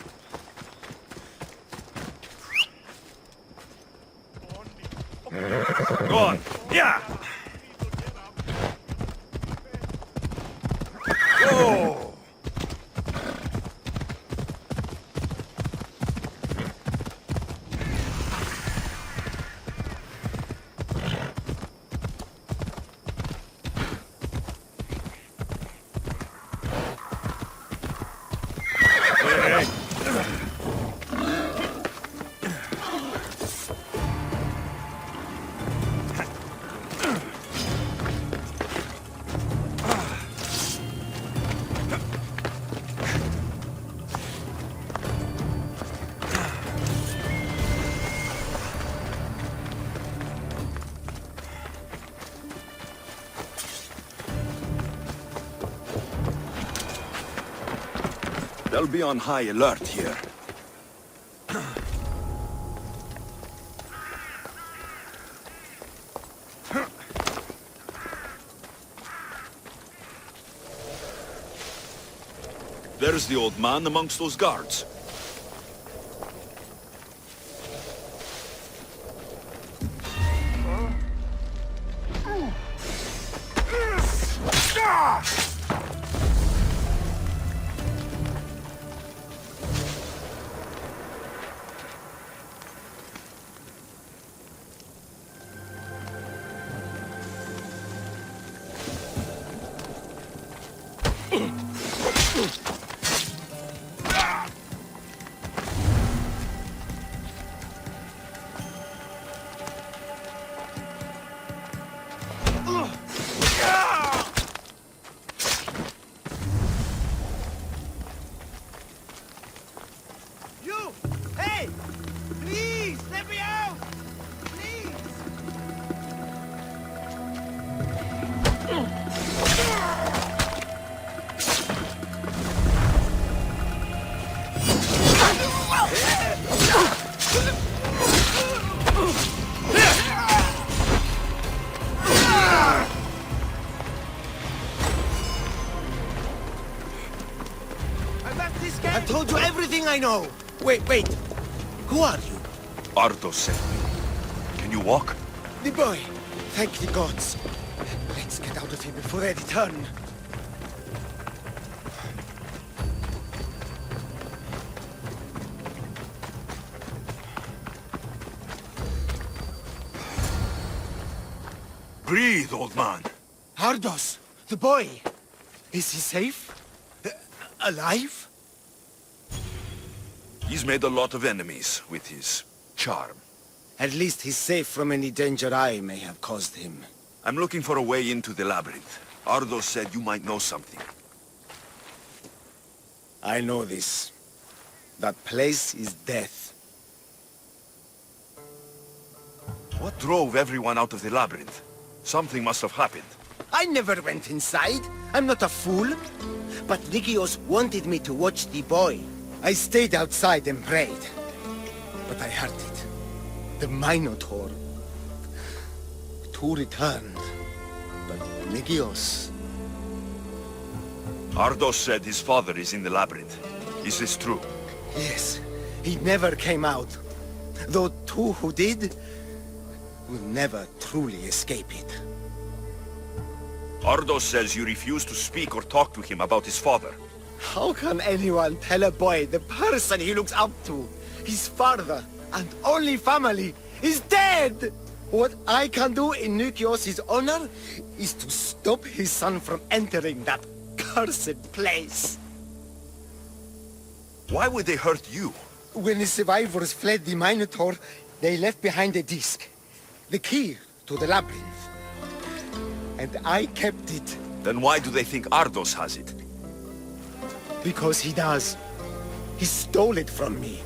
Go on. Yeah! Go! They'll be on high alert here. There's the old man amongst those guards. I've told you everything I know. Wait. Who are you? Ardos sent me. Can you walk? The boy. Thank the gods. Let's get out of here before they return. Breathe, old man. Ardos, the boy. Is he safe? Alive? He's made a lot of enemies with his charm. At least he's safe from any danger I may have caused him. I'm looking for a way into the labyrinth. Ardos said you might know something. I know this. That place is death. What drove everyone out of the labyrinth? Something must have happened. I never went inside. I'm not a fool. But Nikios wanted me to watch the boy. I stayed outside and prayed. But I heard it. The Minotaur. Two returned. But Nikios... Ardos said his father is in the labyrinth. Is this true? Yes. He never came out. Though two who did will never truly escape it. Ardos says you refuse to speak or talk to him about his father. How can anyone tell a boy the person he looks up to, his father and only family, is dead? What I can do in Nikios' honor is to stop his son from entering that cursed place. Why would they hurt you? When the survivors fled the Minotaur, they left behind a disc. The key to the labyrinth. And I kept it. Then why do they think Ardos has it? Because he does. He stole it from me.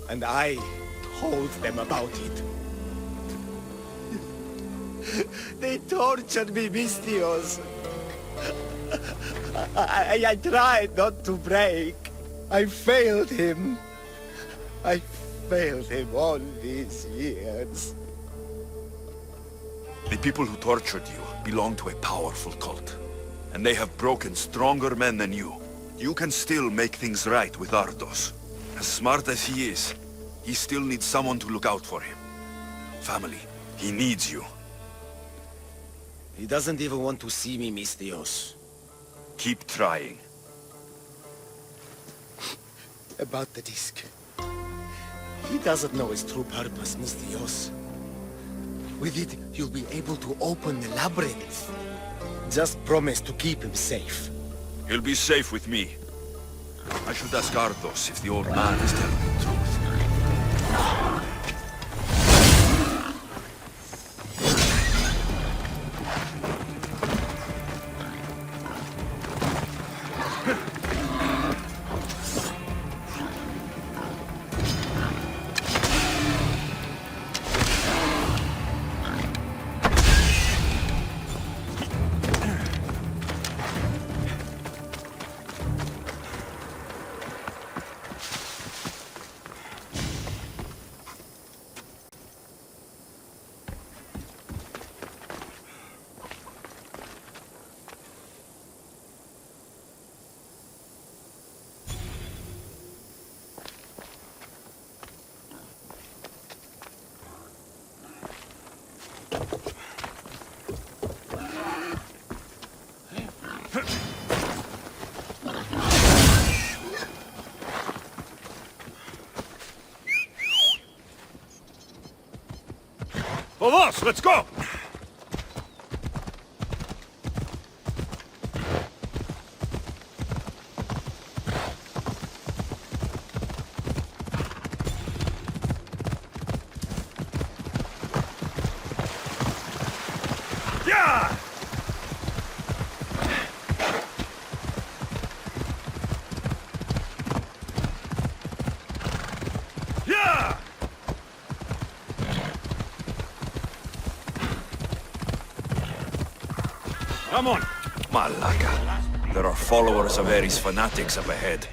And I told them about it. They tortured me, Mistios. I tried not to break. I failed him. I failed him all these years. The people who tortured you belong to a powerful cult. And they have broken stronger men than you. You can still make things right with Ardos. As smart as he is, he still needs someone to look out for him. Family, he needs you. He doesn't even want to see me, Mistios. Keep trying. About the disc. He doesn't know its true purpose, Mistios. With it, you'll be able to open the labyrinth. Just promise to keep him safe. He'll be safe with me. I should ask Ardos if the old man is telling the truth. Vamos, let's go! Yeah! Yeah! Come on! Malaka. There are followers of Ares fanatics up ahead.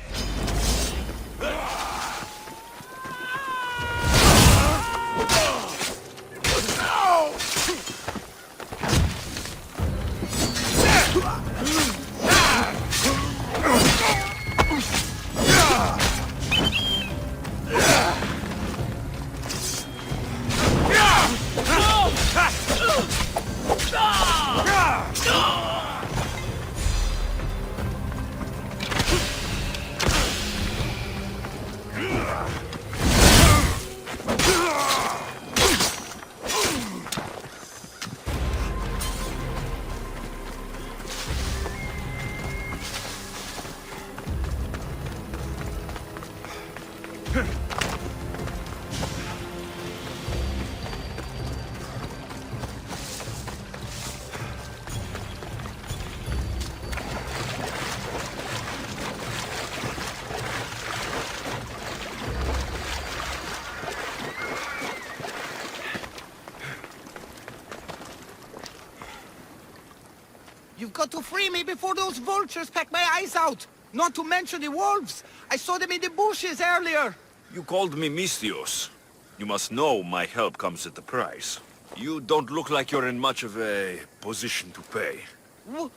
You've got to free me before those vultures peck my eyes out! Not to mention the wolves! I saw them in the bushes earlier! You called me Misthios. You must know my help comes at a price. You don't look like you're in much of a position to pay.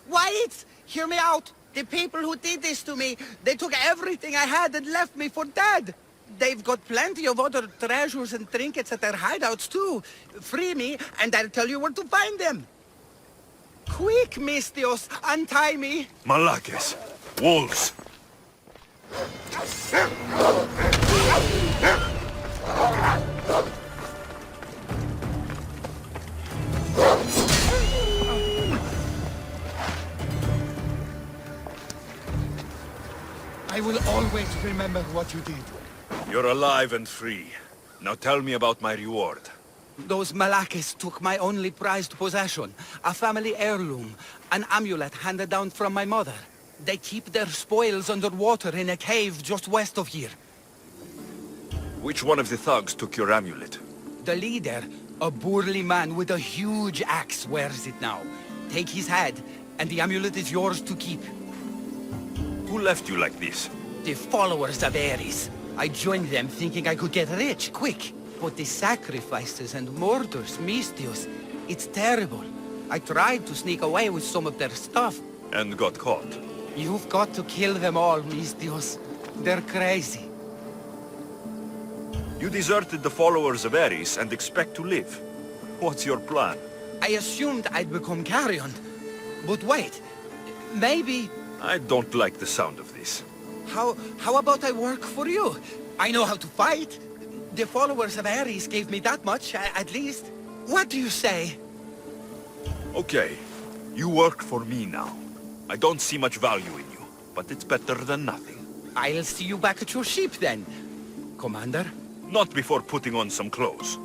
Wyatt! Hear me out! The people who did this to me, they took everything I had and left me for dead! They've got plenty of other treasures and trinkets at their hideouts too. Free me, and I'll tell you where to find them. Quick, Misthios, untie me! Malakes! Wolves! I will always remember what you did. You're alive and free. Now tell me about my reward. Those Malakes took my only prized possession, a family heirloom, an amulet handed down from my mother. They keep their spoils underwater in a cave just west of here. Which one of the thugs took your amulet? The leader, a burly man with a huge axe, wears it now. Take his head, and the amulet is yours to keep. Who left you like this? The followers of Ares. I joined them thinking I could get rich, quick. But the sacrifices and murders, Misthios, it's terrible. I tried to sneak away with some of their stuff. And got caught. You've got to kill them all, Misthios. They're crazy. You deserted the followers of Ares and expect to live. What's your plan? I assumed I'd become carrion. But wait, maybe... I don't like the sound of this. How about I work for you? I know how to fight. The followers of Ares gave me that much, at least. What do you say? Okay, you work for me now. I don't see much value in you, but it's better than nothing. I'll see you back at your ship then, Commander. Not before putting on some clothes.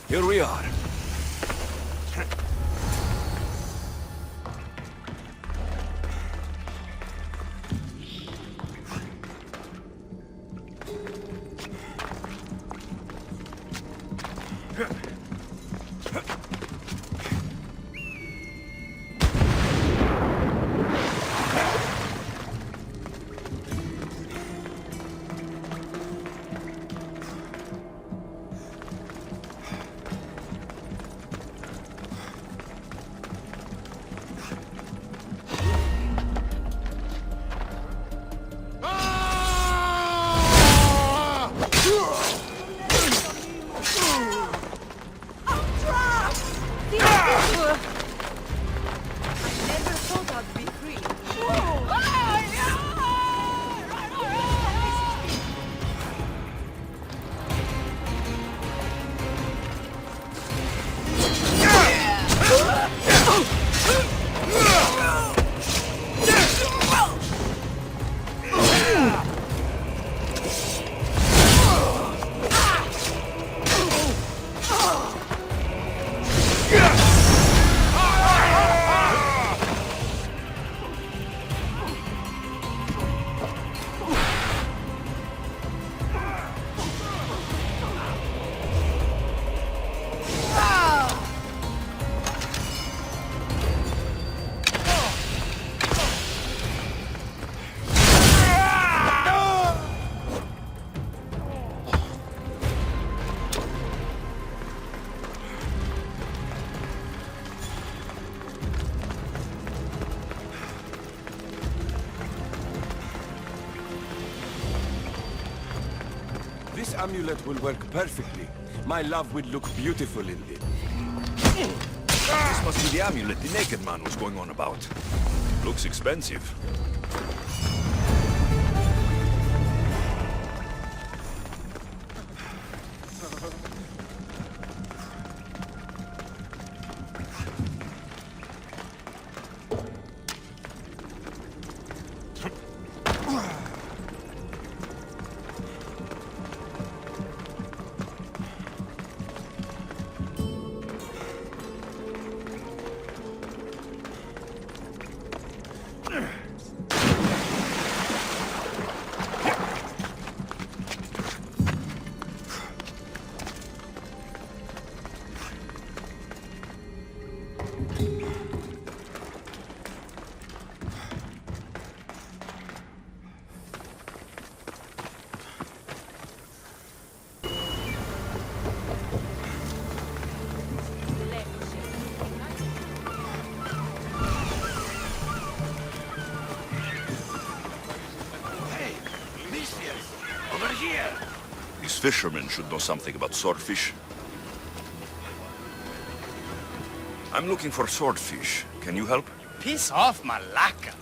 Here we are. This amulet will work perfectly. My love will look beautiful in it. This must be the amulet the naked man was going on about. Looks expensive. here! These fishermen should know something about swordfish. I'm looking for swordfish. Can you help? Piss off, Malaka!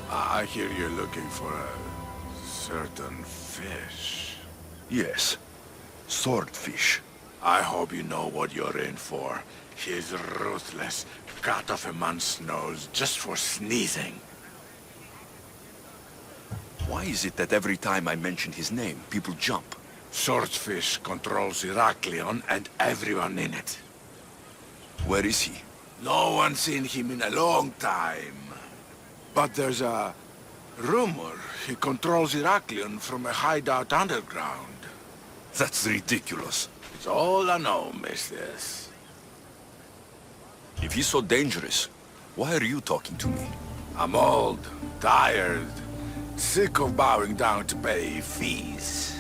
I hear you're looking for a certain fish. Yes. Swordfish. I hope you know what you're in for. He's ruthless. Cut off a man's nose just for sneezing. Why is it that every time I mention his name, people jump? Swordfish controls Heraklion and everyone in it. Where is he? No one's seen him in a long time. But there's a rumor he controls Heraklion from a hideout underground. That's ridiculous. It's all I know, mistress. If he's so dangerous, why are you talking to me? I'm old, tired, sick of bowing down to pay fees.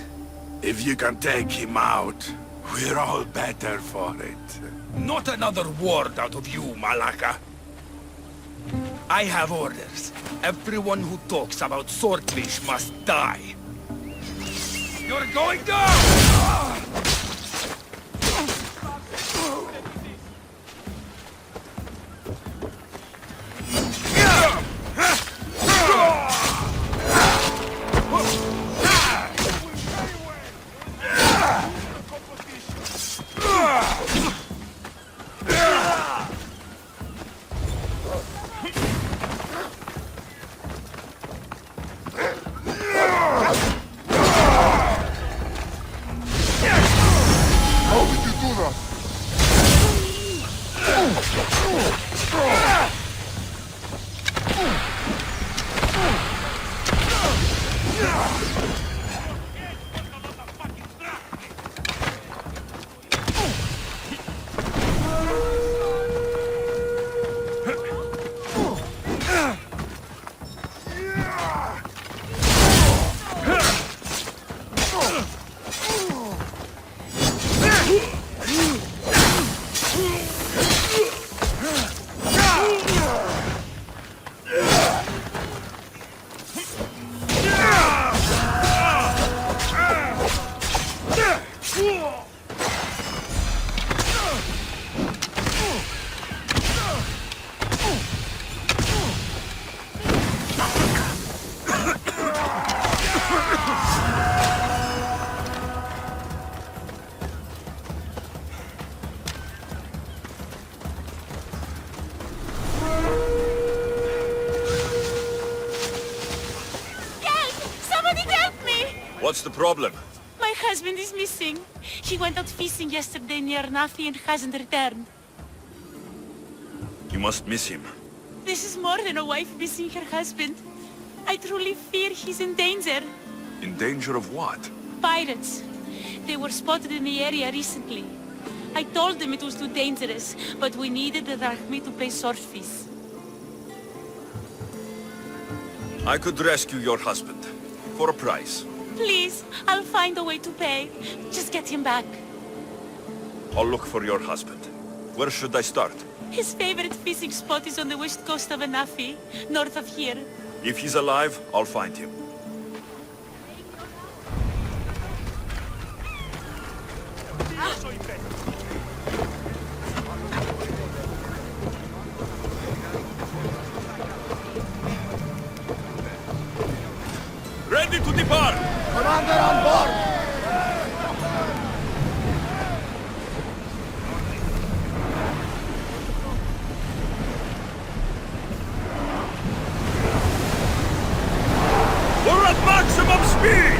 If you can take him out, we're all better for it. Not another word out of you, Malaka. I have orders. Everyone who talks about swordfish must die. You're going down! What's the problem? My husband is missing. He went out fishing yesterday near Nafi and hasn't returned. You must miss him. This is more than a wife missing her husband. I truly fear he's in danger. In danger of what? Pirates. They were spotted in the area recently. I told them it was too dangerous, but we needed the drachmi to pay sword fees. I could rescue your husband. For a price. Please, I'll find a way to pay. Just get him back. I'll look for your husband. Where should I start? His favorite fishing spot is on the west coast of Anafi, north of here. If he's alive, I'll find him. Ready to depart! Commander on board! We're at maximum speed!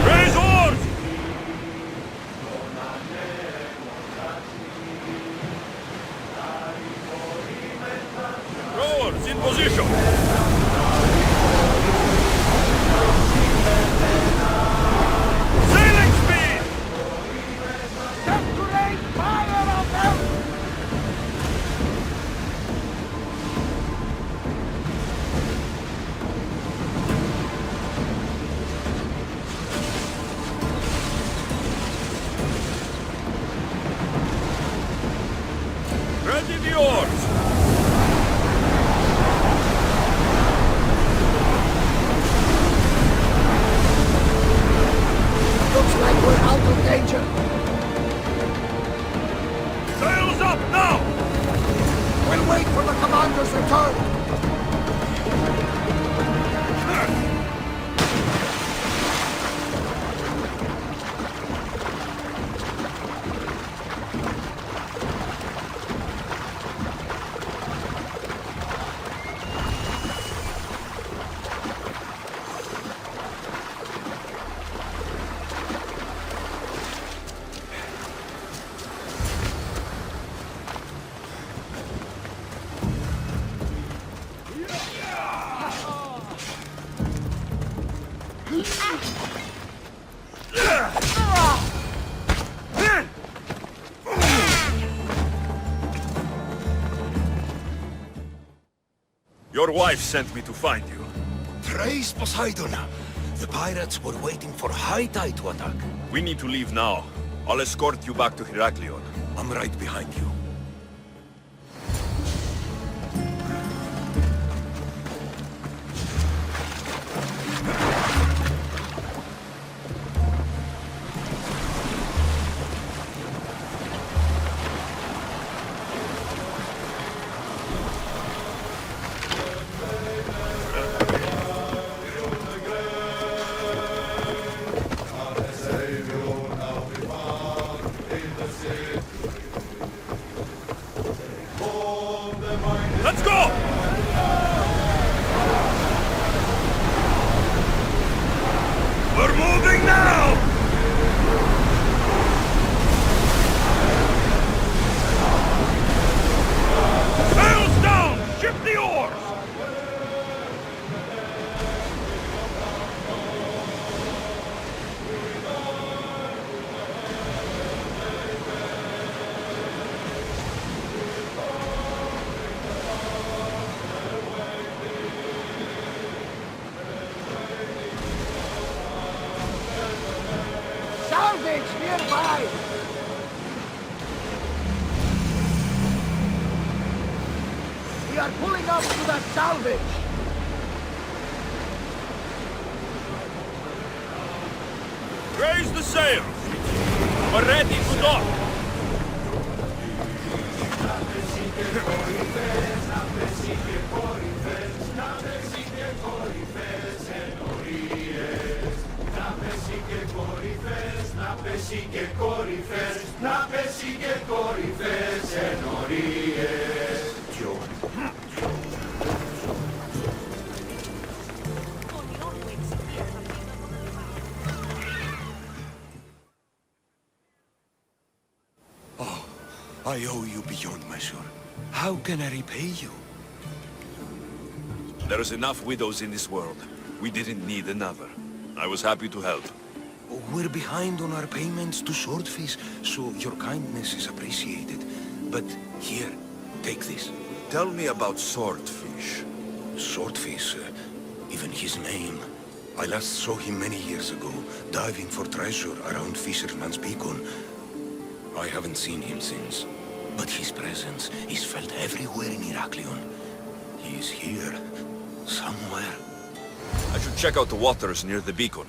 Raise oars! Your wife sent me to find you. Praise Poseidon! The pirates were waiting for high tide to attack. We need to leave now. I'll escort you back to Heraklion. I'm right behind you. Let's go! We're moving now! Sails down! Ship the oars! Salvage nearby! We are pulling up to that salvage! Raise the sails! We're ready to dock! Oh, I owe you beyond measure. How can I repay you? There's enough widows in this world. We didn't need another. I was happy to help. We're behind on our payments to Swordfish, so your kindness is appreciated. But here, take this. Tell me about Swordfish. Swordfish, even his name. I last saw him many years ago, diving for treasure around Fisherman's Beacon. I haven't seen him since, but his presence is felt everywhere in Heraklion. He is here, somewhere. I should check out the waters near the beacon.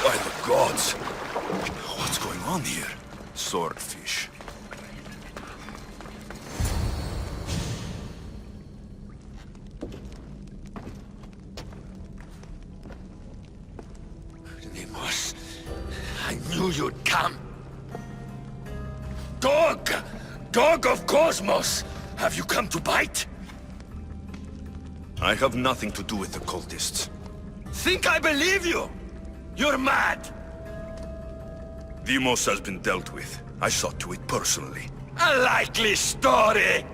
By the gods! What's going on here? Swordfish. Deimos, I knew you'd come. Dog! Dog of Cosmos! Have you come to bite? I have nothing to do with the cultists. Think I believe you? You're mad! Deimos has been dealt with. I saw to it personally. A likely story!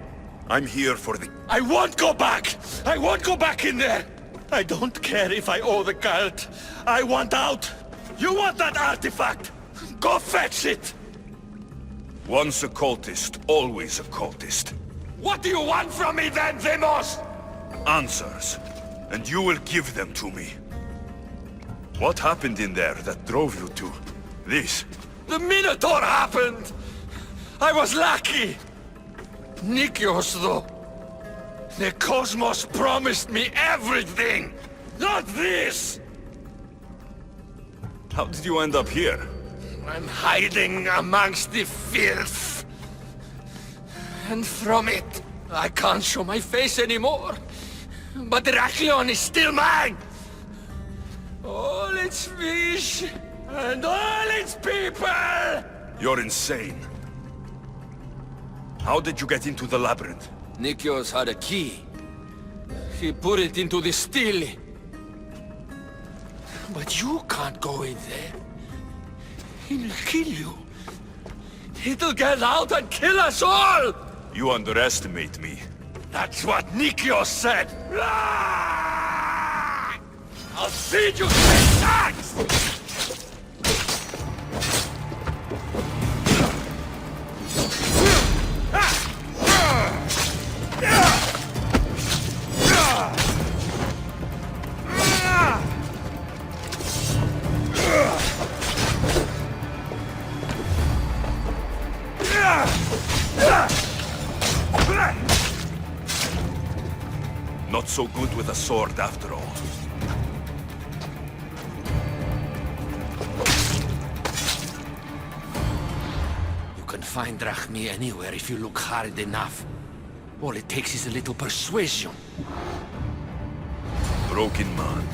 I'm here for the... I won't go back! I won't go back in there! I don't care if I owe the cult. I want out! You want that artifact? Go fetch it! Once a cultist, always a cultist. What do you want from me then, Demos? Answers. And you will give them to me. What happened in there that drove you to this? The Minotaur happened! I was lucky! Nikios, though. The Cosmos promised me everything! Not this! How did you end up here? I'm hiding amongst the filth. And from it, I can't show my face anymore. But Heraklion is still mine! All its fish, and all its people! You're insane. How did you get into the labyrinth? Nikios had a key. He put it into the stele. But you can't go in there. He'll kill you. It'll get out and kill us all! You underestimate me. That's what Nikios said! I'll feed you snacks! Not so good with a sword after all. You can find Drachmi anywhere if you look hard enough. All it takes is a little persuasion. Broken man,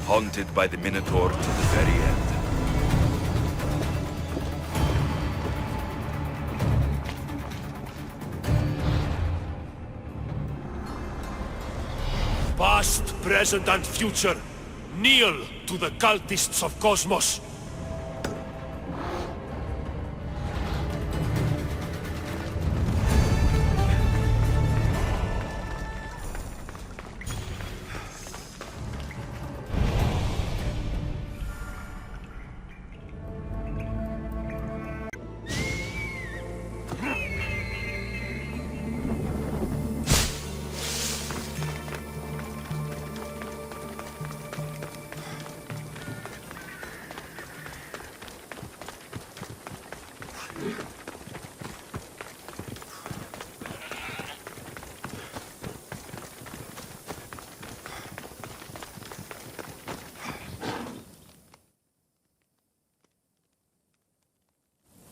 haunted by the Minotaur to the very end. Past, present, and future, kneel to the cultists of Cosmos.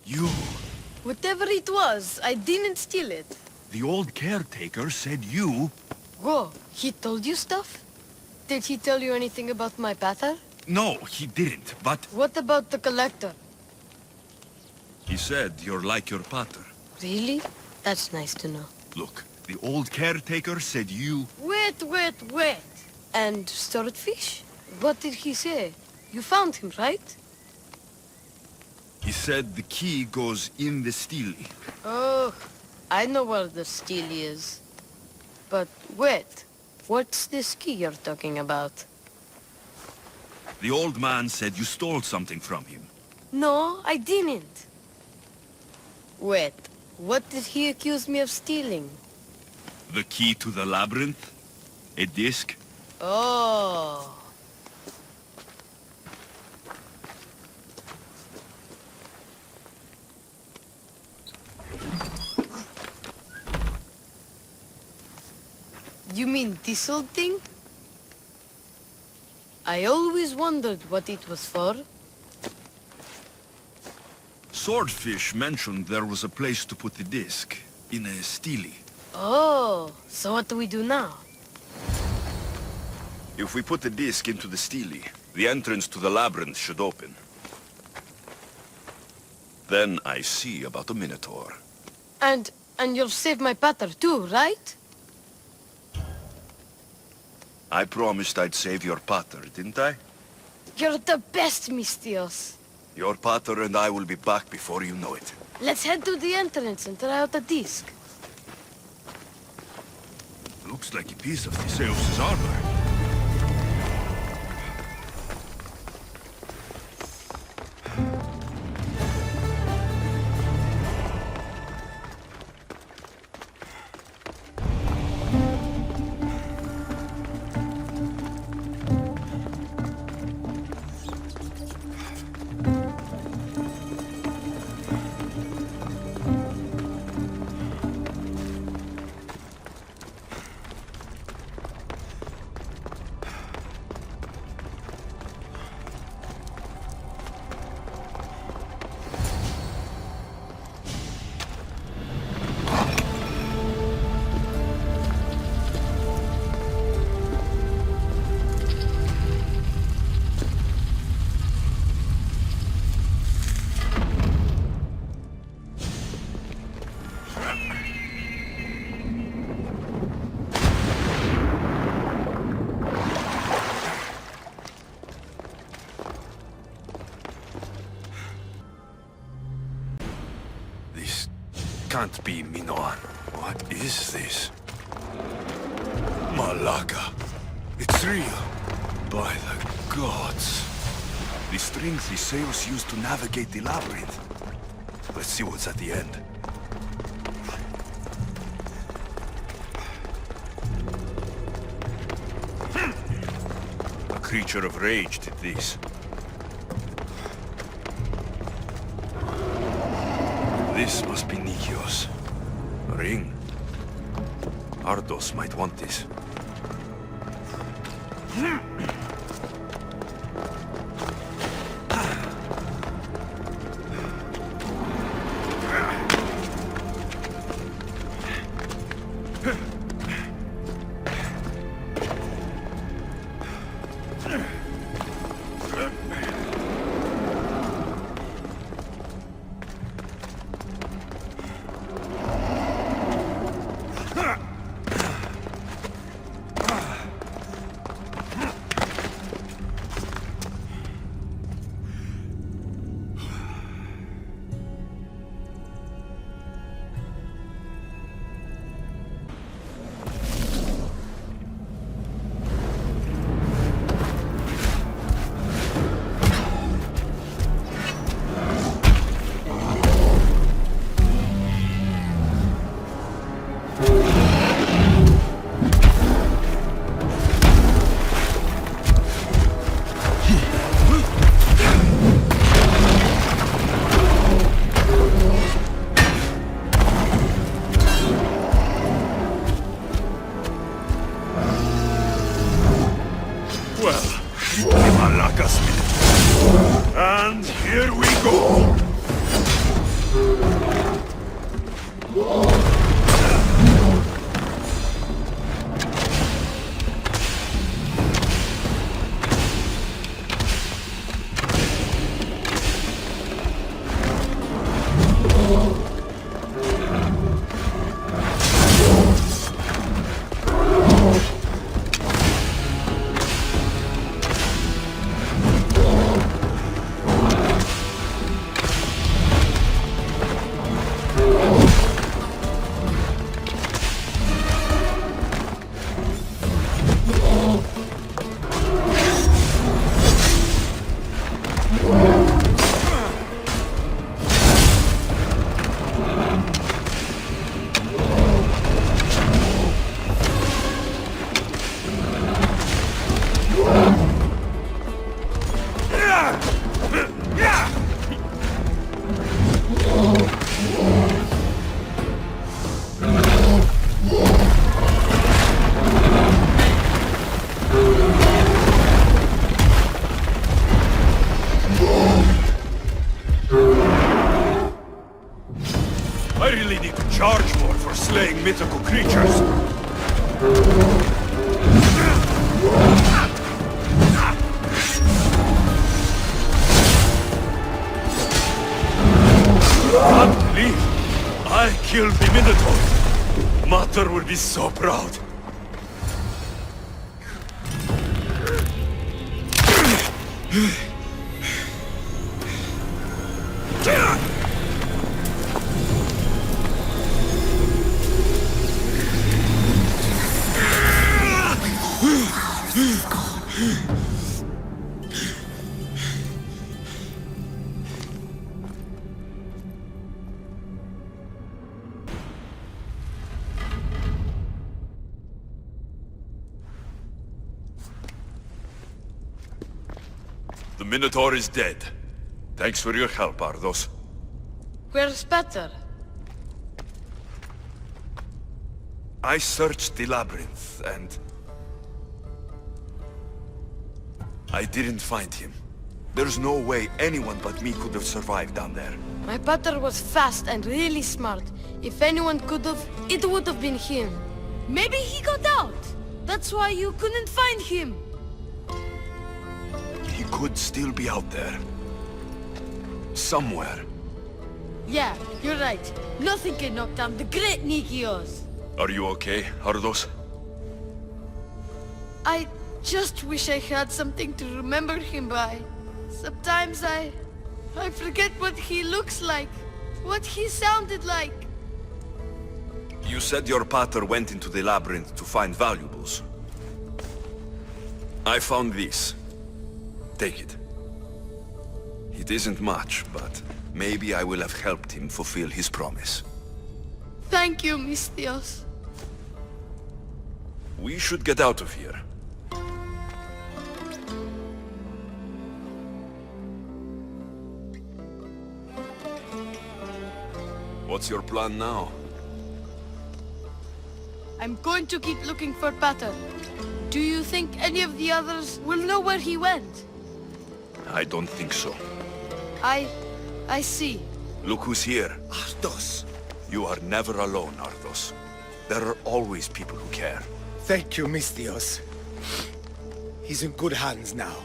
You... Whatever it was, I didn't steal it. The old caretaker said you... Whoa, he told you stuff? Did he tell you anything about my pater? No, he didn't, but... What about the collector? He said you're like your pater. Really? That's nice to know. Look, the old caretaker said you... Wait. And swordfish? What did he say? You found him, right? He said the key goes in the stele. Oh, I know where the stele is. But wait, what's this key you're talking about? The old man said you stole something from him. No, I didn't. Wait, what did he accuse me of stealing? The key to the labyrinth? A disc? Oh. You mean this old thing? I always wondered what it was for. Swordfish mentioned there was a place to put the disc. In a stele. Oh, so what do we do now? If we put the disc into the stele, the entrance to the labyrinth should open. Then I see about the Minotaur. And you'll save my pater too, right? I promised I'd save your pater, didn't I? You're the best, Mistios. Your pater and I will be back before you know it. Let's head to the entrance and try out the disc. Looks like a piece of Theseus' armor. Can't be Minoan. What is this? Malaka. It's real. By the gods. The string Theseus used to navigate the labyrinth. Let's see what's at the end. A creature of rage did this. This must be Nikios. A ring. Ardos might want this. And here we go! I really need to charge more for slaying mythical creatures. Can't believe I killed the Minotaur. Mater will be so proud. The Minotaur is dead. Thanks for your help, Ardos. Where's Peter? I searched the labyrinth, and... I didn't find him. There's no way anyone but me could have survived down there. My Peter was fast and really smart. If anyone could have, it would have been him. Maybe he got out. That's why you couldn't find him. He could still be out there. Somewhere. Yeah, you're right. Nothing can knock down the great Nikios. Are you okay, Ardos? I just wish I had something to remember him by. Sometimes I forget what he looks like, what he sounded like. You said your pater went into the labyrinth to find valuables. I found this. Take it. It isn't much, but maybe I will have helped him fulfill his promise. Thank you, Misthios. We should get out of here. What's your plan now? I'm going to keep looking for Pater. Do you think any of the others will know where he went? I don't think so. I see. Look who's here. Ardos. You are never alone, Ardos. There are always people who care. Thank you, Misthios. He's in good hands now.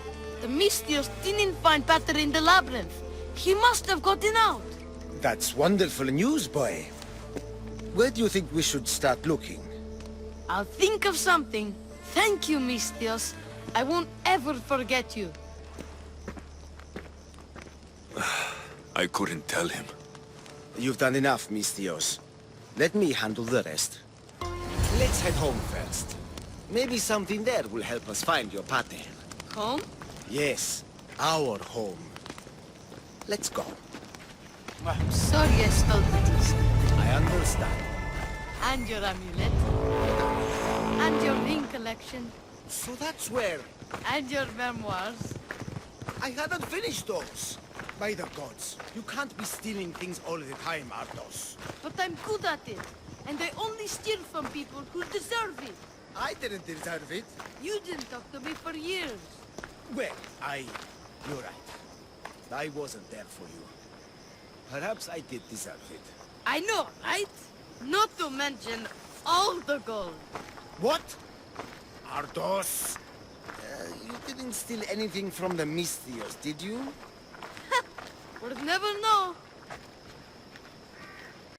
The Misthios didn't find Pater in the labyrinth. He must have gotten out. That's wonderful news, boy. Where do you think we should start looking? I'll think of something. Thank you, Misthios. I won't ever forget you. I couldn't tell him. You've done enough, Misthios. Let me handle the rest. Let's head home first. Maybe something there will help us find your pater. Home? Yes, our home. Let's go. I'm sorry I stole the disc. I understand. And your amulet. And your ring collection. So that's where... And your memoirs. I haven't finished those. By the gods, you can't be stealing things all the time, Ardos. But I'm good at it. And I only steal from people who deserve it. I didn't deserve it. You didn't talk to me for years. Well, you're right. I wasn't there for you. Perhaps I did deserve it. I know, right? Not to mention all the gold. What? Ardos? You didn't steal anything from the Misthios, did you? We'll never know.